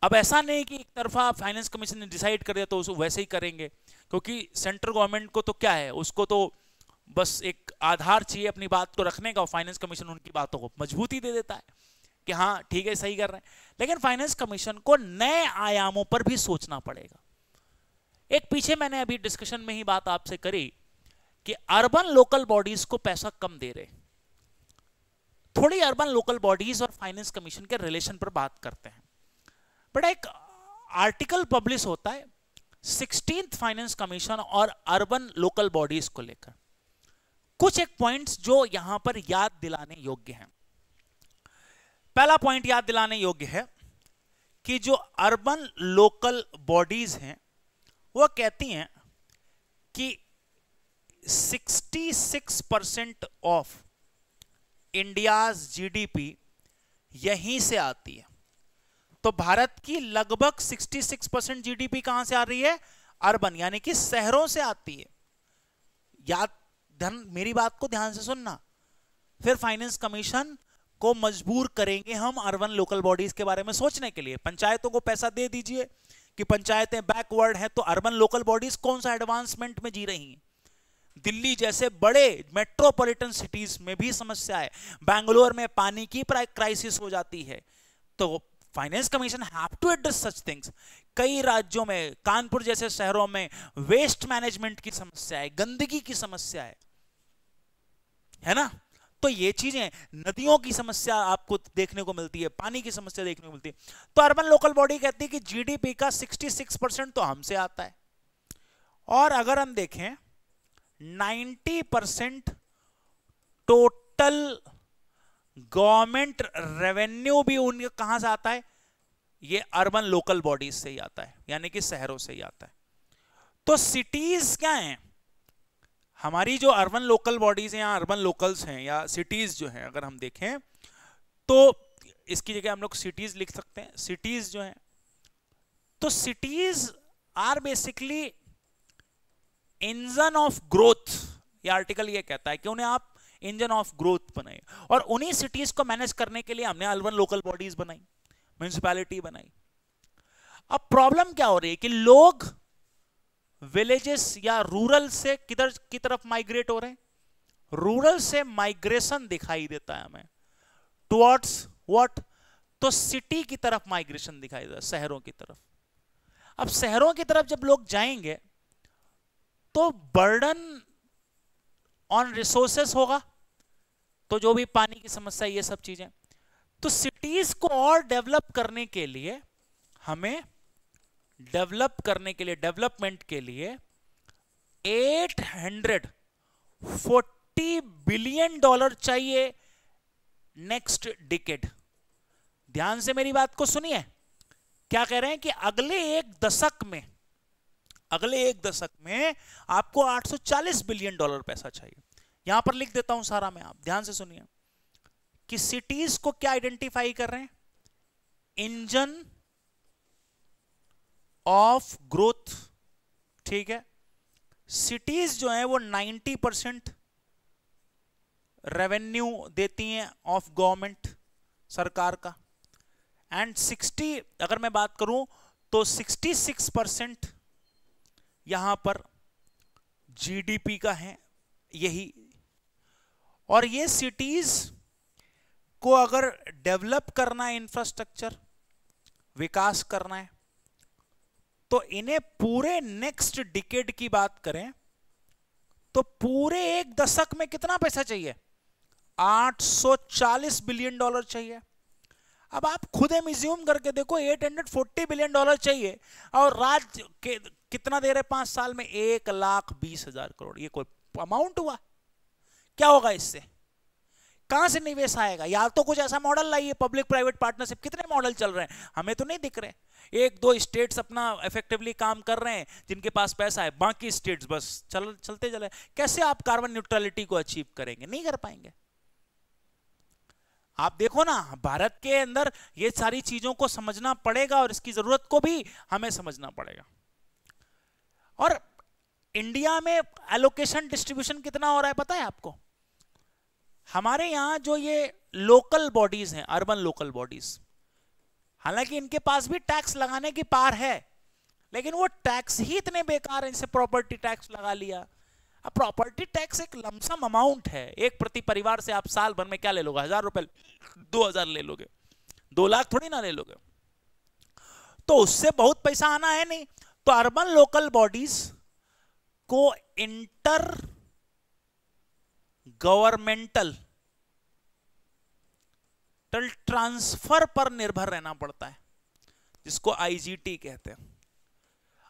अब ऐसा नहीं कि एक तरफा फाइनेंस कमीशन ने डिसाइड कर दिया तो उसको वैसे ही करेंगे, क्योंकि सेंट्रल गवर्नमेंट को तो क्या है, उसको तो बस एक आधार चाहिए अपनी बात को रखने का, और फाइनेंस कमीशन उनकी बातों को मजबूती दे देता है कि हाँ ठीक है सही कर रहे हैं। लेकिन फाइनेंस कमीशन को नए आयामों पर भी सोचना पड़ेगा। एक पीछे मैंने अभी डिस्कशन में ही बात आपसे करी कि अर्बन लोकल बॉडीज को पैसा कम दे रहे। थोड़ी अर्बन लोकल बॉडीज और फाइनेंस कमीशन के रिलेशन पर बात करते हैं। बट एक आर्टिकल पब्लिश होता है 16th फाइनेंस कमीशन और अर्बन लोकल बॉडीज को लेकर, कुछ एक पॉइंट्स जो यहां पर याद दिलाने योग्य हैं। पहला पॉइंट याद दिलाने योग्य है कि जो अर्बन लोकल बॉडीज हैं वो कहती हैं कि 66% ऑफ इंडियाज जीडीपी यहीं से आती है। तो भारत की लगभग 66% जीडीपी कहां से आ रही है? अर्बन, यानी कि शहरों से आती है। मेरी बात को ध्यान से सुनना, फिर फाइनेंस कमीशन को मजबूर करेंगे हम अर्बन लोकल बॉडीज के बारे में सोचने के लिए। पंचायतों को पैसा दे दीजिए कि पंचायतें बैकवर्ड हैं, तो अर्बन लोकल बॉडीज कौन सा एडवांसमेंट में जी रही हैं? दिल्ली जैसे बड़े मेट्रोपॉलिटन सिटीज में भी समस्या है, बैंगलोर में पानी की क्राइसिस हो जाती है, तो finance commission have to address such things. कई राज्यों में, कानपुर जैसे शहरों में वेस्ट मैनेजमेंट की समस्या है, गंदगी की समस्या है ना? तो ये चीजें, नदियों की समस्या आपको देखने को मिलती है, पानी की समस्या देखने को मिलती है। तो अर्बन लोकल बॉडी कहती है कि जीडीपी का 66% तो हमसे आता है, और अगर हम देखें 90% टोटल गवर्नमेंट रेवेन्यू भी उनके कहां से आता है? ये अर्बन लोकल बॉडीज से ही आता है, यानी कि शहरों से ही आता है। तो सिटीज क्या हैं? हमारी जो अर्बन लोकल बॉडीज हैं या अर्बन लोकल्स हैं या सिटीज जो हैं, अगर हम देखें तो इसकी जगह हम लोग सिटीज लिख सकते हैं। सिटीज जो हैं, तो cities are basically engine of growth. ये आर्टिकल ये कहता है कि उन्हें आप इंजन ऑफ ग्रोथ बनाए, और उन्हीं सिटीज को मैनेज करने के लिए हमने अर्बन लोकल बॉडीज बनाई, म्युनिसिपैलिटी बनाई। अब प्रॉब्लम क्या हो रही है कि लोग विलेजेस या रूरल से किधर की तरफ माइग्रेट हो रहे हैं? रूरल से माइग्रेशन दिखाई देता है हमें टुवर्ड्स व्हाट? तो सिटी की तरफ माइग्रेशन दिखाई देता है, शहरों की तरफ। अब शहरों की तरफ जब लोग जाएंगे तो बर्डन ऑन रिसोर्सेस होगा, तो जो भी पानी की समस्या, ये सब चीजें। तो सिटीज को और डेवलप करने के लिए, हमें डेवलपमेंट के लिए $840 बिलियन चाहिए नेक्स्ट डिकेड, ध्यान से मेरी बात को सुनिए, क्या कह रहे हैं कि अगले एक दशक में आपको 840 बिलियन डॉलर पैसा चाहिए। यहां पर लिख देता हूं सारा मैं, आप ध्यान से सुनिए कि सिटीज को क्या आइडेंटिफाई कर रहे हैं, इंजन ऑफ ग्रोथ, ठीक है। सिटीज जो है वो 90% रेवेन्यू देती हैं ऑफ गवर्नमेंट, सरकार का, एंड 60, अगर मैं बात करूं तो 66% यहां पर जीडीपी का है यही। और ये सिटीज को अगर डेवलप करना है, इंफ्रास्ट्रक्चर विकास करना है, तो इन्हें पूरे नेक्स्ट डिकेड की बात करें तो पूरे एक दशक में कितना पैसा चाहिए, 840 बिलियन डॉलर चाहिए। अब आप खुद इम्यूम करके देखो, 840 बिलियन डॉलर चाहिए और राज्य के कितना दे रहे 5 साल में, 1,20,000 करोड़। ये कोई अमाउंट हुआ? क्या होगा इससे, कहां से निवेश आएगा? या तो कुछ ऐसा मॉडल लाइए, पब्लिक प्राइवेट पार्टनरशिप, कितने मॉडल चल रहे हैं, हमें तो नहीं दिख रहे। 1-2 स्टेट्स अपना इफेक्टिवली काम कर रहे हैं जिनके पास पैसा है, बाकी स्टेट्स बस चलते चले। कैसे आप कार्बन न्यूट्रलिटी को अचीव करेंगे? नहीं कर पाएंगे। आप देखो ना, भारत के अंदर ये सारी चीजों को समझना पड़ेगा और इसकी जरूरत को भी हमें समझना पड़ेगा। और इंडिया में एलोकेशन डिस्ट्रीब्यूशन कितना हो रहा है पता है आपको? हमारे यहां जो ये लोकल बॉडीज हैं, अर्बन लोकल बॉडीज, हालांकि इनके पास भी टैक्स लगाने की पावर है, लेकिन वो टैक्स ही इतने बेकार हैं। जैसे प्रॉपर्टी टैक्स लगा लिया। अब प्रॉपर्टी टैक्स एक लमसम अमाउंट है, एक प्रति परिवार से आप साल भर में क्या ले लोगे, 1,000 रुपए, 2,000 ले लोगे, 2 लाख थोड़ी ना ले लोगे, तो उससे बहुत पैसा आना है नहीं। तो अर्बन लोकल बॉडीज को इंटर गवर्नमेंटल ट्रांसफर पर निर्भर रहना पड़ता है, जिसको आईजीटी कहते हैं।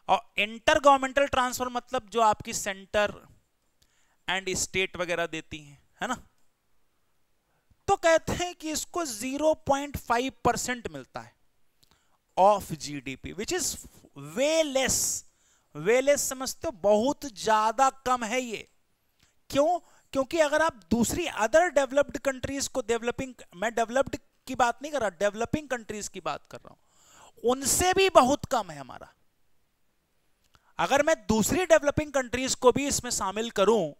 और इंटर गवर्नमेंटल ट्रांसफर मतलब जो आपकी सेंटर एंड स्टेट वगैरह देती हैं, है ना, तो कहते हैं कि इसको 0.5% मिलता है of GDP, which is way less. Way less समझते हो, बहुत ज्यादा कम है ये। क्यों? क्योंकि अगर आप दूसरी अदर डेवलप्ड कंट्रीज को, डेवलपिंग, मैं डेवलप्ड की बात नहीं कर रहा, डेवलपिंग कंट्रीज की बात कर रहा हूं, उनसे भी बहुत कम है हमारा। अगर मैं दूसरी डेवलपिंग कंट्रीज को भी इसमें शामिल करूं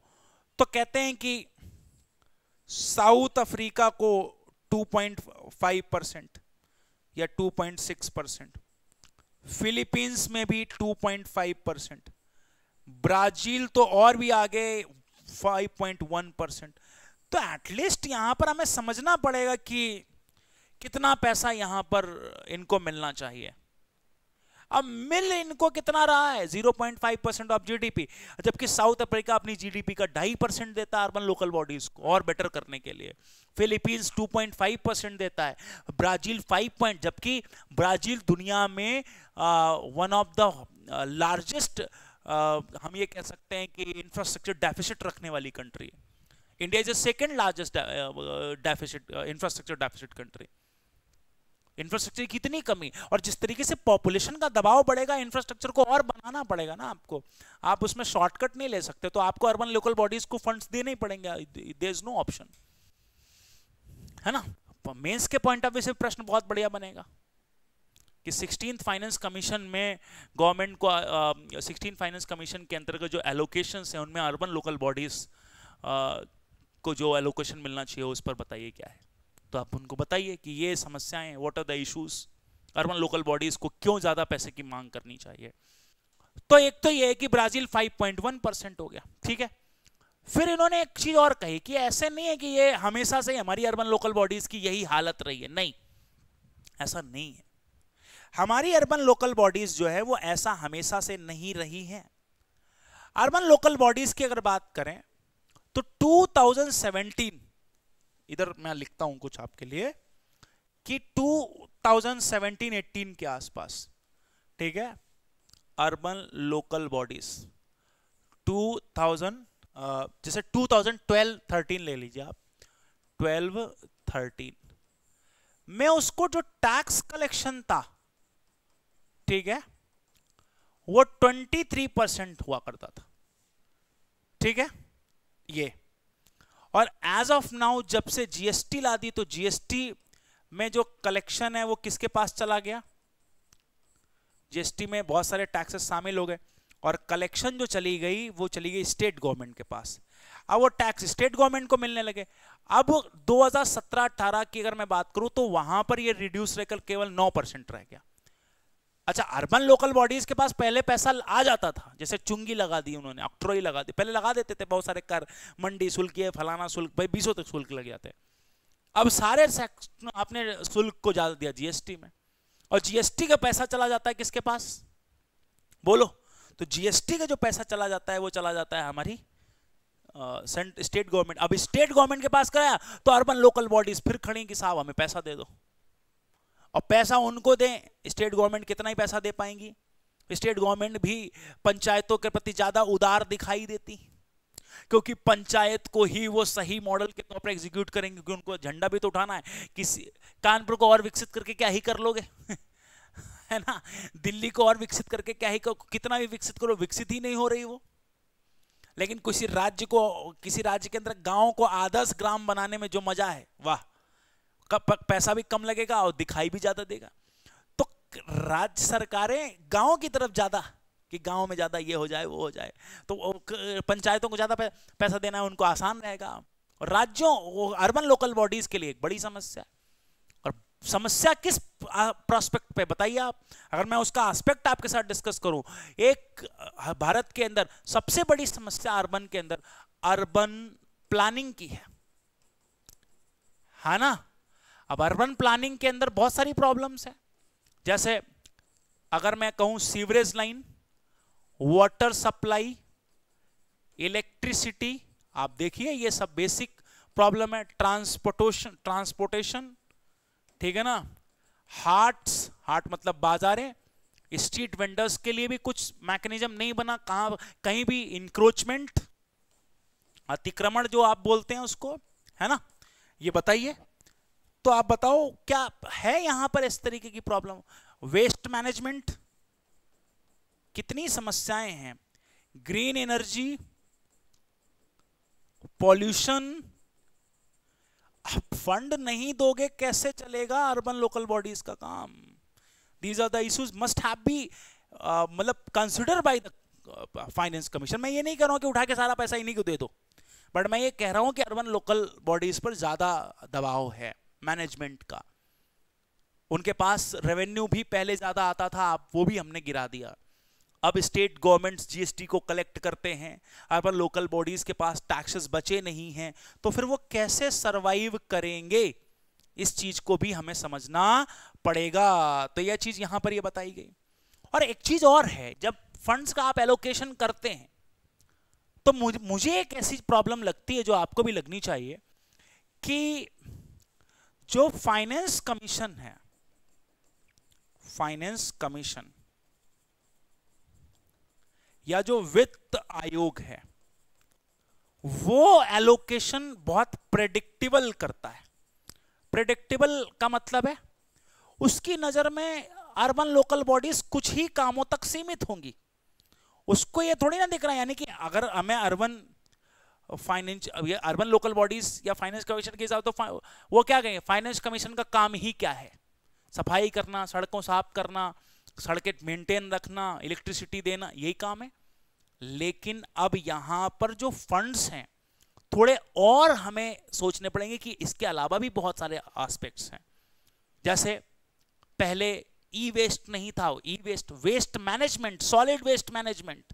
तो कहते हैं कि साउथ अफ्रीका को 2.5% या 2.6%, फिलीपींस में भी 2.5%, ब्राजील तो और भी आगे 5.1%। तो एटलीस्ट यहां पर हमें समझना पड़ेगा कि कितना पैसा यहां पर इनको मिलना चाहिए। अब मिल इनको कितना रहा है, 0.5% ऑफ जीडीपी, जबकि साउथ अफ्रीका अपनी जीडीपी का 2.5% देता है अर्बन लोकल बॉडीज को और बेटर करने के लिए। फिलीपींस 2.5% देता है, ब्राजील 5, जबकि ब्राजील दुनिया में वन ऑफ द लार्जेस्ट, हम ये कह सकते हैं कि इंफ्रास्ट्रक्चर डेफिसिट रखने वाली कंट्री है। India is the second largest deficit, infrastructure deficit country. Infrastructure की इतनी कमी, और जिस तरीके से पॉपुलेशन का दबाव बढ़ेगा, इंफ्रास्ट्रक्चर को और बनाना पड़ेगा ना आपको, आप उसमें शॉर्टकट नहीं ले सकते। तो आपको अर्बन लोकल बॉडीज को फंड्स देने ही पड़ेंगे, देयर इज नो ऑप्शन, है ना। मेंस के पॉइंट ऑफ व्यू से प्रश्न बहुत बढ़िया बनेगा कि 16th फाइनेंस कमीशन में गवर्नमेंट को 16th फाइनेंस कमीशन के अंतर्गत जो एलोकेशंस हैं उनमें अर्बन लोकल बॉडीज को जो एलोकेशन मिलना चाहिए उस पर बताइए क्या है। तो आप उनको बताइए कि ये समस्याएं, what are the issues, urban local bodies को क्यों ज्यादा पैसे की मांग करनी चाहिए। तो एक तो ये है कि ब्राजील 5.1% हो गया, ठीक है। फिर इन्होंने एक चीज और कही कि ऐसे नहीं है कि ये हमेशा से हमारी अर्बन लोकल बॉडीज की यही हालत रही है, नहीं, ऐसा नहीं है। हमारी अर्बन लोकल बॉडीज जो है वो ऐसा हमेशा से नहीं रही है। अर्बन लोकल बॉडीज की अगर बात करें तो 2017, इधर मैं लिखता हूं कुछ आपके लिए, कि 2017-18 के आसपास, ठीक है, अर्बन लोकल बॉडीज 2000, जैसे 2012-13 ले लीजिए आप, 12, 2013 में उसको जो टैक्स कलेक्शन था, ठीक है, वो 23% हुआ करता था, ठीक है ये। और एज ऑफ नाउ जब से जीएसटी ला दी तो जीएसटी में जो कलेक्शन है वो किसके पास चला गया? जीएसटी में बहुत सारे टैक्सेस शामिल हो गए और कलेक्शन जो चली गई वो चली गई स्टेट गवर्नमेंट के पास। अब वो टैक्स स्टेट गवर्नमेंट को मिलने लगे। अब 2017-18 की अगर मैं बात करूं तो वहां पर ये रिड्यूस रहकर केवल 9% रह गया। अच्छा, अर्बन लोकल बॉडीज के पास पहले पैसा आ जाता था, जैसे चुंगी लगा दी उन्होंने, ऑक्ट्रोई लगा दी, पहले लगा देते थे बहुत सारे कर, मंडी शुल्क, ये फलाना शुल्क, भाई 20 तक शुल्क लग जाते। अब सारे आपने शुल्क को डाल दिया जीएसटी में, और जीएसटी का पैसा चला जाता है किसके पास? बोलो। तो जीएसटी का जो पैसा चला जाता है वो चला जाता है हमारी स्टेट गवर्नमेंट। अब स्टेट गवर्नमेंट के पास कराया तो अर्बन लोकल बॉडीज फिर खड़ी कि साहब हमें पैसा दे दो, और पैसा उनको दें। स्टेट गवर्नमेंट कितना ही पैसा दे पाएंगी? स्टेट गवर्नमेंट भी पंचायतों के प्रति ज्यादा उदार दिखाई देती, क्योंकि पंचायत को ही वो सही मॉडल के तौर पर एग्जीक्यूट करेंगे, क्योंकि उनको झंडा भी तो उठाना है। किसी कानपुर को और विकसित करके क्या ही कर लोगे है ना, दिल्ली को और विकसित करके क्या ही कितना भी विकसित करो, विकसित ही नहीं हो रही वो। लेकिन किसी राज्य को, किसी राज्य के अंदर गांव को आदर्श ग्राम बनाने में जो मजा है, वाह, पैसा भी कम लगेगा और दिखाई भी ज्यादा देगा। तो राज्य सरकारें गांव की तरफ ज्यादा, कि गांव में ज्यादा ये हो जाए वो हो जाए, तो पंचायतों को ज्यादा पैसा देना है, उनको आसान रहेगा। और राज्यों, अर्बन लोकल बॉडीज के लिए एक बड़ी समस्या। और समस्या किस प्रोस्पेक्ट पे बताइए आप? अगर मैं उसका एस्पेक्ट आपके साथ डिस्कस करूं, एक भारत के अंदर सबसे बड़ी समस्या अर्बन के अंदर अर्बन प्लानिंग की है ना। अब अर्बन प्लानिंग के अंदर बहुत सारी प्रॉब्लम्स हैं, जैसे अगर मैं कहूं sewerage line, water supply, electricity, आप देखिए ये सब बेसिक प्रॉब्लम है। ट्रांसपोर्टेशन, ठीक है ना। हाट मतलब बाजारें, स्ट्रीट वेंडर्स के लिए भी कुछ मैकेनिज्म नहीं बना, कहीं भी इंक्रोचमेंट, अतिक्रमण जो आप बोलते हैं उसको, है ना, ये बताइए। तो आप बताओ क्या है यहां पर इस तरीके की प्रॉब्लम? वेस्ट मैनेजमेंट, कितनी समस्याएं हैं, ग्रीन एनर्जी, पॉल्यूशन। फंड नहीं दोगे कैसे चलेगा अर्बन लोकल बॉडीज का काम? These are the issues must have be मतलब consider by the finance commission. मैं ये नहीं कह रहा हूं कि उठा के सारा पैसा इन्हीं को दे दो, बट मैं ये कह रहा हूं कि अर्बन लोकल बॉडीज पर ज्यादा दबाव है मैनेजमेंट का। उनके पास रेवेन्यू भी पहले ज्यादा आता था, अब वो भी हमने गिरा दिया। अब स्टेट गवर्नमेंट्स जीएसटी को कलेक्ट करते हैं, अर्बन लोकल बॉडीज के पास टैक्सेस बचे नहीं हैं, तो फिर वो कैसे सरवाइव करेंगे? इस चीज को भी हमें समझना पड़ेगा। तो यह चीज यहां पर ये बताई गई। और एक चीज और है, जब फंड्स का आप एलोकेशन करते हैं तो मुझे एक ऐसी प्रॉब्लम लगती है जो आपको भी लगनी चाहिए, कि जो फाइनेंस कमीशन है, फाइनेंस कमीशन या जो वित्त आयोग है, वो एलोकेशन बहुत प्रेडिक्टेबल करता है। प्रेडिक्टेबल का मतलब है उसकी नजर में अर्बन लोकल बॉडीज कुछ ही कामों तक सीमित होंगी। उसको ये थोड़ी ना दिख रहा है, यानी कि अगर हमें urban finance, urban local bodies या फाइनेंस कमीशन के हिसाब तो वो क्या कहेंगे, फाइनेंस कमीशन का काम ही क्या है? सफाई करना, सड़कों साफ करना, सड़कें मेंटेन रखना, इलेक्ट्रिसिटी देना, यही काम है। लेकिन अब यहां पर जो फंड्स हैं थोड़े और हमें सोचने पड़ेंगे कि इसके अलावा भी बहुत सारे एस्पेक्ट्स हैं। जैसे पहले ई वेस्ट नहीं था, e waste, waste management, solid waste management,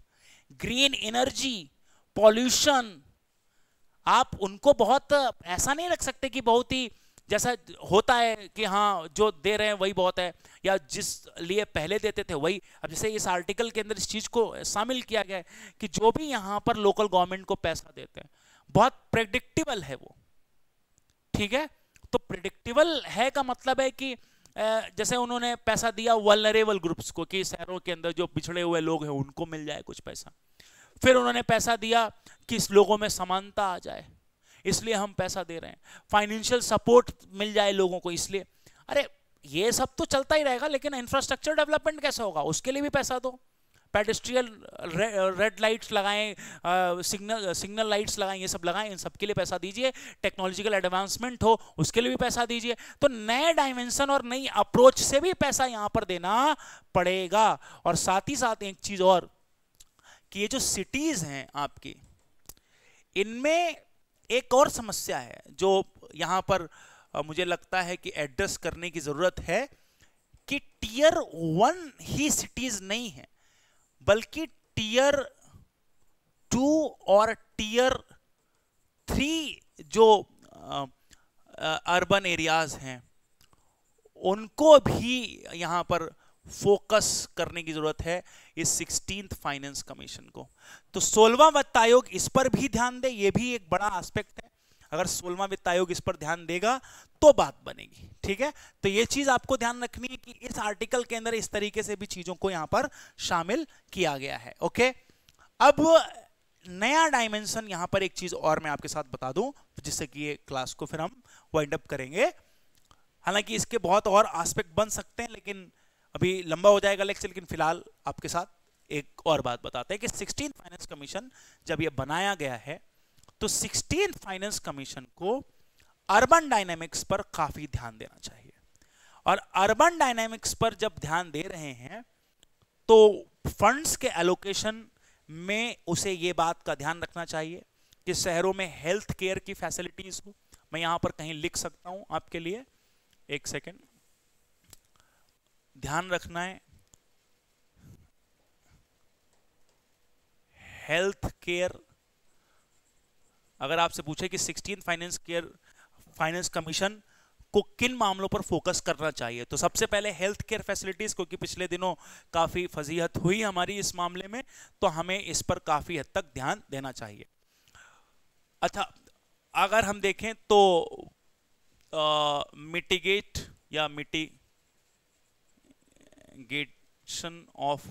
green energy, pollution, आप उनको बहुत ऐसा नहीं रख सकते कि बहुत ही जैसा होता है कि हाँ जो दे रहे हैं वही बहुत है, या जिस लिए पहले देते थे वही। अब जैसे इस आर्टिकल के अंदर इस चीज को शामिल किया गया है कि जो भी यहां पर लोकल गवर्नमेंट को पैसा देते हैं बहुत प्रेडिक्टेबल है वो, ठीक है। तो प्रेडिक्टेबल है का मतलब है कि जैसे उन्होंने पैसा दिया वल्नरेबल ग्रुप्स को, कि शहरों के अंदर जो पिछड़े हुए लोग हैं उनको मिल जाए कुछ पैसा। फिर उन्होंने पैसा दिया कि इस लोगों में समानता आ जाए, इसलिए हम पैसा दे रहे हैं, फाइनेंशियल सपोर्ट मिल जाए लोगों को इसलिए। अरे ये सब तो चलता ही रहेगा, लेकिन इंफ्रास्ट्रक्चर डेवलपमेंट कैसे होगा, उसके लिए भी पैसा दो। पेडेस्ट्रियल रेड लाइट्स लगाएं, सिग्नल लाइट्स लगाएं, ये सब लगाएं, इन सब के लिए पैसा दीजिए। टेक्नोलॉजिकल एडवांसमेंट हो, उसके लिए भी पैसा दीजिए। तो नए डायमेंशन और नई अप्रोच से भी पैसा यहां पर देना पड़ेगा। और साथ ही साथ एक चीज और कि ये जो सिटीज हैं आपकी, इनमें एक और समस्या है जो यहां पर मुझे लगता है कि एड्रेस करने की जरूरत है, कि टीयर 1 ही सिटीज नहीं है, बल्कि टीयर 2 और टीयर 3 जो अर्बन एरियाज हैं, उनको भी यहां पर फोकस करने की जरूरत है इस 16th फाइनेंस कमीशन को। तो 16वां वित्त आयोग इस पर भी ध्यान दे, ये भी एक बड़ा एस्पेक्ट है। अगर 16वां वित्त आयोग इस पर ध्यान देगा तो बात बनेगी, ठीक है। तो ये चीज आपको ध्यान रखनी है कि इस आर्टिकल के अंदर इस तरीके से भी चीजों को यहां पर शामिल किया गया है। ओके, अब नया डायमेंशन यहां पर एक चीज और मैं आपके साथ बता दूं, जिससे कि ये क्लास को फिर हम वाइंड अप करेंगे। हालांकि इसके बहुत और एस्पेक्ट बन सकते हैं, लेकिन अभी लंबा हो जाएगा लेक्चर। लेकिन फिलहाल आपके साथ एक और बात बताते हैं कि 16th फाइनेंस कमीशन जब ये बनाया गया है, तो 16th फाइनेंस कमीशन को अर्बन डायनामिक्स पर काफी ध्यान देना चाहिए। और अर्बन डायनामिक्स पर जब ध्यान दे रहे हैं तो फंड्स के एलोकेशन में उसे ये बात का ध्यान रखना चाहिए कि शहरों में हेल्थ केयर की फैसिलिटीज हो। मैं यहां पर कहीं लिख सकता हूं आपके लिए, एक सेकेंड, ध्यान रखना है हेल्थ केयर। अगर आपसे पूछे कि 16th फाइनेंस कमीशन को किन मामलों पर फोकस करना चाहिए, तो सबसे पहले हेल्थ केयर फैसिलिटीज, क्योंकि पिछले दिनों काफी फजीहत हुई हमारी इस मामले में, तो हमें इस पर काफी हद तक ध्यान देना चाहिए। अच्छा, अगर हम देखें तो मिटिगेट या मिटिगेशन ऑफ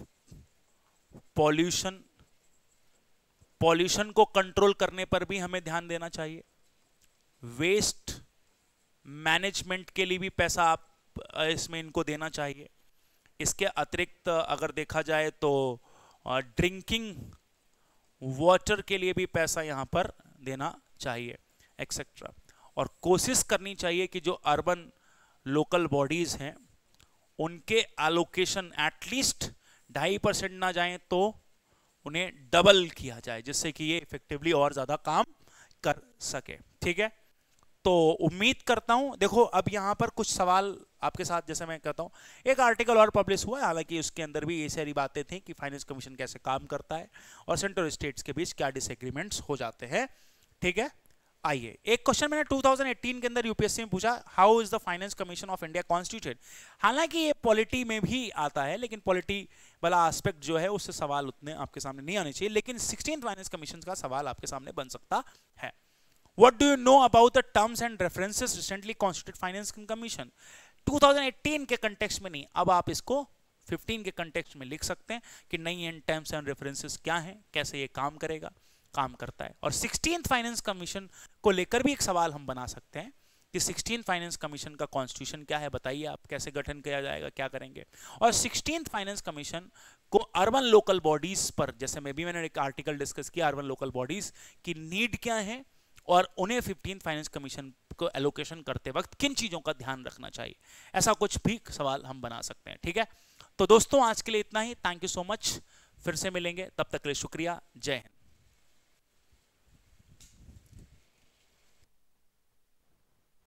पॉल्यूशन को कंट्रोल करने पर भी हमें ध्यान देना चाहिए। वेस्ट मैनेजमेंट के लिए भी पैसा आप इसमें इनको देना चाहिए। इसके अतिरिक्त अगर देखा जाए तो ड्रिंकिंग वाटर के लिए भी पैसा यहां पर देना चाहिए, एक्सेट्रा। और कोशिश करनी चाहिए कि जो अर्बन लोकल बॉडीज हैं उनके एलोकेशन एटलीस्ट 2.5% ना जाए तो उन्हें डबल किया जाए, जिससे कि ये इफेक्टिवली और ज्यादा काम कर सके, ठीक है। तो उम्मीद करता हूं, देखो अब यहां पर कुछ सवाल आपके साथ, जैसे मैं कहता हूं, एक आर्टिकल और पब्लिश हुआ है, हालांकि उसके अंदर भी ये सारी बातें थी कि फाइनेंस कमीशन कैसे काम करता है और सेंट्रल स्टेट्स के बीच क्या डिसएग्रीमेंट्स हो जाते हैं, ठीक है। आइए, एक क्वेश्चन मैंने 2018 के अंदर यूपीएससी में पूछा, how is the finance commission of India constituted. हालांकि ये पॉलिटी में भी आता है, लेकिन पॉलिटी वाला एस्पेक्ट जो है उससे सवाल उतने आपके सामने नहीं आने चाहिए, लेकिन 16th फाइनेंस कमीशन का सवाल आपके सामने बन सकता है। What do you know about the terms and references recently constituted finance commission? 2018 के कंटेक्स्ट में नहीं, अब आप इसको 15 के कंटेक्स्ट में लिख सकते हैं कि नहीं, इन टर्म्स एंड रेफरेंसेस क्या हैं, कैसे ये काम करेगा, काम करता है। और 16th फाइनेंस कमीशन को लेकर भी एक सवाल हम बना सकते हैं कि 16th फाइनेंस कमीशन का कॉन्स्टिट्यूशन क्या है, बताइए आप कैसे गठन किया जाएगा, क्या करेंगे। और 16th फाइनेंस कमीशन को अर्बन लोकल बॉडीज पर, जैसे मैंने एक आर्टिकल डिस्कस किया, अर्बन लोकल बॉडीज की नीड क्या है और उन्हें 15th फाइनेंस कमीशन को एलोकेशन करते वक्त किन चीजों का ध्यान रखना चाहिए, ऐसा कुछ भी सवाल हम बना सकते हैं, ठीक है। तो दोस्तों आज के लिए इतना ही, थैंक यू सो मच, फिर से मिलेंगे, तब तक के लिए शुक्रिया, जय हिंद।